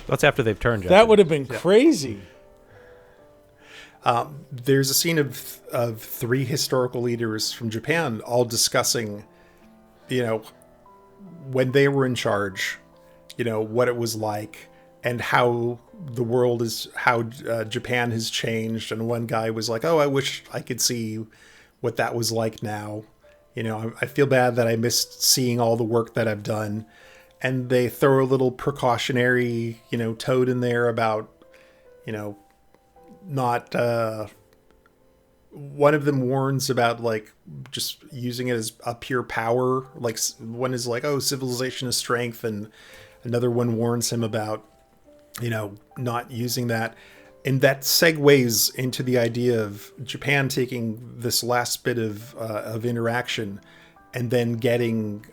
E: That's after they've turned Japanese.
G: That would have been crazy.
F: There's a scene of three historical leaders from Japan all discussing, when they were in charge, what it was like and how the world how Japan has changed. And one guy was like, "Oh, I wish I could see what that was like now. I feel bad that I missed seeing all the work that I've done." And they throw a little precautionary, toad in there about, not, one of them warns about like just using it as a pure power. Like one is like, "Oh, civilization is strength." And another one warns him about, not using that. And that segues into the idea of Japan taking this last bit of interaction and then getting,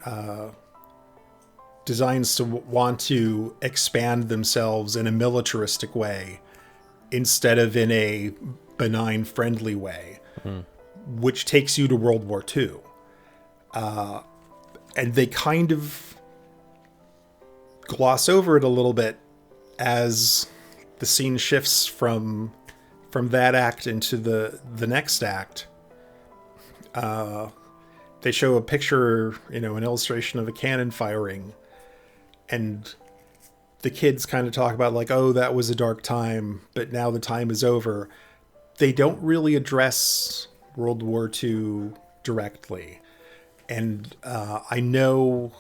F: designs to want to expand themselves in a militaristic way instead of in a benign, friendly way, which takes you to World War II. And they kind of gloss over it a little bit as the scene shifts from that act into the next act. They show a picture, an illustration of a cannon firing, and the kids kind of talk about like, oh, that was a dark time, but now the time is over. They don't really address World War II directly. And I know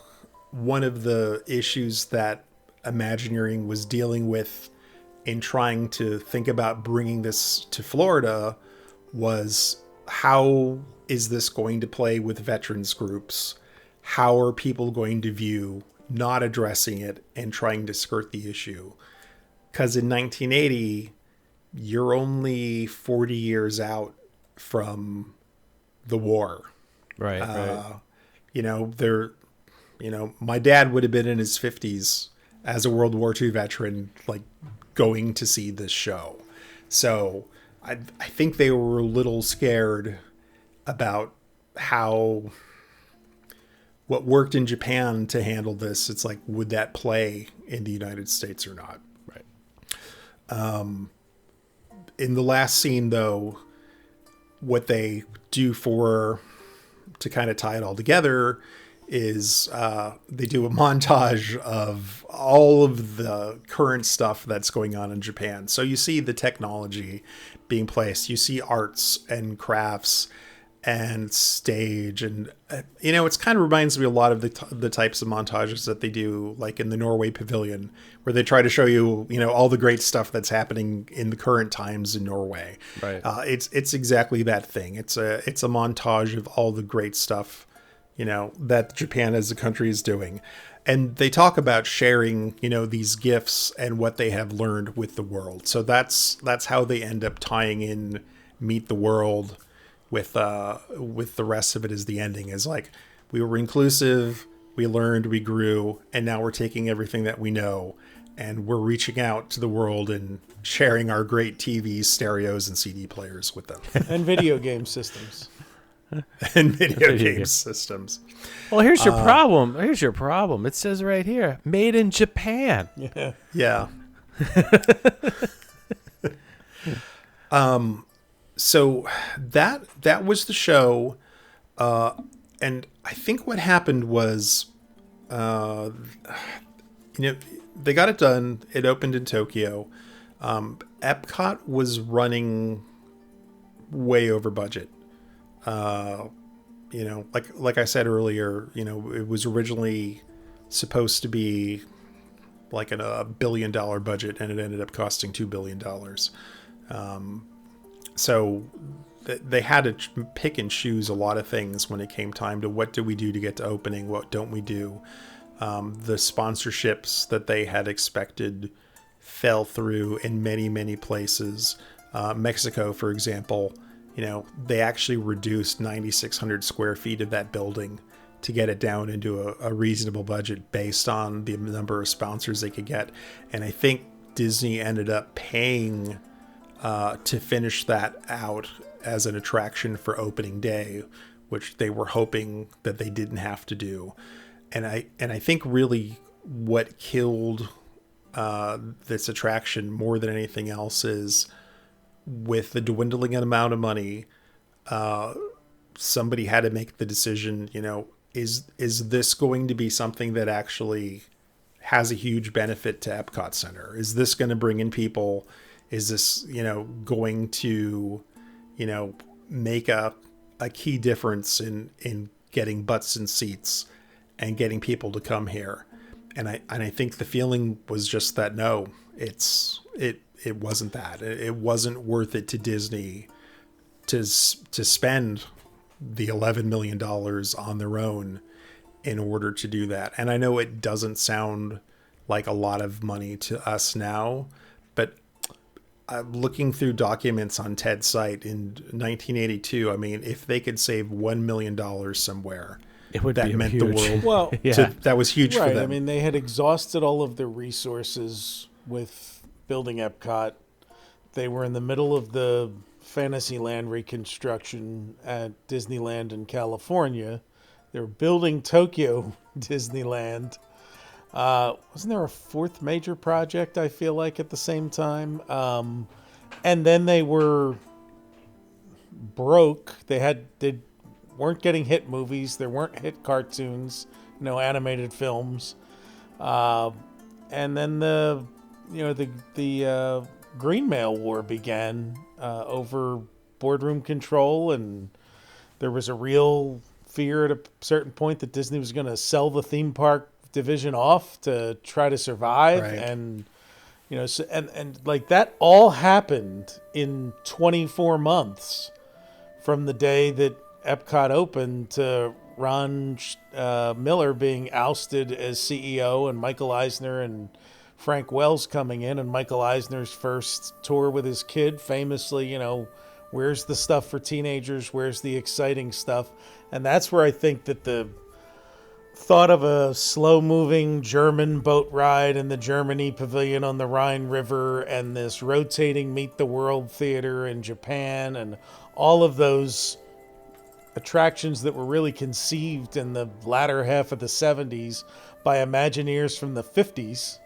F: one of the issues that Imagineering was dealing with in trying to think about bringing this to Florida was, how is this going to play with veterans groups? How are people going to view not addressing it and trying to skirt the issue? Because in 1980, you're only 40 years out from the war.
E: Right.
F: My dad would have been in his 50s as a World War II veteran, like going to see this show. So I think they were a little scared about what worked in Japan to handle this. It's like, would that play in the United States or not?
E: Right.
F: In the last scene, though, what they do to kind of tie it all together is they do a montage of all of the current stuff that's going on in Japan. So you see the technology being placed, you see arts and crafts and stage, and it's kind of reminds me a lot of the types of montages that they do like in the Norway Pavilion, where they try to show you all the great stuff that's happening in the current times in Norway.
E: Right.
F: It's exactly that thing. It's a montage of all the great stuff that Japan as a country is doing. And they talk about sharing, these gifts and what they have learned with the world. So that's how they end up tying in Meet the World with the rest of it. Is the ending is like, we were inclusive, we learned, we grew, and now we're taking everything that we know and we're reaching out to the world and sharing our great TVs, stereos, and CD players with them.
G: And video game systems.
F: And video game systems.
E: Well, here's your problem. Here's your problem. It says right here, made in Japan.
F: Yeah. So that was the show. And I think what happened was, they got it done. It opened in Tokyo. EPCOT was running way over budget. Like I said earlier, it was originally supposed to be like a $1 billion budget, and it ended up costing $2 billion. So they had to pick and choose a lot of things when it came time to what do we do to get to opening, what don't we do. The sponsorships that they had expected fell through in many, many places. Mexico, for example, they actually reduced 9,600 square feet of that building to get it down into a reasonable budget based on the number of sponsors they could get. And I think Disney ended up paying to finish that out as an attraction for opening day, which they were hoping that they didn't have to do. And I think really what killed this attraction more than anything else is, with the dwindling amount of money, somebody had to make the decision, is this going to be something that actually has a huge benefit to Epcot Center? Is this going to bring in people? Is this, going to, make a key difference in getting butts in seats and getting people to come here? And I think the feeling was just that, no, it wasn't that. It wasn't worth it to Disney to spend the $11 million on their own in order to do that. And I know it doesn't sound like a lot of money to us now, but looking through documents on Ted's site in 1982, I mean, if they could save $1 million somewhere,
E: It would
F: that
E: be
F: meant
E: huge.
F: the world.
G: Well,
E: Yeah.
F: That was huge for
G: right.
F: them.
G: I mean, they had exhausted all of their resources with building Epcot. They were in the middle of the Fantasyland reconstruction at Disneyland in California. They were building Tokyo Disneyland. Wasn't there a fourth major project, I feel like, at the same time? And then they were broke. They weren't getting hit movies. There weren't hit cartoons, animated films. And then the Green Mail War began over boardroom control, and there was a real fear at a certain point that Disney was going to sell the theme park division off to try to survive.
F: Right.
G: And and like that all happened in 24 months from the day that Epcot opened to Ron Miller being ousted as CEO and Michael Eisner and Frank Wells coming in, and Michael Eisner's first tour with his kid, famously, where's the stuff for teenagers? Where's the exciting stuff? And that's where I think that the thought of a slow-moving German boat ride in the Germany Pavilion on the Rhine River and this rotating Meet the World Theater in Japan and all of those attractions that were really conceived in the latter half of the 70s by Imagineers from the 50s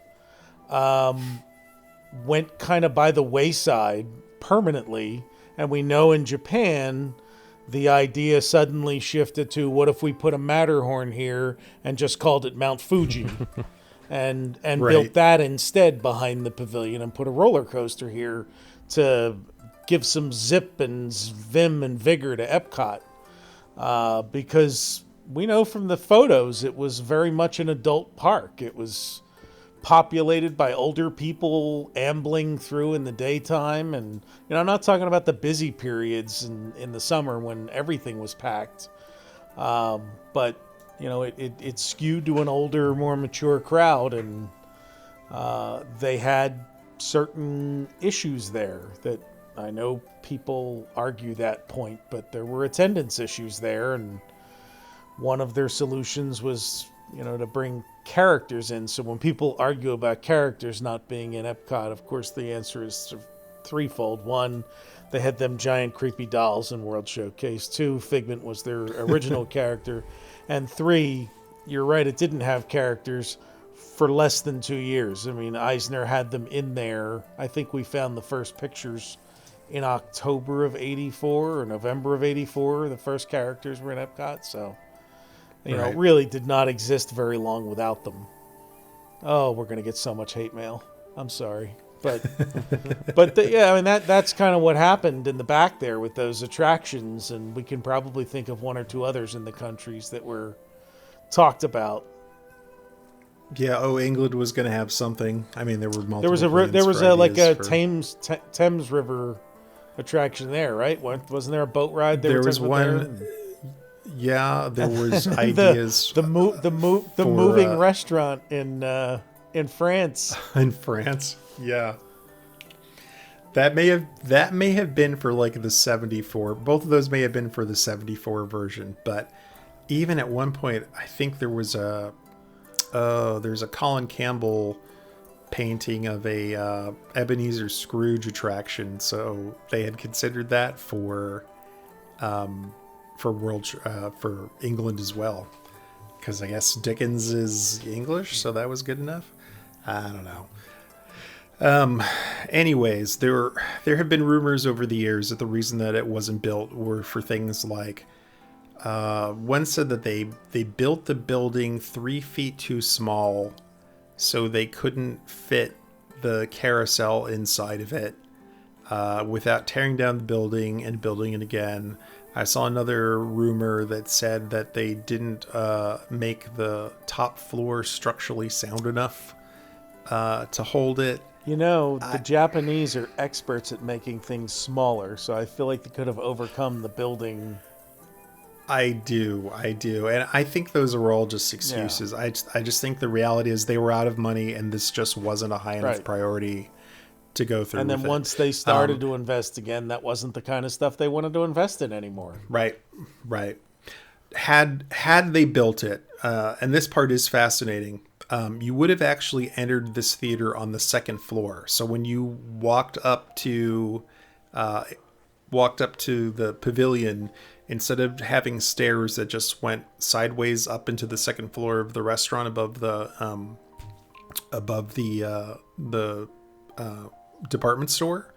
G: went kind of by the wayside permanently. And we know in Japan, the idea suddenly shifted to, what if we put a Matterhorn here and just called it Mount Fuji and
F: Right.
G: built that instead behind the pavilion and put a roller coaster here to give some zip and vim and vigor to Epcot. Because we know from the photos, it was very much an adult park. It was populated by older people ambling through in the daytime. And, I'm not talking about the busy periods in the summer when everything was packed. But, it skewed to an older, more mature crowd. And they had certain issues there that I know people argue that point, but there were attendance issues there. And one of their solutions was, to bring characters in. So when people argue about characters not being in Epcot, of course, the answer is threefold. One, they had them giant creepy dolls in World Showcase. Two, Figment was their original character. And three, you're right, it didn't have characters for less than 2 years. I mean, Eisner had them in there. I think we found the first pictures in October of 84 or November of 84. The first characters were in Epcot. So,
F: Right.
G: it really did not exist very long without them. Oh, we're going to get so much hate mail. I'm sorry. But, that's kind of what happened in the back there with those attractions. And we can probably think of one or two others in the countries that were talked about.
F: Yeah. Oh, England was going to have something. I mean, there were multiple.
G: There was a Thames River attraction there, right? Wasn't there a boat ride?
F: There was one. Yeah, there was ideas.
G: The moving restaurant in France.
F: In France, yeah. That may have been for like the 74. Both of those may have been for the 74 version, but even at one point, I think there's a Colin Campbell painting of a Ebenezer Scrooge attraction, so they had considered that for England as well, because I guess Dickens is English, so that was good enough. I don't know. Anyways, there have been rumors over the years that the reason that it wasn't built were for things like one said that they built the building 3 feet too small, so they couldn't fit the carousel inside of it without tearing down the building and building it again. I saw another rumor that said that they didn't make the top floor structurally sound enough to hold it.
G: The Japanese are experts at making things smaller, so I feel like they could have overcome the building.
F: I do. And I think those are all just excuses. Yeah. I just think the reality is they were out of money and this just wasn't a high enough priority to go through.
G: And then once they started to invest again, that wasn't the kind of stuff they wanted to invest in anymore.
F: Right. had they built it, and this part is fascinating, you would have actually entered this theater on the second floor. So when you walked up to the pavilion, instead of having stairs that just went sideways up into the second floor of the restaurant above the department store,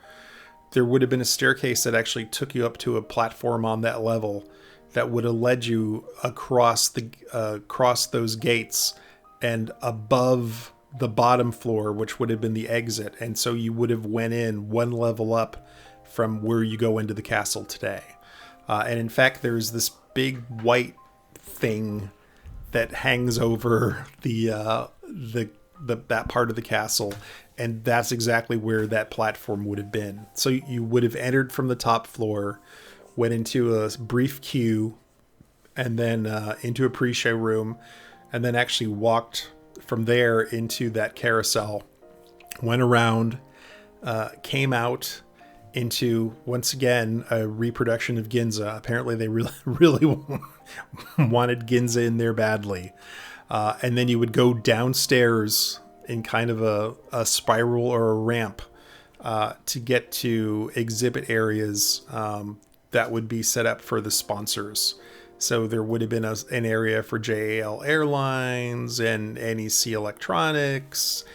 F: there would have been a staircase that actually took you up to a platform on that level that would have led you across those gates and above the bottom floor, which would have been the exit. And so you would have went in one level up from where you go into the castle today. And in fact, there's this big white thing that hangs over that part of the castle, and that's exactly where that platform would have been. So you would have entered from the top floor, went into a brief queue, and then into a pre-show room, and then actually walked from there into that carousel, went around, came out into, once again, a reproduction of Ginza. Apparently they really wanted Ginza in there badly. And then you would go downstairs in kind of a spiral or a ramp to get to exhibit areas that would be set up for the sponsors. So there would have been an area for JAL Airlines and NEC Electronics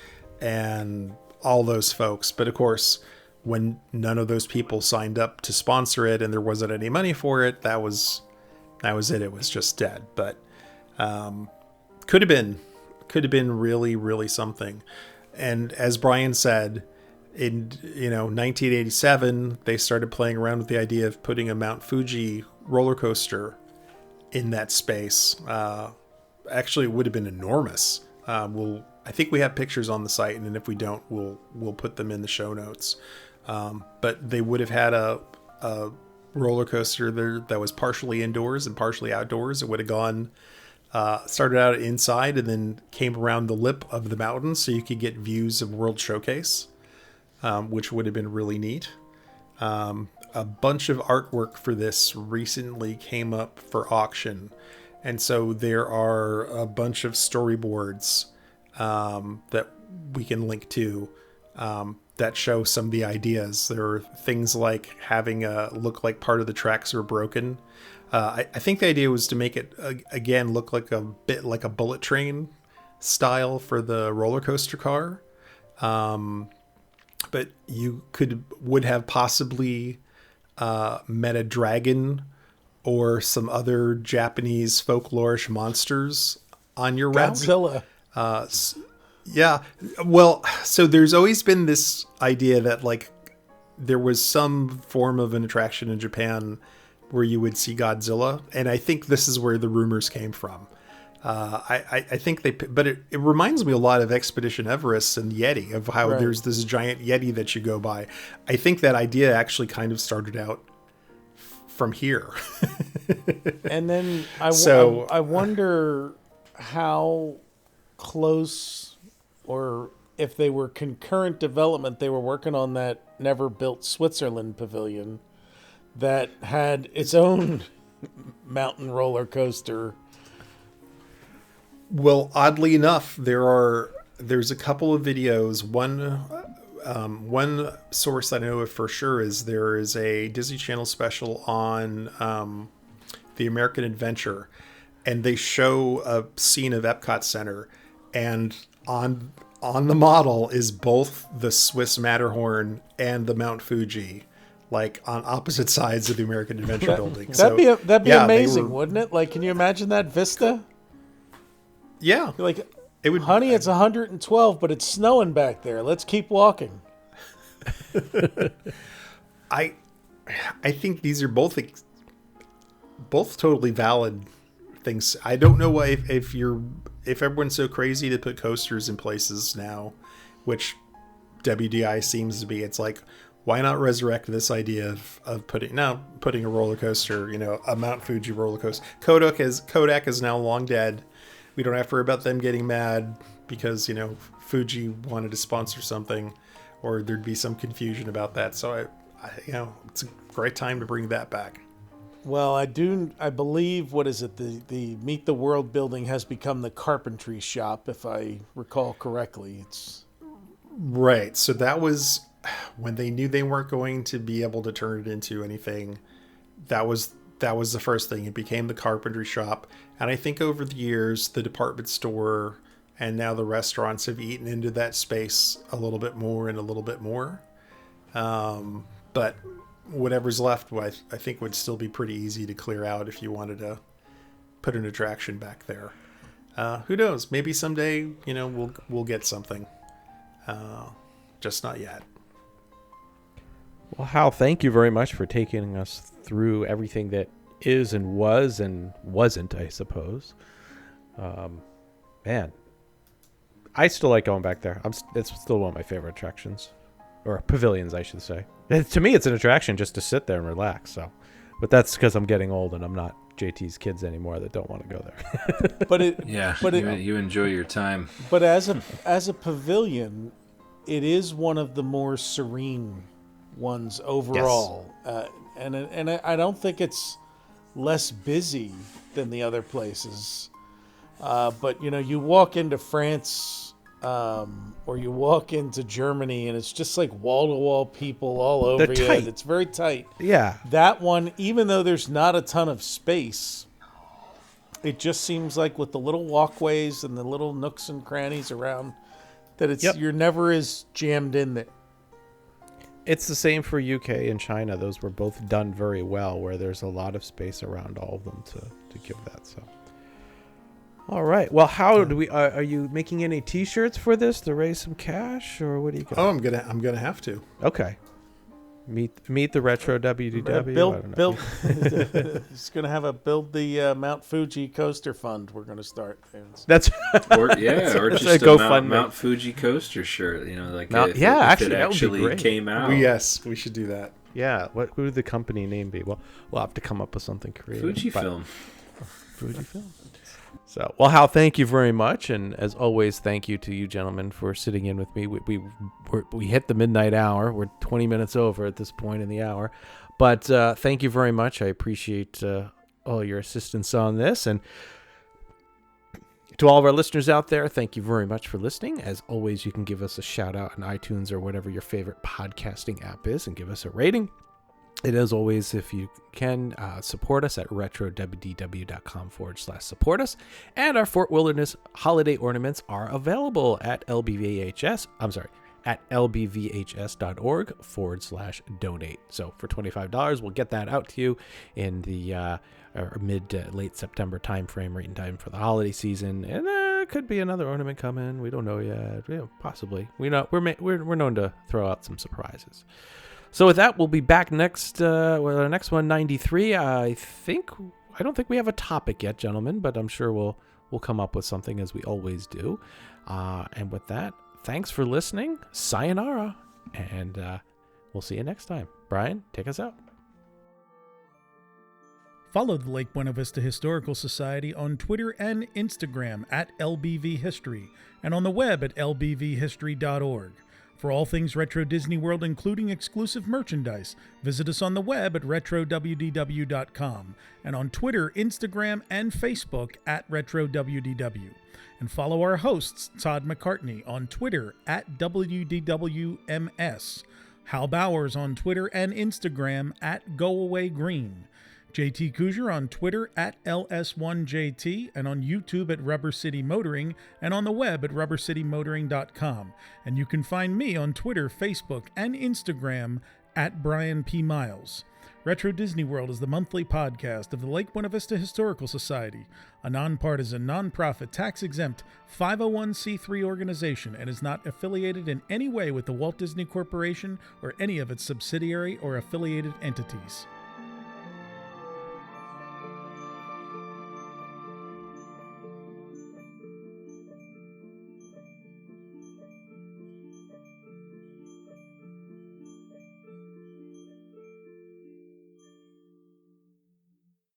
F: and all those folks. But of course, when none of those people signed up to sponsor it and there wasn't any money for it, that was it. It was just dead. But could have been really, really something. And as Brian said, in 1987, they started playing around with the idea of putting a Mount Fuji roller coaster in that space. Actually, it would have been enormous. I think we have pictures on the site, and if we don't, we'll put them in the show notes. But they would have had a roller coaster there that was partially indoors and partially outdoors. It would have gone started out inside and then came around the lip of the mountain, so you could get views of World Showcase, which would have been really neat. A bunch of artwork for this recently came up for auction, and so there are a bunch of storyboards that we can link to that show some of the ideas. There are things like having look like part of the tracks are broken. I think the idea was to make it again look like a bit like a bullet train style for the roller coaster car, but you would have possibly met a dragon or some other Japanese folklorish monsters on your route.
G: Godzilla.
F: Yeah. Well, so there's always been this idea that like there was some form of an attraction in Japan where you would see Godzilla. And I think this is where the rumors came from. I think but it reminds me a lot of Expedition Everest and Yeti, of how there's this giant Yeti that you go by. I think that idea actually kind of started out from here.
G: And then I wonder how close, or if they were concurrent development, they were working on that never built Switzerland pavilion that had its own mountain roller coaster.
F: Well, oddly enough, there's a couple of videos. One source that I know of for sure is there is a Disney Channel special on the American Adventure, and they show a scene of Epcot Center, and on the model is both the Swiss Matterhorn and the Mount Fuji, like on opposite sides of the American Adventure building.
G: That'd be amazing, wouldn't it? Like, can you imagine that vista?
F: Yeah.
G: You're like, it would. Honey, it's 112, but it's snowing back there. Let's keep walking.
F: I think these are both totally valid things. I don't know why if everyone's so crazy to put coasters in places now, which WDI seems to be. It's like, why not resurrect this idea of putting a roller coaster, a Mount Fuji roller coaster. Kodak is now long dead. We don't have to worry about them getting mad because, Fuji wanted to sponsor something, or there'd be some confusion about that. So I it's a great time to bring that back.
G: Well, I believe, what is it? The Meet the World building has become the carpentry shop, if I recall correctly. It's
F: right. So that was when they knew they weren't going to be able to turn it into anything. That was the first thing. It became the carpentry shop. And I think over the years, the department store and now the restaurants have eaten into that space a little bit more and a little bit more. But whatever's left, I think would still be pretty easy to clear out if you wanted to put an attraction back there. Who knows? Maybe someday, we'll get something. Just not yet.
E: Well, Hal, thank you very much for taking us through everything that is and was and wasn't, I suppose. Man, I still like going back there. It's still one of my favorite attractions. Or pavilions, I should say. To me, it's an attraction just to sit there and relax. So, but that's because I'm getting old and I'm not JT's kids anymore that don't want to go there.
H: You enjoy your time.
G: But as a pavilion, it is one of the more serene ones overall. Yes. And I don't think it's less busy than the other places. But you walk into France. Or you walk into Germany and it's just like wall-to-wall people all over you.
E: Tight.
G: It's very tight.
E: Yeah.
G: That one, even though there's not a ton of space, it just seems like with the little walkways and the little nooks and crannies around, that you're never as jammed in there.
E: It's the same for UK and China. Those were both done very well, where there's a lot of space around all of them to give that. So. All right. Well, how do we? Are you making any T-shirts for this to raise some cash, or what do you got?
F: Oh, I'm gonna have to.
E: Okay. Meet the RetroWDW.
G: Build. It's gonna have a build the Mount Fuji coaster fund. We're gonna start.
E: That's
H: or just a Mount Fuji coaster shirt. If it actually came out.
F: Yes, we should do that.
E: Yeah. Who would the company name be? Well, we'll have to come up with something creative.
H: Fujifilm.
E: So, well, Hal, thank you very much, and as always, thank you to you gentlemen for sitting in with me. We hit the midnight hour. We're 20 minutes over at this point in the hour, but thank you very much. I appreciate all your assistance on this, and to all of our listeners out there, thank you very much for listening. As always, you can give us a shout out on iTunes or whatever your favorite podcasting app is, and give us a rating. And as always, if you can, support us at RetroWDW.com/support us. And our Fort Wilderness holiday ornaments are available at lbvhs.org/donate. So for $25, we'll get that out to you in the mid to late September timeframe, right in time for the holiday season. And there could be another ornament coming. We don't know yet. Possibly. We're known to throw out some surprises. So with that, we'll be back next with our next one, 93. I don't think we have a topic yet, gentlemen, but I'm sure we'll come up with something as we always do. And with that, thanks for listening. Sayonara, and we'll see you next time. Brian, take us out.
I: Follow the Lake Buena Vista Historical Society on Twitter and Instagram at LBV History, and on the web at lbvhistory.org. For all things Retro Disney World, including exclusive merchandise, visit us on the web at RetroWDW.com and on Twitter, Instagram, and Facebook at RetroWDW. And follow our hosts, Todd McCartney, on Twitter at WDWMS, Hal Bowers on Twitter and Instagram at GoAwayGreen, JT Cougar on Twitter at LS1JT, and on YouTube at Rubber City Motoring, and on the web at rubbercitymotoring.com. And you can find me on Twitter, Facebook, and Instagram at Brian P. Miles. Retro Disney World is the monthly podcast of the Lake Buena Vista Historical Society, a nonpartisan, nonprofit, tax-exempt 501c3 organization, and is not affiliated in any way with the Walt Disney Corporation or any of its subsidiary or affiliated entities.